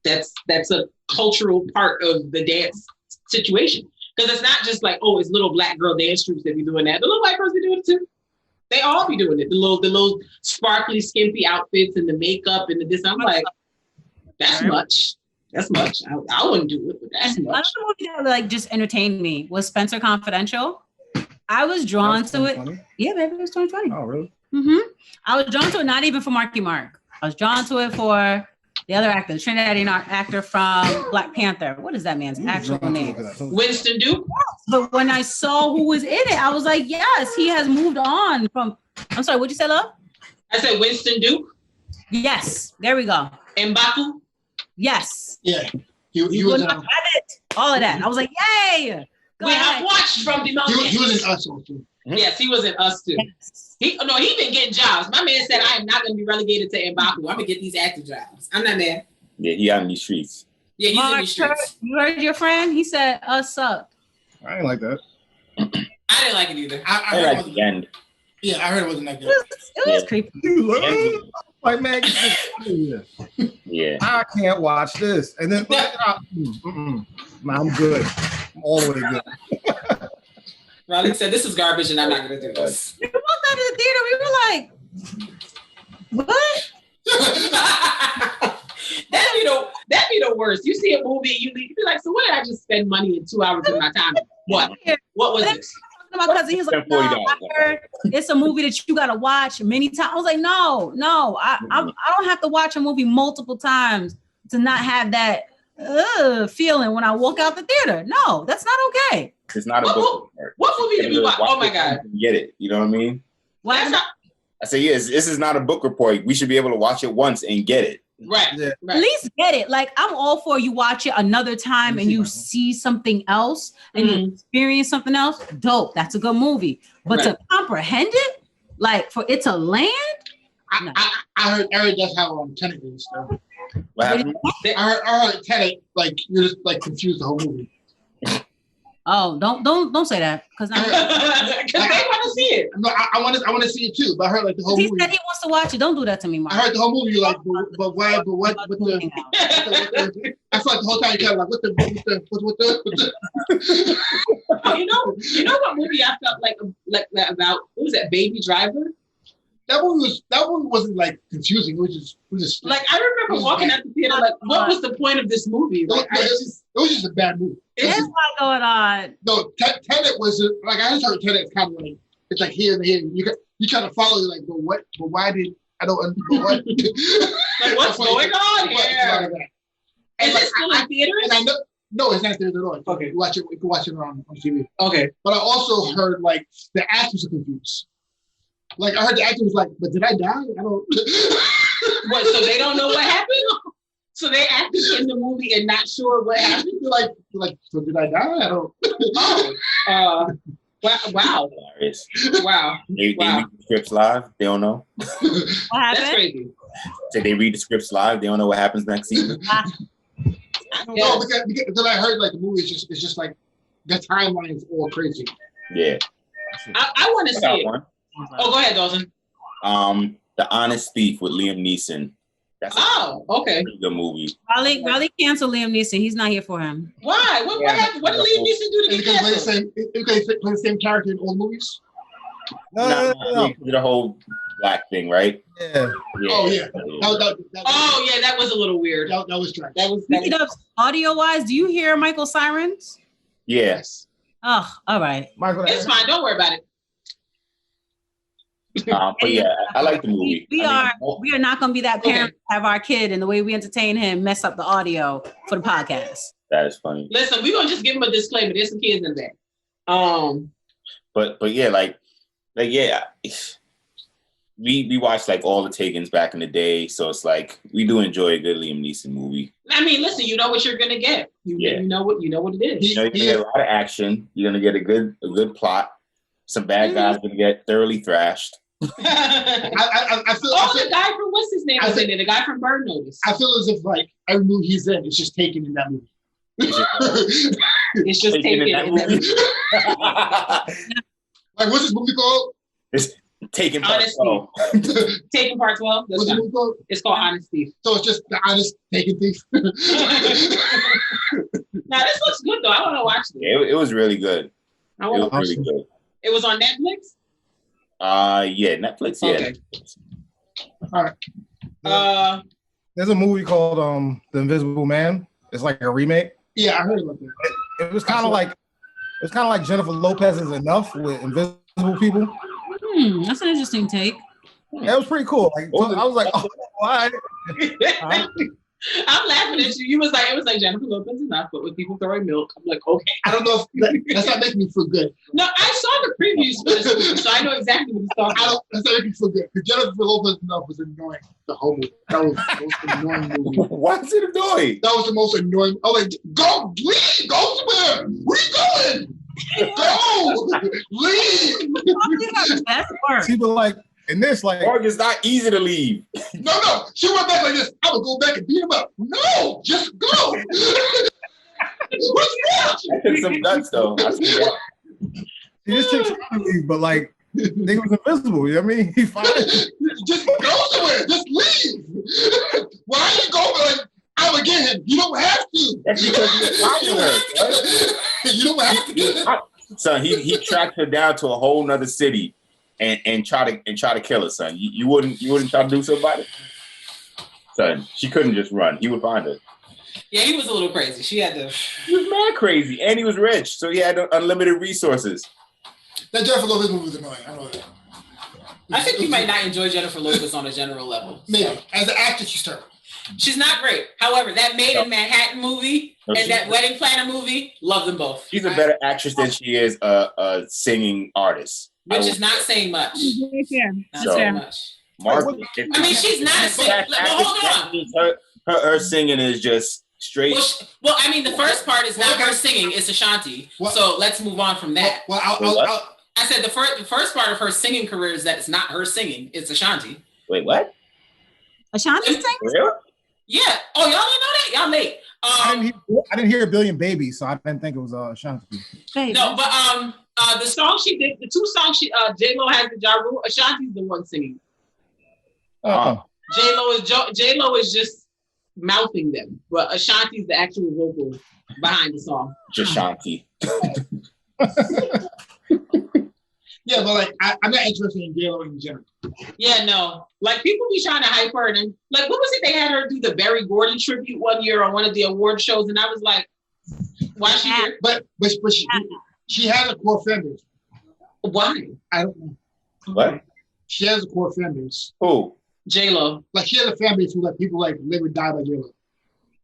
that's a cultural part of the dance situation. Because it's not just like, oh, it's little black girl dance troops that be doing that. The little white girls be doing it too. They all be doing it. The little sparkly, skimpy outfits and the makeup and the this. I'm like, that's much. That's much. I wouldn't do it, but that's much. Another movie that like just entertained me was Spencer Confidential. I was drawn to it. Yeah, baby, it was 2020. Oh, really? I was drawn to it not even for Marky Mark. I was drawn to it for the other actor, the Trinidadian actor from Black Panther. What is that man's actual name? Winston Duke. But when I saw who was in it, I was like, yes, he has moved on from. I'm sorry, what'd you say, love? I said Winston Duke. Yes, there we go. M'Baku. Yes. Yeah. He was all of that. I was like, yay. We have watched from the mountain. He was in Us too. Yes, he was in Us too. Yes. He been getting jobs. My man said, I am not going to be relegated to M'Baku. I'm going to get these acting jobs. I'm not mad. Yeah, he out in these streets. Yeah, he's in these streets. You heard your friend? He said, Us sucked. I ain't like that. I didn't like it either. I heard at the end. Yeah, I heard it wasn't that good. It was creepy. Like, man, yeah. I can't watch this. And then I'm good. I'm all the way good. Riley said, this is garbage and I'm not going to do this. We walked out of the theater. We were like, what? That'd be the worst. You see a movie, you be like, so what did I just spend money in 2 hours of my time? What was this? My cousin, he was like, no, I heard it's a movie that you gotta watch many times. I was like, no, I don't have to watch a movie multiple times to not have that feeling when I walk out the theater. No, that's not okay. It's not a book. What movie did we watch? Oh my God. Get it. You know what I mean? What? I say, yes, this is not a book report. We should be able to watch it once and get it. Right. Yeah. At least get it. Like, I'm all for you watch it another time and you see something else and you experience something else. Dope. That's a good movie. But to comprehend it, like for it to land. I heard that's how Tenet is. So. What happened? I heard Tenet, like you're just like confused the whole movie. Oh, don't say that because they want to see it. No, I want to see it too. But I heard like the whole movie. He said he wants to watch it. Don't do that to me, Mark. I heard the whole movie. You're like, but why? But what? What the? I feel like the whole time you kind of like, what the? Oh, you know what movie I felt like that about? What was that? Baby Driver. That one wasn't like confusing. It was just like I remember walking out the theater like, what was the point of this movie? Like, it was just a bad movie. There's a lot going on. No, Tenet was like I just heard Tenet kind of like it's like here and here. You try to follow it like, but what? But why did I don't understand what? Like what's going on here? Is it still in theaters? And I know, no, it's not theaters at all. Okay, you can watch it on TV. Okay, but I also heard like the actors are confused. Like I heard the actor was like, "But did I die? I don't." What? So they don't know what happened? So they acted in the movie and not sure what happened? Like, so did I die? I don't. Oh, wow. Hilarious. Wow. They read the scripts live. They don't know. What happened? That's crazy. So they read the scripts live. They don't know what happens next season. No, because I heard like the movie is just like the timeline is all crazy. Yeah. I want to see it. One. Oh, go ahead, Dalton. The Honest Thief with Liam Neeson. That's okay. The movie. Raleigh cancel Liam Neeson. He's not here for him. Why? What happened? What did Liam Neeson do to get canceled? Because they play the same character in all the movies. No. The whole black thing, right? Yeah. Oh yeah. That was a little weird. That was trash. Audio wise, do you hear Michael Sirens? Yes. Oh, all right. Michael, it's fine. Don't worry about it. But yeah, I like the movie. We are not going to be that parent to have our kid and the way we entertain him mess up the audio for the podcast. That is funny. Listen, we're gonna just give him a disclaimer. There's some kids in there. But yeah, we watched like all the Takens back in the day, so it's like we do enjoy a good Liam Neeson movie. I mean, listen, you know what you're gonna get. You know what it is. You're gonna get a lot of action. You're gonna get a good plot. Some bad guys gonna get thoroughly thrashed. I feel. The guy from what's his name was in there. The guy from Bird Notice. I feel as if like every movie he's in, it's just taken in that movie. It's just taken in that movie. Like what's this movie called? It's Taken Part 12. Taken Part 12. What's the movie called? It's called Honest Thief. So it's just the Honest Taken Thief. Now this looks good though. I want to watch it. Yeah, it was really good. It was really good. It was on Netflix? Yeah, Netflix, yeah. Okay. All right. There's a movie called The Invisible Man. It's like a remake. Yeah, I heard about that. It was kind of like Jennifer Lopez is Enough with invisible people. That's an interesting take. That was pretty cool. Like I was like, oh, why? I'm laughing at you. It was like Jennifer Lopez Enough, but with people throwing milk. I'm like, okay. I don't know if that's not making me feel good. No, I saw the previews for this movie, so I know exactly what he's talking about. That's not making me feel good. Because Jennifer Lopez Enough was annoying. The whole movie. That was the most annoying movie. Why is it annoying? That was the most annoying. I was like, go, leave, go somewhere. Where are you going? Go, leave. People like. And this, like, it's not easy to leave. No. She went back like this. I would go back and beat him up. No, just go. What's wrong? I took some nuts though. This chick's trying to leave, but like, they was invisible. You know what I mean? He fine. Just go somewhere. Just leave. Why are you going like? I would get him. You don't have to. That's because you're following her. Right? You don't have to get him. So he tracked her down to a whole nother city. And try to kill her, son. You wouldn't try to do something about it, son. She couldn't just run. He would find her. Yeah, he was a little crazy. He was mad crazy, and he was rich, so he had unlimited resources. That Jennifer Lopez movie was annoying. I know that. I think you might not enjoy Jennifer Lopez on a general level. Maybe as an actress, she's terrible. She's not great. However, that Made in Manhattan movie and that Wedding Planner movie, love them both. She's a better actress than she is a singing artist. Which is not saying much. Not saying much. Margaret, I mean, she's not singing. Well, hold on. Her singing is just straight. Well, I mean, the first part is not her singing; it's Ashanti. So let's move on from that. I said the first part of her singing career is that it's not her singing; it's Ashanti. Wait, what? Ashanti sings? Really? Yeah. Oh, y'all didn't know that? Y'all late. I didn't hear a billion babies, so I didn't think it was Ashanti. No, but the song she did, the two songs J-Lo has the Ja Rule, Ashanti's the one singing. J-Lo is just mouthing them, but Ashanti's the actual vocal behind the song. Ashanti. Yeah, but like I'm not interested in J-Lo in general. Yeah, no. Like people be trying to hype her, and like what was it? They had her do the Barry Gordon tribute one year on one of the award shows, and I was like, why is she here? But she has a core fan base. Why? I don't know. What? She has a core fan base. Who? J-Lo. Like she has a fan base who like people like live or die by J-Lo.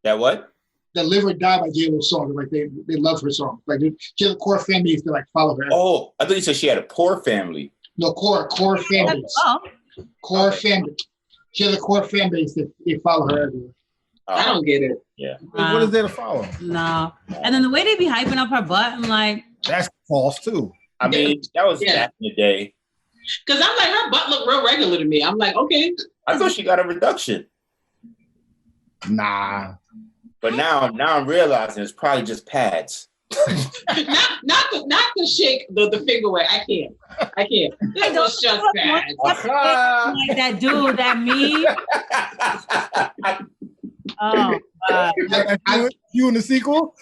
That what? That live or die by J-Lo's song. Like they love her song. Like she has a core fan base that like follow her. Oh, I thought you said she had a poor family. No, core fan base. Core fan base. She has a core fan base that they follow her everywhere. I don't get it. Yeah. What is there to follow? No. And then the way they be hyping up her butt, I'm like, that's false too. I mean, that was back in the day. Because I'm like, her butt looked real regular to me. I'm like, okay. I thought she got a reduction. Nah. But now I'm realizing it's probably just pads. not the shake, the finger way. I can't. It was just pads. Like that dude, that me. Oh, you in the sequel?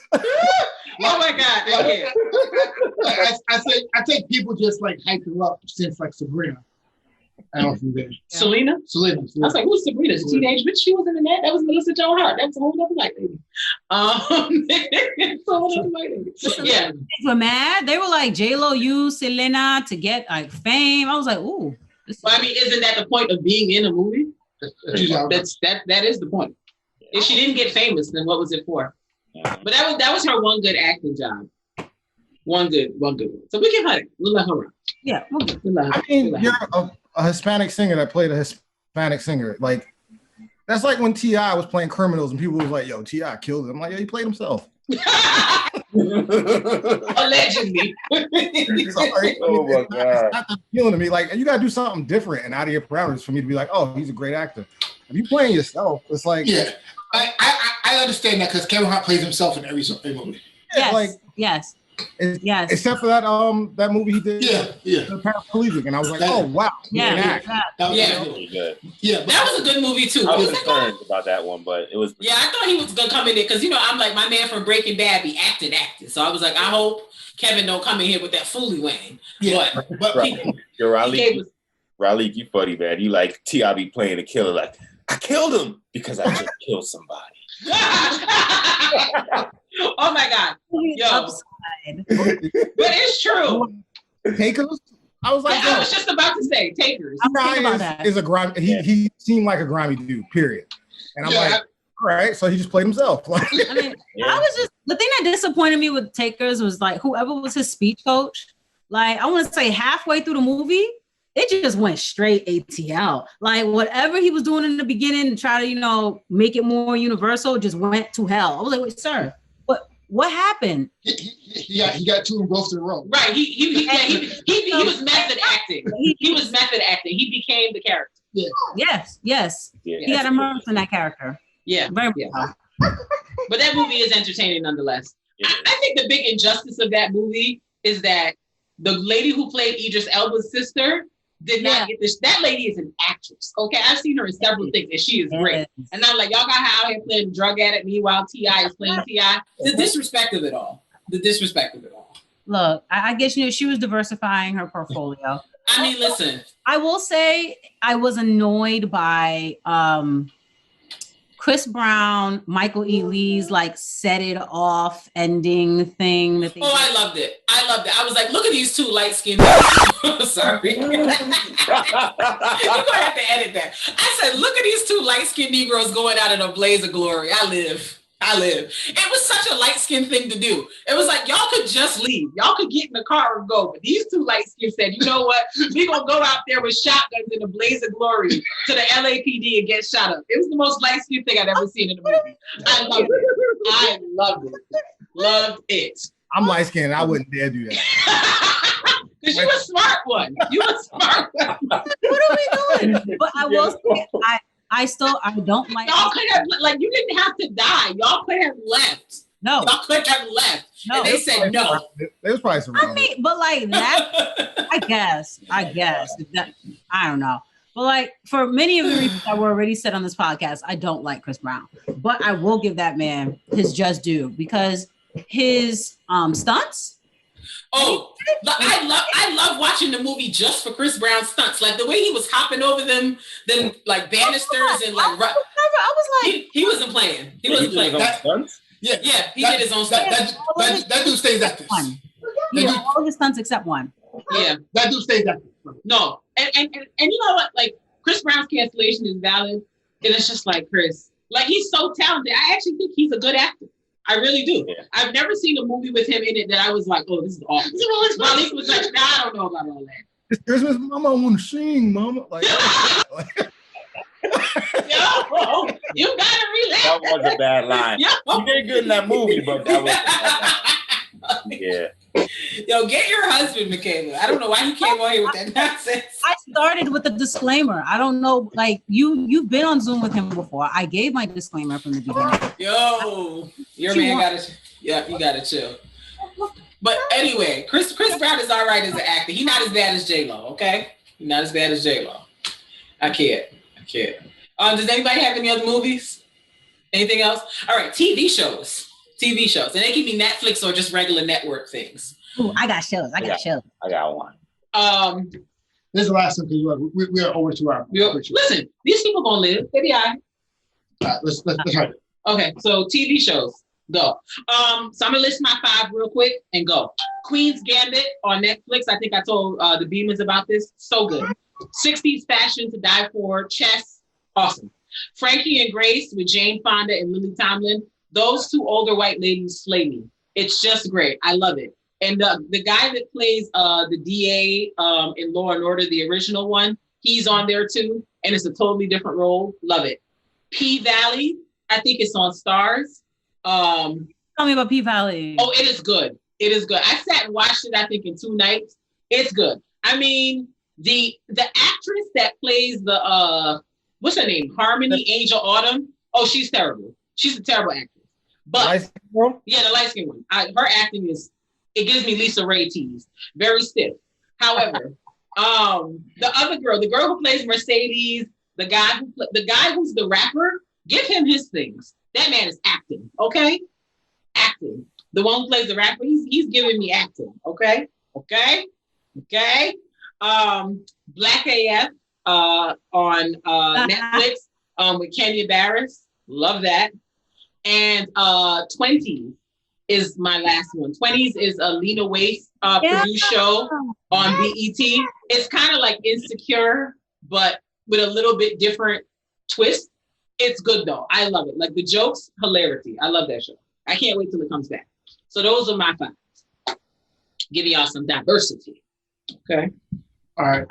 Oh my God! I think people just like hype her up since like Sabrina. I don't know if you Selena. I was like, who's Sabrina? The teenage bitch. She was in the net. That was Melissa Joan Hart. That's a whole other white lady. Yeah. They were mad. They were like, J-Lo used Selena to get like fame. I was like, ooh. Well, I mean, isn't that the point of being in a movie? That is the point. If she didn't get famous, then what was it for? But that was her one good acting job. One good one. So we can let her. We'll let her run. Yeah, we'll get I mean, you're a Hispanic singer that played a Hispanic singer. Like, that's like when T.I. was playing Criminals and people was like, yo, T.I. killed it. I'm like, yeah, he played himself. Allegedly. Sorry. Oh my God. It's not that appealing to me. Like, you gotta do something different and out of your parameters for me to be like, oh, he's a great actor. If you playing yourself, it's like, yeah. I understand that because Kevin Hart plays himself in every movie. Yes. Like, yes. Yes. Except for that movie he did. Yeah. The Paraplegic, and I was like, oh wow. Yeah. That was really good. Yeah. That was a good movie too. I was concerned about that one, but it was. Yeah, I thought he was gonna come in there because I'm like my man from Breaking Bad be acting. So I was like, I hope Kevin don't come in here with that fooly wang. Yeah. But You're Raleigh, you funny man. You like T.I. be playing a killer like I killed him because I just killed somebody. Oh my God. Yo. But it's true. Takers? I was like, I was just about to say Takers. I'm thinking about that. Is a grimy. He seemed like a grimy dude. Period. And I'm like, all right. So he just played himself. I mean, I was just the thing that disappointed me with Takers was like whoever was his speech coach. Like I want to say halfway through the movie, it just went straight ATL. Like whatever he was doing in the beginning to try to make it more universal just went to hell. I was like, wait, sir, what happened? He got two engrossed in a row. Right. He was method acting. He was method acting. He became the character. Yeah. Yes. Yeah, He got immersed in that character. Yeah. Very well. But that movie is entertaining nonetheless. I think the big injustice of that movie is that the lady who played Idris Elba's sister did not get this. That lady is an actress. Okay, I've seen her in several things, and she is great. And I'm like, y'all got her out here playing drug addict. Meanwhile, T.I. is playing T.I. The disrespect of it all. Look, I guess she was diversifying her portfolio. I mean, listen. I will say I was annoyed by Chris Brown, Michael E. Lee's like set it off ending thing that they I loved it. I was like, look at these two light-skinned sorry. You're gonna have to edit that. I said, look at these two light-skinned Negroes going out in a blaze of glory. I live. It was such a light-skinned thing to do. It was like, y'all could just leave. Y'all could get in the car and go. But these two light-skinned said, you know what? We're going to go out there with shotguns in a blaze of glory to the LAPD and get shot up. It was the most light-skinned thing I'd ever seen in a movie. I loved it. I'm light-skinned. I wouldn't dare do that. Because you a smart one. What are we doing? But I will say, I don't like. Y'all could have you didn't have to die. Y'all could have left. No, y'all could have left. No, and they said no. There was probably some. I mean, but like that, I guess that, I don't know. But like for many of the reasons that were already said on this podcast, I don't like Chris Brown. But I will give that man his just due because his stunts. Oh, I love watching the movie just for Chris Brown's stunts. Like the way he was hopping over them like banisters and like. I was like, he wasn't playing. He wasn't playing. Stunts? Yeah, he did his own stunts. That dude stays active. He did all his stunts except one. Yeah, that dude stays active. No, and you know what? Like Chris Brown's cancellation is valid, and it's just like Chris. Like he's so talented. I actually think he's a good actor. I really do. Yeah. I've never seen a movie with him in it that I was like, oh, this is awful. Malik was like, nah, I don't know about all that. It's Christmas, Mama. I want to sing, Mama. Like yo, you gotta relax. That was a bad line. Yo. You did good in that movie, but that was a bad line. Yeah. Yo, get your husband, Michaela. I don't know why you came on here with that nonsense. I started with a disclaimer. I don't know, like you've been on Zoom with him before. I gave my disclaimer from the beginning. Yo, your man gotta, you gotta chill. But anyway, Chris Brown is all right as an actor. He's not as bad as J-Lo, okay? He's not as bad as J-Lo. I can't. Does anybody have any other movies? Anything else? All right, TV shows. And they can be Netflix or just regular network things. Ooh, I got shows. I got one. This is the last one because we are over 2 hours. Listen, these people gonna live. They be all right. Let's have it. Okay, so TV shows. Go. So I'm gonna list my 5 real quick and go. Queen's Gambit on Netflix. I think I told the Beamans about this. So good. 60s fashion to die for. Chess. Awesome. Frankie and Grace with Jane Fonda and Lily Tomlin. Those 2 older white ladies slay me. It's just great. I love it. And the guy that plays the DA in Law and Order, the original one, he's on there too. And it's a totally different role. Love it. P-Valley. I think it's on Stars. Tell me about P-Valley. Oh, it is good. I sat and watched it, I think, in 2 nights. It's good. I mean, the actress that plays the what's her name? Harmony Angel Autumn. Oh, she's terrible. She's a terrible actress. But the light skin one. Her acting it gives me Lisa Ray tease. Very stiff. However, the other girl, the girl who plays Mercedes, the guy who's the rapper, give him his things. That man is acting, okay? Acting. The one who plays the rapper, he's giving me acting, okay? Black AF on Netflix with Kenya Barris. Love that. And 20s is my last one. 20s is a Lena Waithe produced show on BET. It's kind of like Insecure, but with a little bit different twist. It's good though. I love it. Like the jokes, hilarity. I love that show. I can't wait till it comes back. So those are my 5. Give y'all some diversity. Okay. All right.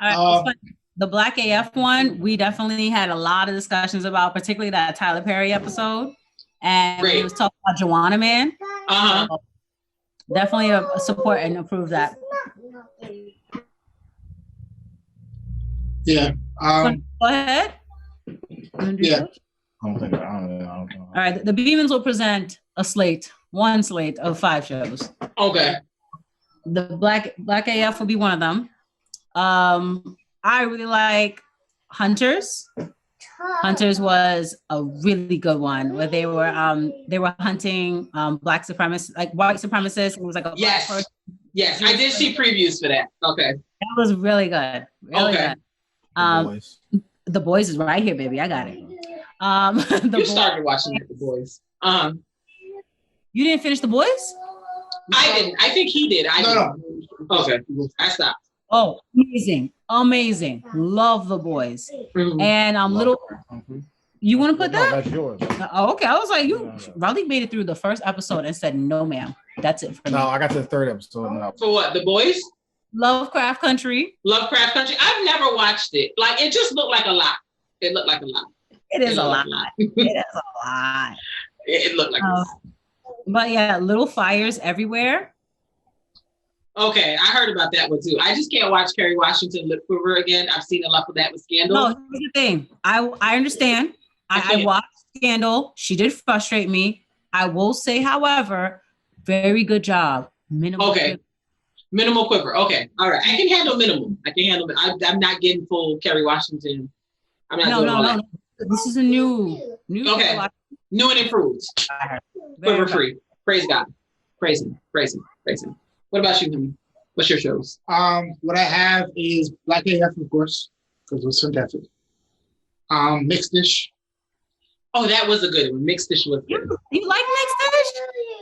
The Black AF one, we definitely had a lot of discussions about, particularly that Tyler Perry episode. And we was talking about Joanna Man. So definitely support and approve that. Yeah. Go ahead. Yeah. I don't know. All right. The Beamans will present one slate of 5 shows. Okay. The Black AF will be one of them. I really like Hunters. Hunters was a really good one where they were hunting black supremacists, like white supremacists, and it was like a yes. I did see previews for that. Okay, that was really good. Good. The Boys is right here, baby. I got it. You started watching The Boys. You didn't finish The Boys? I didn't. I think he did. No. Okay, I stopped. Oh, amazing. Love The Boys. Mm-hmm. And little. You want to put that? No, that's yours. Oh, okay. I was like, Raleigh made it through the first episode and said, "No, ma'am, that's it for me." No, I got to the 3rd episode now. For what? The Boys? Lovecraft Country. I've never watched it. Like it just looked like a lot. It looked like a lot. It is a lot. It is a lot. It looked like a lot. But yeah, Little Fires Everywhere. Okay, I heard about that one too. I just can't watch Kerry Washington lip quiver again. I've seen enough of that with Scandal. No, here's the thing. I understand. I watched Scandal. She did frustrate me. I will say, however, very good job. Minimal quiver. Okay, all right. I can handle minimal. I'm not getting full Kerry Washington. I'm not doing all that. This is a new. Okay, new and improved. Quiver free. Praise God. Praise Him. What about you, honey? What's your shows? What I have is Black AF, of course, because it was fantastic. Mixed Dish. Oh, that was a good one. Mixed Dish was good. You like Mixed Dish?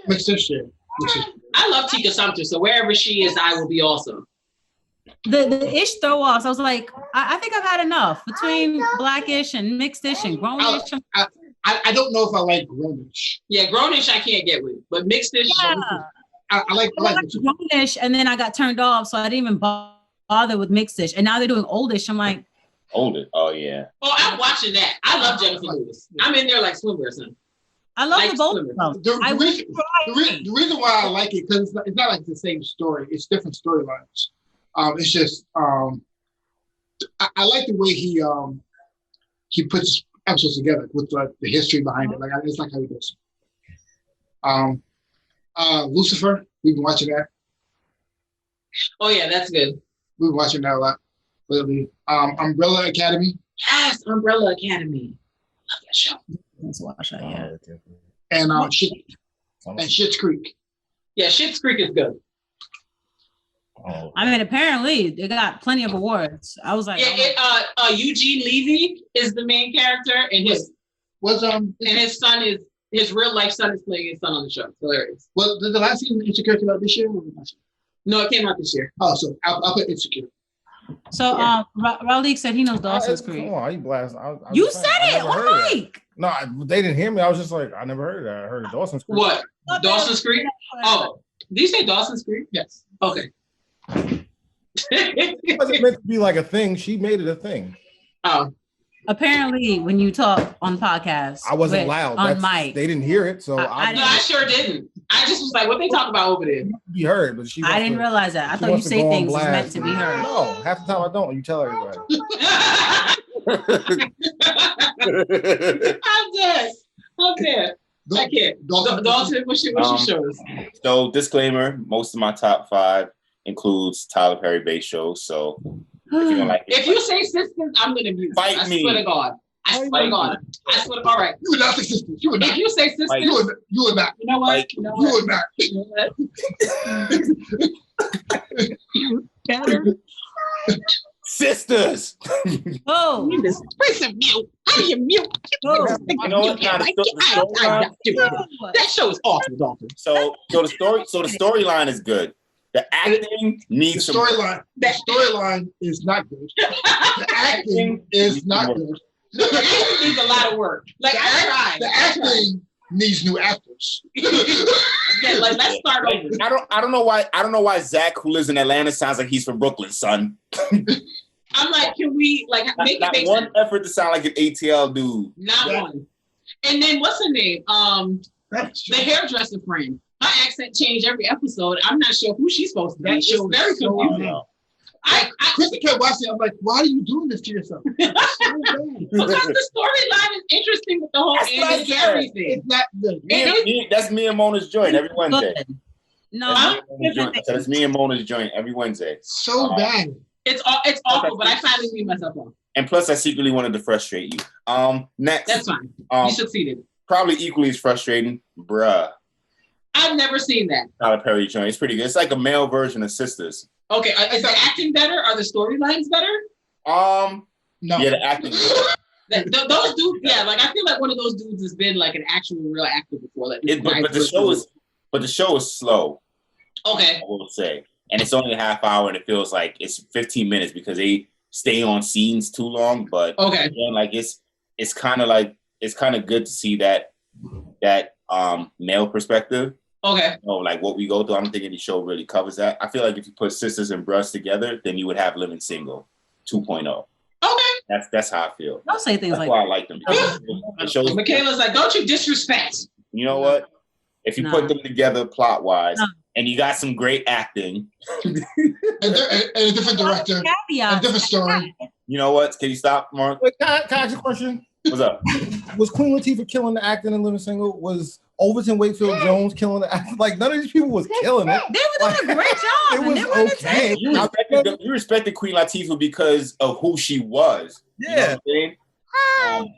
Mixed Dish, yeah. I love Tika Sumpter, so wherever she is, I will be also. The ish throw offs, I was like, I think I've had enough between Blackish and Mixed-ish and Grownish. I don't know if I like Grownish. Yeah, Grownish I can't get with, but Mixed-ish. Yeah. I like Grownish, and then I got turned off, so I didn't even bother bother with Mixed-ish, and now they're doing Oldish. I'm like, Oldish. Oh yeah. Oh, I'm watching that. I love Jennifer Lewis. I'm in there like swimwear or something. I love the both. The reason why I like it because it's not like the same story. It's different storylines. It's just I like the way he puts episodes together with the history behind it. Like I just like how he does. Lucifer, we've been watching that. Oh yeah, that's good. We've been watching that a lot lately. Umbrella Academy. Yes, Umbrella Academy. Love that show. Let's watch that. Yeah. And Schitt's Creek. Yeah, Schitt's Creek is good. Oh. I mean, apparently they got plenty of awards. I was like, Eugene Levy is the main character, and his real life son is playing his son on the show. Hilarious. Well, did the last season Insecure come out this year? No, it came out this year. Oh, so I'll put Insecure. So, Raleigh said he knows Dawson's Creek. Come on, you blast. You said it on mic. No, they didn't hear me. I was just like, I never heard of that. I heard of Dawson's Creek. What? Dawson's Creek? Oh, did you say Dawson's Creek? Yes. Okay. It wasn't meant to be like a thing. She made it a thing. Oh. Apparently, when you talk on podcasts, I wasn't loud on mic. They didn't hear it, so I sure didn't. I just was like, what they talk about over there? Be heard, but I didn't realize that. I thought you say things is meant to be heard. No, half the time I don't. You tell everybody. I'm dead. I can't. Dalton, what's your shows? So, disclaimer: most of my top 5 includes Tyler Perry based shows. So, if you don't like it, if you say Sisters, I'm gonna mute. Fight me. I swear to God. All right. You would not say Sisters. You would not. If you say Sisters, you would not. You know what? You would not. Sisters. Oh, mute. How do you mute? That show is awful, Dalton. So the storyline is good. The acting needs the storyline. The storyline is not good. The acting is not good. The acting needs a lot of work. Like the acting needs new actors. Yeah, like let's start over. I don't know why Zach, who lives in Atlanta, sounds like he's from Brooklyn, son. I'm like, can we like make not it make one sense? effort to sound like an ATL dude? Not one. And then what's her name? The hairdresser friend. Her accent changed every episode. I'm not sure who she's supposed to be. It's very confusing. Kristin kept watching. I'm like, why are you doing this to yourself? Because the storyline is interesting with the whole Andy Gary thing. It's not good. That's me and Mona's joint every Wednesday. No, That's me and Mona's joint every Wednesday. So bad. It's awful, but I finally made myself off. And plus, I secretly wanted to frustrate you. Next. That's fine. You succeeded. Probably equally as frustrating, bruh. I've never seen that. Tyler Perry joint. It's pretty good. It's like a male version of Sisters. Okay, is the acting better? Are the storylines better? No. Yeah, the acting. Those dudes, yeah, like I feel like one of those dudes has been like an actual real actor before. Like, but the show is slow. Okay, I will say, and it's only a half hour, and it feels like it's 15 minutes because they stay on scenes too long. But okay, again, like it's kind of good to see that male perspective. Okay. Like what we go through, I don't think any show really covers that. I feel like if you put Sisters and Brush together, then you would have Living Single 2.0. Okay. That's how I feel. Don't say things that's like why that. I like them. It shows, Michaela's like, don't you disrespect. You know what? If you put them together plot wise, and you got some great acting, and a different director, a different story. You know what? Can you stop, Mark? Wait, can I ask you a question? What's up? Was Queen Latifah killing the acting in Living Single? Was Overton Wakefield Jones killing the acting? Like none of these people was killing it. They were doing a great job. It was okay. You respected Queen Latifah because of who she was. Yeah. You know what I'm saying?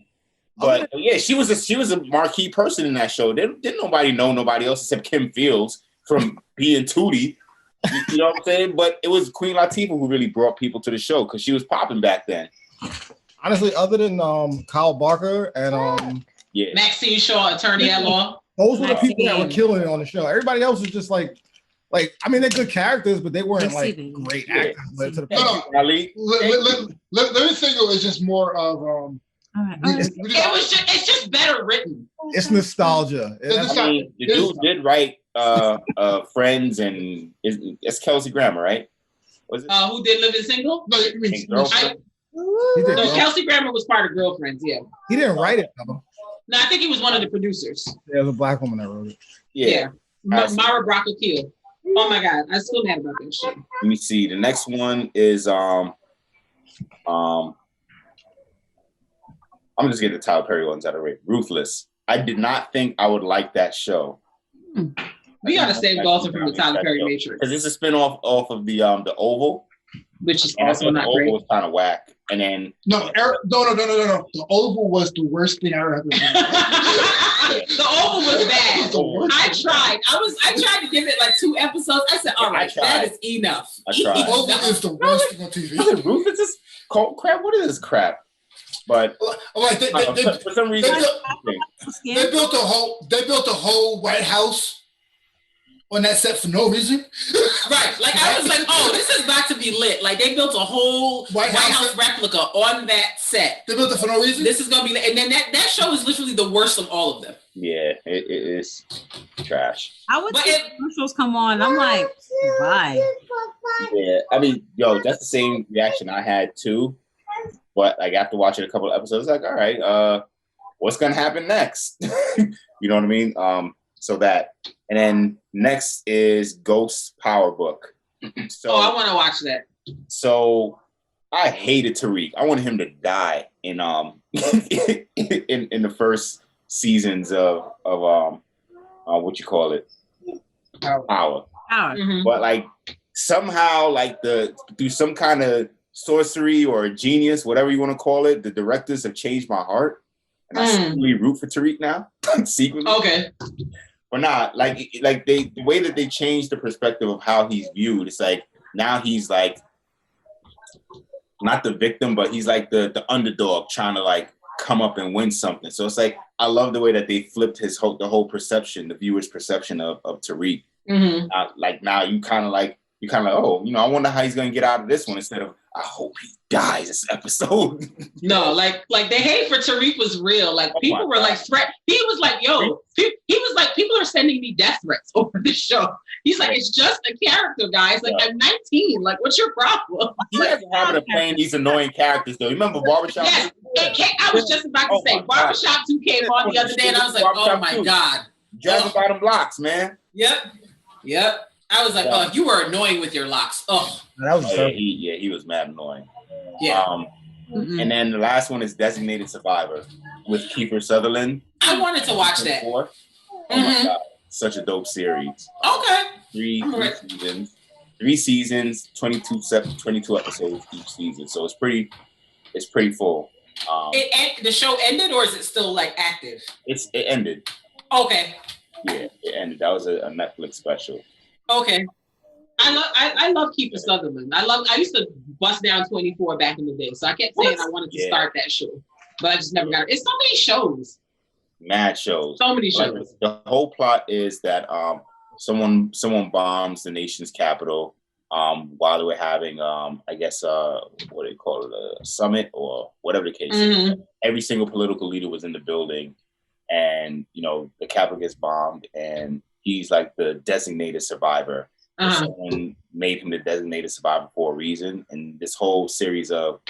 But yeah, she was a marquee person in that show. Didn't nobody know nobody else except Kim Fields from being Tootie. You know what I'm saying? But it was Queen Latifah who really brought people to the show because she was popping back then. Honestly, other than Kyle Barker and Maxine Shaw, attorney at law, those were the people that were killing it on the show. Everybody else was just like I mean, they're good characters, but they weren't like great actors. Living Single is just more of it's just better written. It's nostalgia. I mean, the dude did write Friends, and it's Kelsey Grammer, right? Was it? Who did Living Single? No, you mean Kelsey Grammer was part of Girlfriends. Yeah. He didn't write it though. No, I think he was one of the producers. There was a black woman that wrote it. Yeah. Mara Brock Akil. Oh my God, I'm still mad about that shit. Let me see. The next one is I'm just getting the Tyler Perry ones out of the way. Ruthless. I did not think I would like that show. We gotta save Dalton from the Tyler Perry Matrix because it's a spinoff off of the Oval, which is also not great. The Oval was kind of whack, and then no. The Oval was the worst thing I ever had. The Oval was bad. I tried. I tried to give it like 2 episodes. I said, all right, that is enough. I tried. The Oval is the worst thing on TV. I said, Ruthless is cold crap. What is this crap? But for some reason, they built a whole White House on that set for no reason. Right. Like I was like, oh, this is about to be lit. Like they built a whole White House replica on that set. They built it for no reason. This is gonna be lit. And then that show is literally the worst of all of them. Yeah, it is trash. I would see commercials come on. I'm like, why? Yeah, I mean, that's the same reaction I had too. But like after watching a couple of episodes, like, all right, what's gonna happen next? You know what I mean? So that, and then next is Ghost Power Book. So, I want to watch that. So I hated Tariq. I wanted him to die in in the first seasons of what you call it, Power. Mm-hmm. But like somehow, like through some kind of sorcery or genius, whatever you want to call it, the directors have changed my heart, and I secretly root for Tariq now. Secretly, okay. But not like the way that they changed the perspective of how he's viewed. It's like now he's like not the victim, but he's like the underdog trying to like come up and win something. So it's like I love the way that they flipped the whole perception, the viewer's perception of Tariq. Mm-hmm. Like now you kind of like, oh, I wonder how he's gonna get out of this one instead of I hope he dies this episode. No, like the hate for Tariq was real. Like people were like he was like, yo, he was like, people are sending me death threats over this show. He's like, it's just a character, guys. Like I'm 19. Like, what's your problem? He has a habit of playing these annoying characters though. Remember Barbershop? Yes, I was just about to say Barbershop 2 came on the other day, and I was like, oh my God. Dragging by them blocks, man. Yep. I was like, oh, you were annoying with your locks. Oh, that was he was mad annoying. Yeah. And then the last one is Designated Survivor with Kiefer Sutherland. I wanted to watch that. Oh my God, such a dope series. Okay. Three seasons, 22 episodes each season. So it's pretty full. The show ended, or is it still like active? It ended. Okay. Yeah, it ended. That was a Netflix special. Okay. I love Kiefer Sutherland. I used to bust down 24 back in the day. So I kept saying I wanted to start that show. But I just never got it. It's so many shows. Mad shows. So many shows. The whole plot is that someone bombs the nation's capital while they were having I guess what do they call it, a summit or whatever the case is. Every single political leader was in the building, and the capital gets bombed, and he's like the designated survivor. Someone made him the designated survivor for a reason, and this whole series of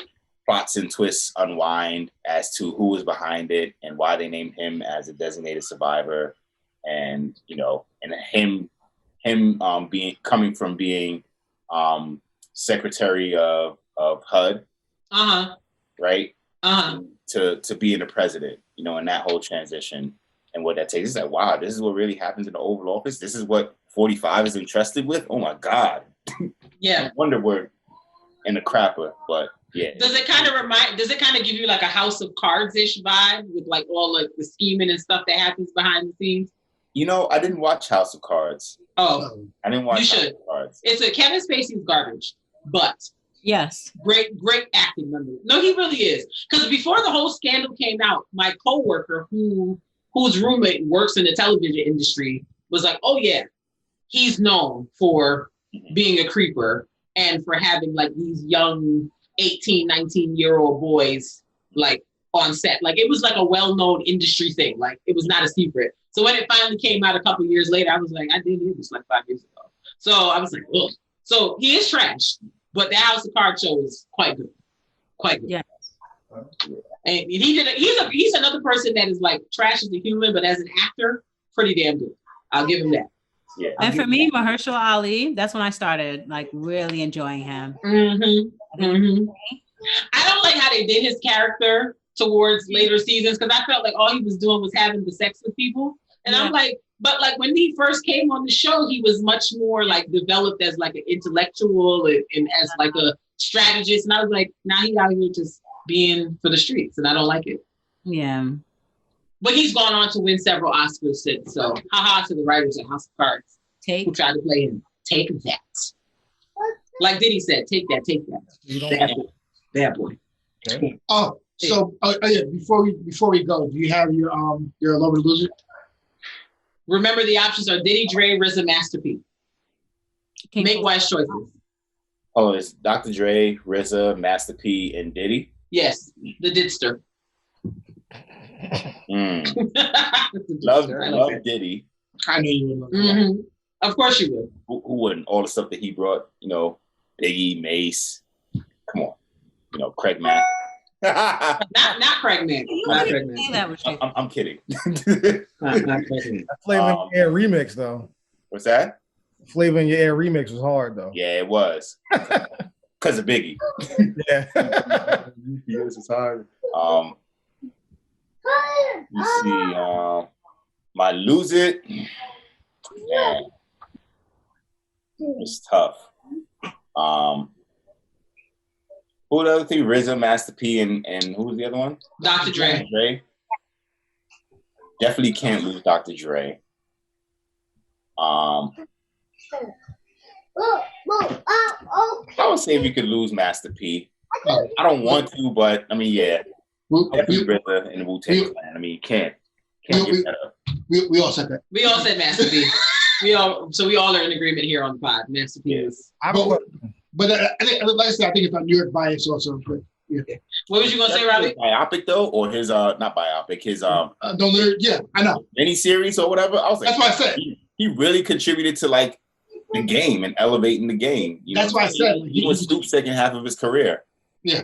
plots and twists unwind as to who was behind it and why they named him as a designated survivor, and and him coming from being secretary of HUD, right, to being the president, and that whole transition and what that takes. It's like, wow, this is what really happens in the Oval Office. This is what 45 is entrusted with. Oh my God. Yeah. No wonder we're in the crapper, but yeah. Does it kind of give you like a House of Cards-ish vibe with like all like the scheming and stuff that happens behind the scenes? I didn't watch House of Cards. Oh, I didn't watch House of Cards. Kevin Spacey's garbage, but yes, great acting member. No, he really is. Because before the whole scandal came out, my coworker whose roommate works in the television industry was like, oh yeah, he's known for being a creeper and for having like these young 18, 19-year-old boys like on set. Like it was like a well-known industry thing. Like it was not a secret. So when it finally came out a couple years later, I was like, I did hear this like 5 years ago. So I was like, ugh. So he is trash. But the House of Cards show is quite good. Quite good. Yeah. And he's another person that is like trash as a human, but as an actor, pretty damn good. I'll give him that. Yeah. And for me, Mahershala Ali, that's when I started like really enjoying him. Mm-hmm. Mm-hmm. I don't like how they did his character towards later seasons because I felt like all he was doing was having the sex with people. And I'm like, but like when he first came on the show, he was much more like developed as like an intellectual and as like a strategist. And I was like, now he's out here just being for the streets, and I don't like it. Yeah. But he's gone on to win several Oscars since. So haha to the writers at House of Cards who tried to play him. Take that. Like Diddy said, take that. Bad boy. Okay. Oh, so yeah. Before we go, do you have your Love or Lose It? Remember, the options are Diddy, Dre, RZA, Master P. Make wise choices. Oh, it's Dr. Dre, RZA, Master P, and Diddy? Yes, the Didster. Love Diddy. I knew you would love that. Of course you would. Who wouldn't? All the stuff that he brought, Biggie, Mace. Come on. Craig Mack. not Craig Mack. I'm kidding. not Craig Mack. Flavor in Your Air remix, though. What's that? Flavor in Your Air remix was hard, though. Yeah, it was. Because of Biggie. Yeah. This is hard. You see, my Lose It. Yeah. It's tough. Who the other three? RZA, Master P, and who was the other one? Dr. Dre. Definitely can't lose Dr. Dre. I would say we could lose Master P. I don't want to, but I mean, yeah. Definitely RZA and the Wu-Tang Clan. I mean, you can't get that up. We all said that. We all said Master P. we all are in agreement here on the pod. Master P is. But I think, like I said, I think it's on New York bias also. But, yeah. What was you gonna say, Robbie? Biopic though, or his not biopic, his yeah, I know. Any series or whatever. I was like, that's what I said. He really contributed to like the game and elevating the game. That's why I said he was Snoop's second half of his career. Yeah.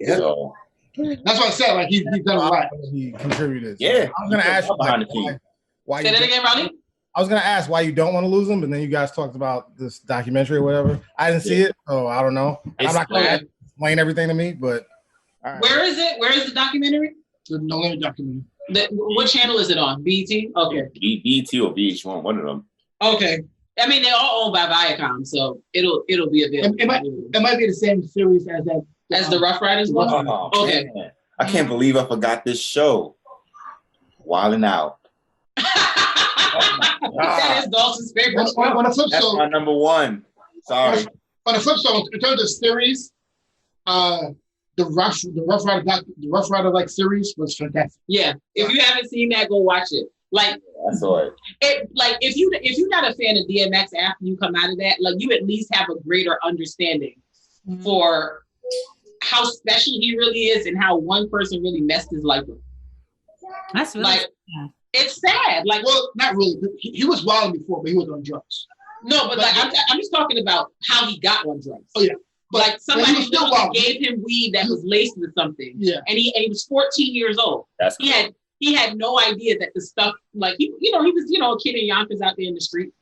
So that's what I said. Like he's done a lot. He contributed. Yeah. I was gonna ask you why say that again, Robbie. I was gonna ask why you don't want to lose him, but then you guys talked about this documentary or whatever. I didn't see it, so I don't know. I'm not gonna explain everything to me, but right. Where is it? Where is the documentary? The No Limit documentary. What channel is it on? BET? Okay. BET or VH1, one of them. Okay. I mean, they're all owned by Viacom, so it'll be available. It might be the same series as that. As the Rough Riders one? Okay. Man. I can't believe I forgot this show. Wildin' Out. That is Dawson's favorite show. On the flip That's side, my number one. Sorry. On the flip side, in terms of series, the Rough Rider like series was fantastic. Yeah, if you haven't seen that, go watch it. Like I saw it. Like if you're not a fan of DMX after you come out of that, like you at least have a greater understanding for how special he really is and how one person really messed his life up. That's really like it's sad. Like, well, not really. He was wild before, but he was on drugs. No, but like I'm just talking about how he got on drugs. Oh yeah. But like somebody gave him weed that was laced with something. Yeah. And he was 14 years old. That's cool. He had no idea that the stuff, like he was, a kid in Yonkers out there in the street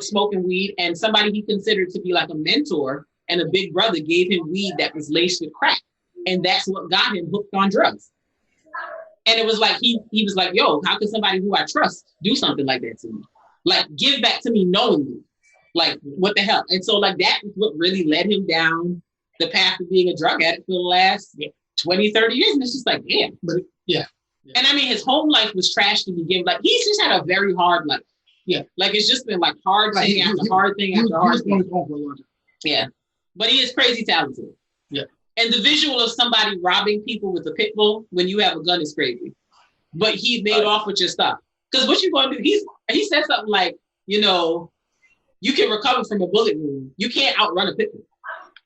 smoking weed, and somebody he considered to be like a mentor and a big brother gave him weed that was laced with crack. And that's what got him hooked on drugs. And it was like, he was like, yo, how can somebody who I trust do something like that to me? Like, give back to me knowingly. Like, what the hell? And so, like, that is what really led him down the path of being a drug addict for the last 20, 30 years. And it's just like, damn. But, yeah. And I mean, his home life was trash to begin. Like, he's just had a very hard life. Yeah. Like, it's just been, like, hard thing after hard thing after hard thing. Yeah. But he is crazy talented. Yeah. And the visual of somebody robbing people with a pit bull when you have a gun is crazy. But he made off with your stuff. Because what you going to do, he said something like, you can recover from a bullet wound. You can't outrun a pit bull.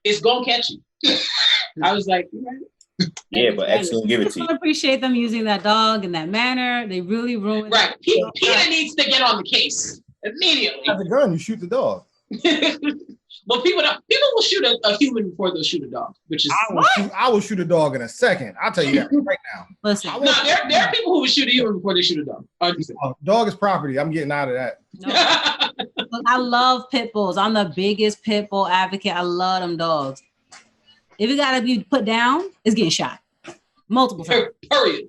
It's going to catch you. I was like, yeah, but excellent. Give it to you. I appreciate them using that dog in that manner. They really ruined it. Right. Peter needs to get on the case immediately. You have a gun, you shoot the dog. Well, people will shoot a human before they'll shoot a dog, which is I will shoot a dog in a second. I'll tell you that right now. Listen, there are people who will shoot a human before they shoot a dog. Dog is property. I'm getting out of that. No. Look, I love pit bulls. I'm the biggest pit bull advocate. I love them dogs. If it gotta be put down, it's getting shot multiple times. Period.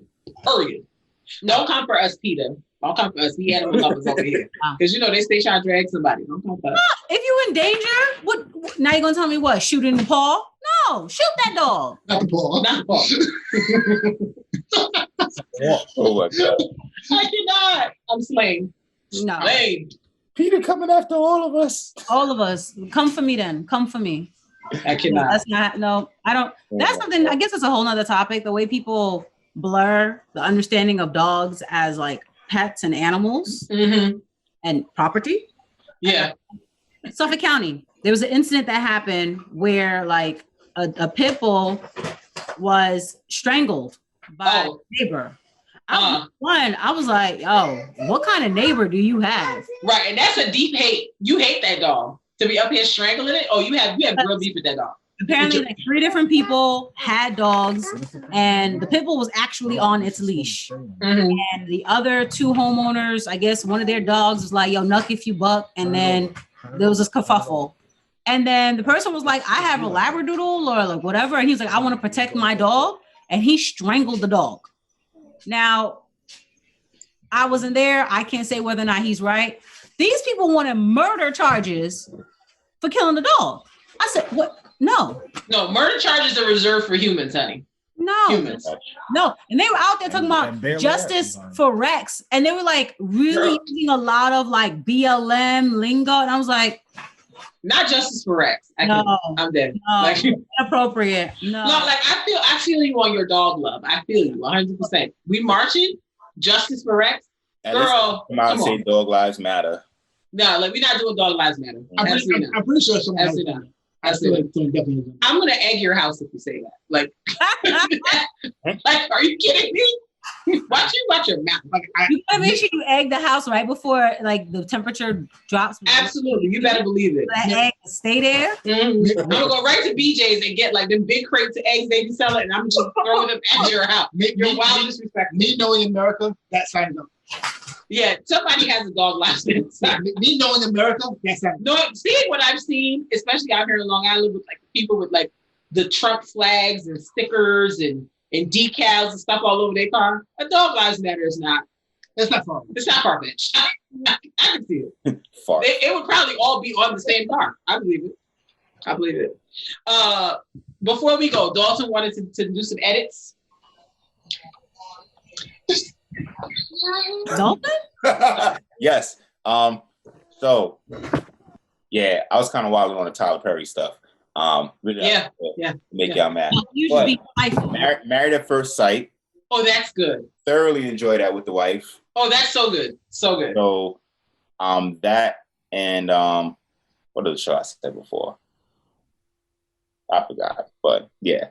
Don't come for us, Peter. Don't come for us. We animal lovers over here. Because they stay trying to drag somebody. Don't come for us. If you're in danger, what now you're gonna tell me what? Shoot in the paw? No, shoot that dog. Not the paw. Not the paw. Oh my God. I cannot. I'm slain. No. Slain. Peter coming after all of us. All of us. Come for me then. Come for me. I cannot. That's not, no, I don't. That's something, I guess it's a whole nother topic. The way people blur the understanding of dogs as like pets and animals and property. Yeah. Suffolk County, there was an incident that happened where like a pit bull was strangled by a neighbor. I was like, yo, what kind of neighbor do you have? Right, and that's a deep hate. You hate that dog. To be up here strangling it? Oh, you have real beef with that dog. Apparently, like 3 different people had dogs, and the pit bull was actually on its leash. And the other 2 homeowners, I guess one of their dogs was like, yo, nuck if you buck. And then there was this kerfuffle. And then the person was like, I have a Labradoodle or like whatever. And he's like, I want to protect my dog. And he strangled the dog. Now, I wasn't there. I can't say whether or not he's right. These people wanted murder charges for killing the dog. I said, what? No. No, murder charges are reserved for humans, honey. No. Humans. No. And they were out there talking about justice for Rex. And they were like really using a lot of like BLM lingo. And I was like, not justice for Rex. I'm dead. No, like, inappropriate. No. No, like I feel you on your dog love. I feel you 100%. We marching, justice for Rex. Girl, come out and say dog lives matter. No, like we're not doing dog lives matter. I'm pretty sure someone else. I'm gonna egg your house if you say that. Like, like, are you kidding me? Watch your mouth. Like, you gotta make sure you egg the house right before like the temperature drops. Absolutely, you better believe it. That egg stay there. I'm gonna go right to BJ's and get like them big crates of eggs they be selling, and I'm just throwing them at your house. Your wild disrespect. Me knowing America, that signs up. Yeah, somebody has a dog last name. Me knowing America, that's that. No, seeing what I've seen, especially out here in Long Island, with like people with like the Trump flags and stickers and decals and stuff all over their car. A dog lives matter is not. It's not far. It's not far-fetched. I can see it. It would probably all be on the same car. I believe it. Before we go, Dalton wanted to do some edits. Dalton? Yes. So yeah, I was kind of wilding on the Tyler Perry stuff. Really make y'all mad. You should be married at first sight. Oh, that's good. Thoroughly enjoy that with the wife. Oh, that's so good. So good. So that and what other show I said before? I forgot. But yeah.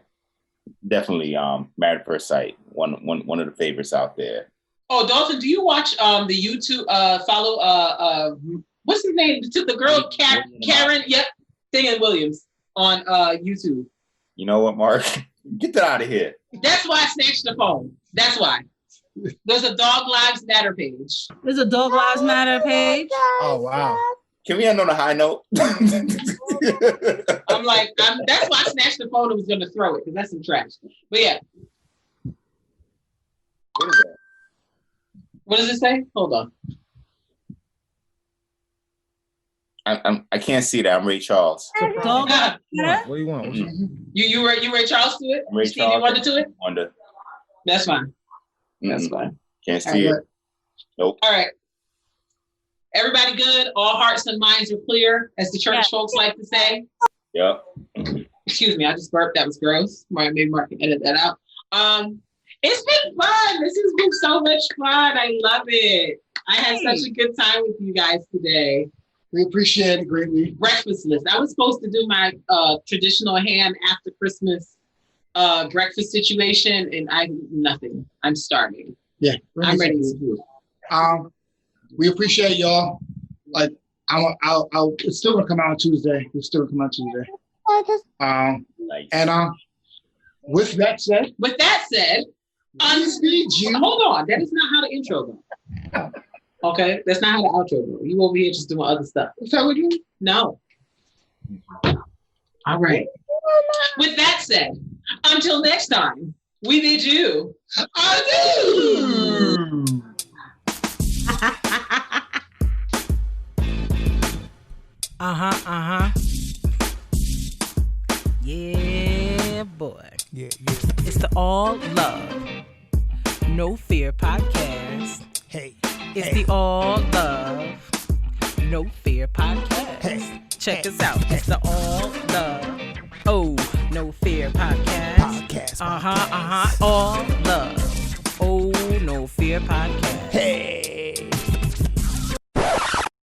Definitely Married at First Sight. One of the favorites out there. Oh, Dalton, do you watch the YouTube follow what's his name? The girl Karen, Williams on YouTube. You know what, Mark? Get that out of here. That's why I snatched the phone. That's why. There's a Dog Lives Matter page. There's a Dog Lives Matter page. Oh wow. Can we end on a high note? I'm like, that's why I snatched the phone and was gonna throw it because that's some trash. But yeah. What is that? What does it say? Hold on. I can't see that. I'm Ray Charles. Dog Lives Matter? What do you want? You Ray Charles to it? Ray Stevie Charles Wonder to it? Wonder. That's fine. That's fine. Can't see it. Nope. All right. Everybody good? All hearts and minds are clear, as the church folks like to say. Yep. Excuse me, I just burped. That was gross. Maybe Mark can edit that out. It's been fun. This has been so much fun. I love it. I had such a good time with you guys today. We appreciate it greatly. Breakfast list. I was supposed to do my traditional ham after Christmas breakfast situation, and nothing. I'm starving. Yeah, I'm ready to do it. We appreciate y'all. Like It's still gonna come out on Tuesday. It's still gonna come out Tuesday. Nice. And with that said, hold on. That is not how the intro goes. Okay, that's not how the outro goes. You over here just doing other stuff. Is that what you do? No. All right. With that said, until next time, we bid you adieu. Yeah, boy. Yeah. It's the All Love, No Fear podcast. Hey. It's the All Love, No Fear podcast. Check us out. It's the All Love, Oh, No Fear podcast. Podcast. All Love, Oh, No Fear podcast.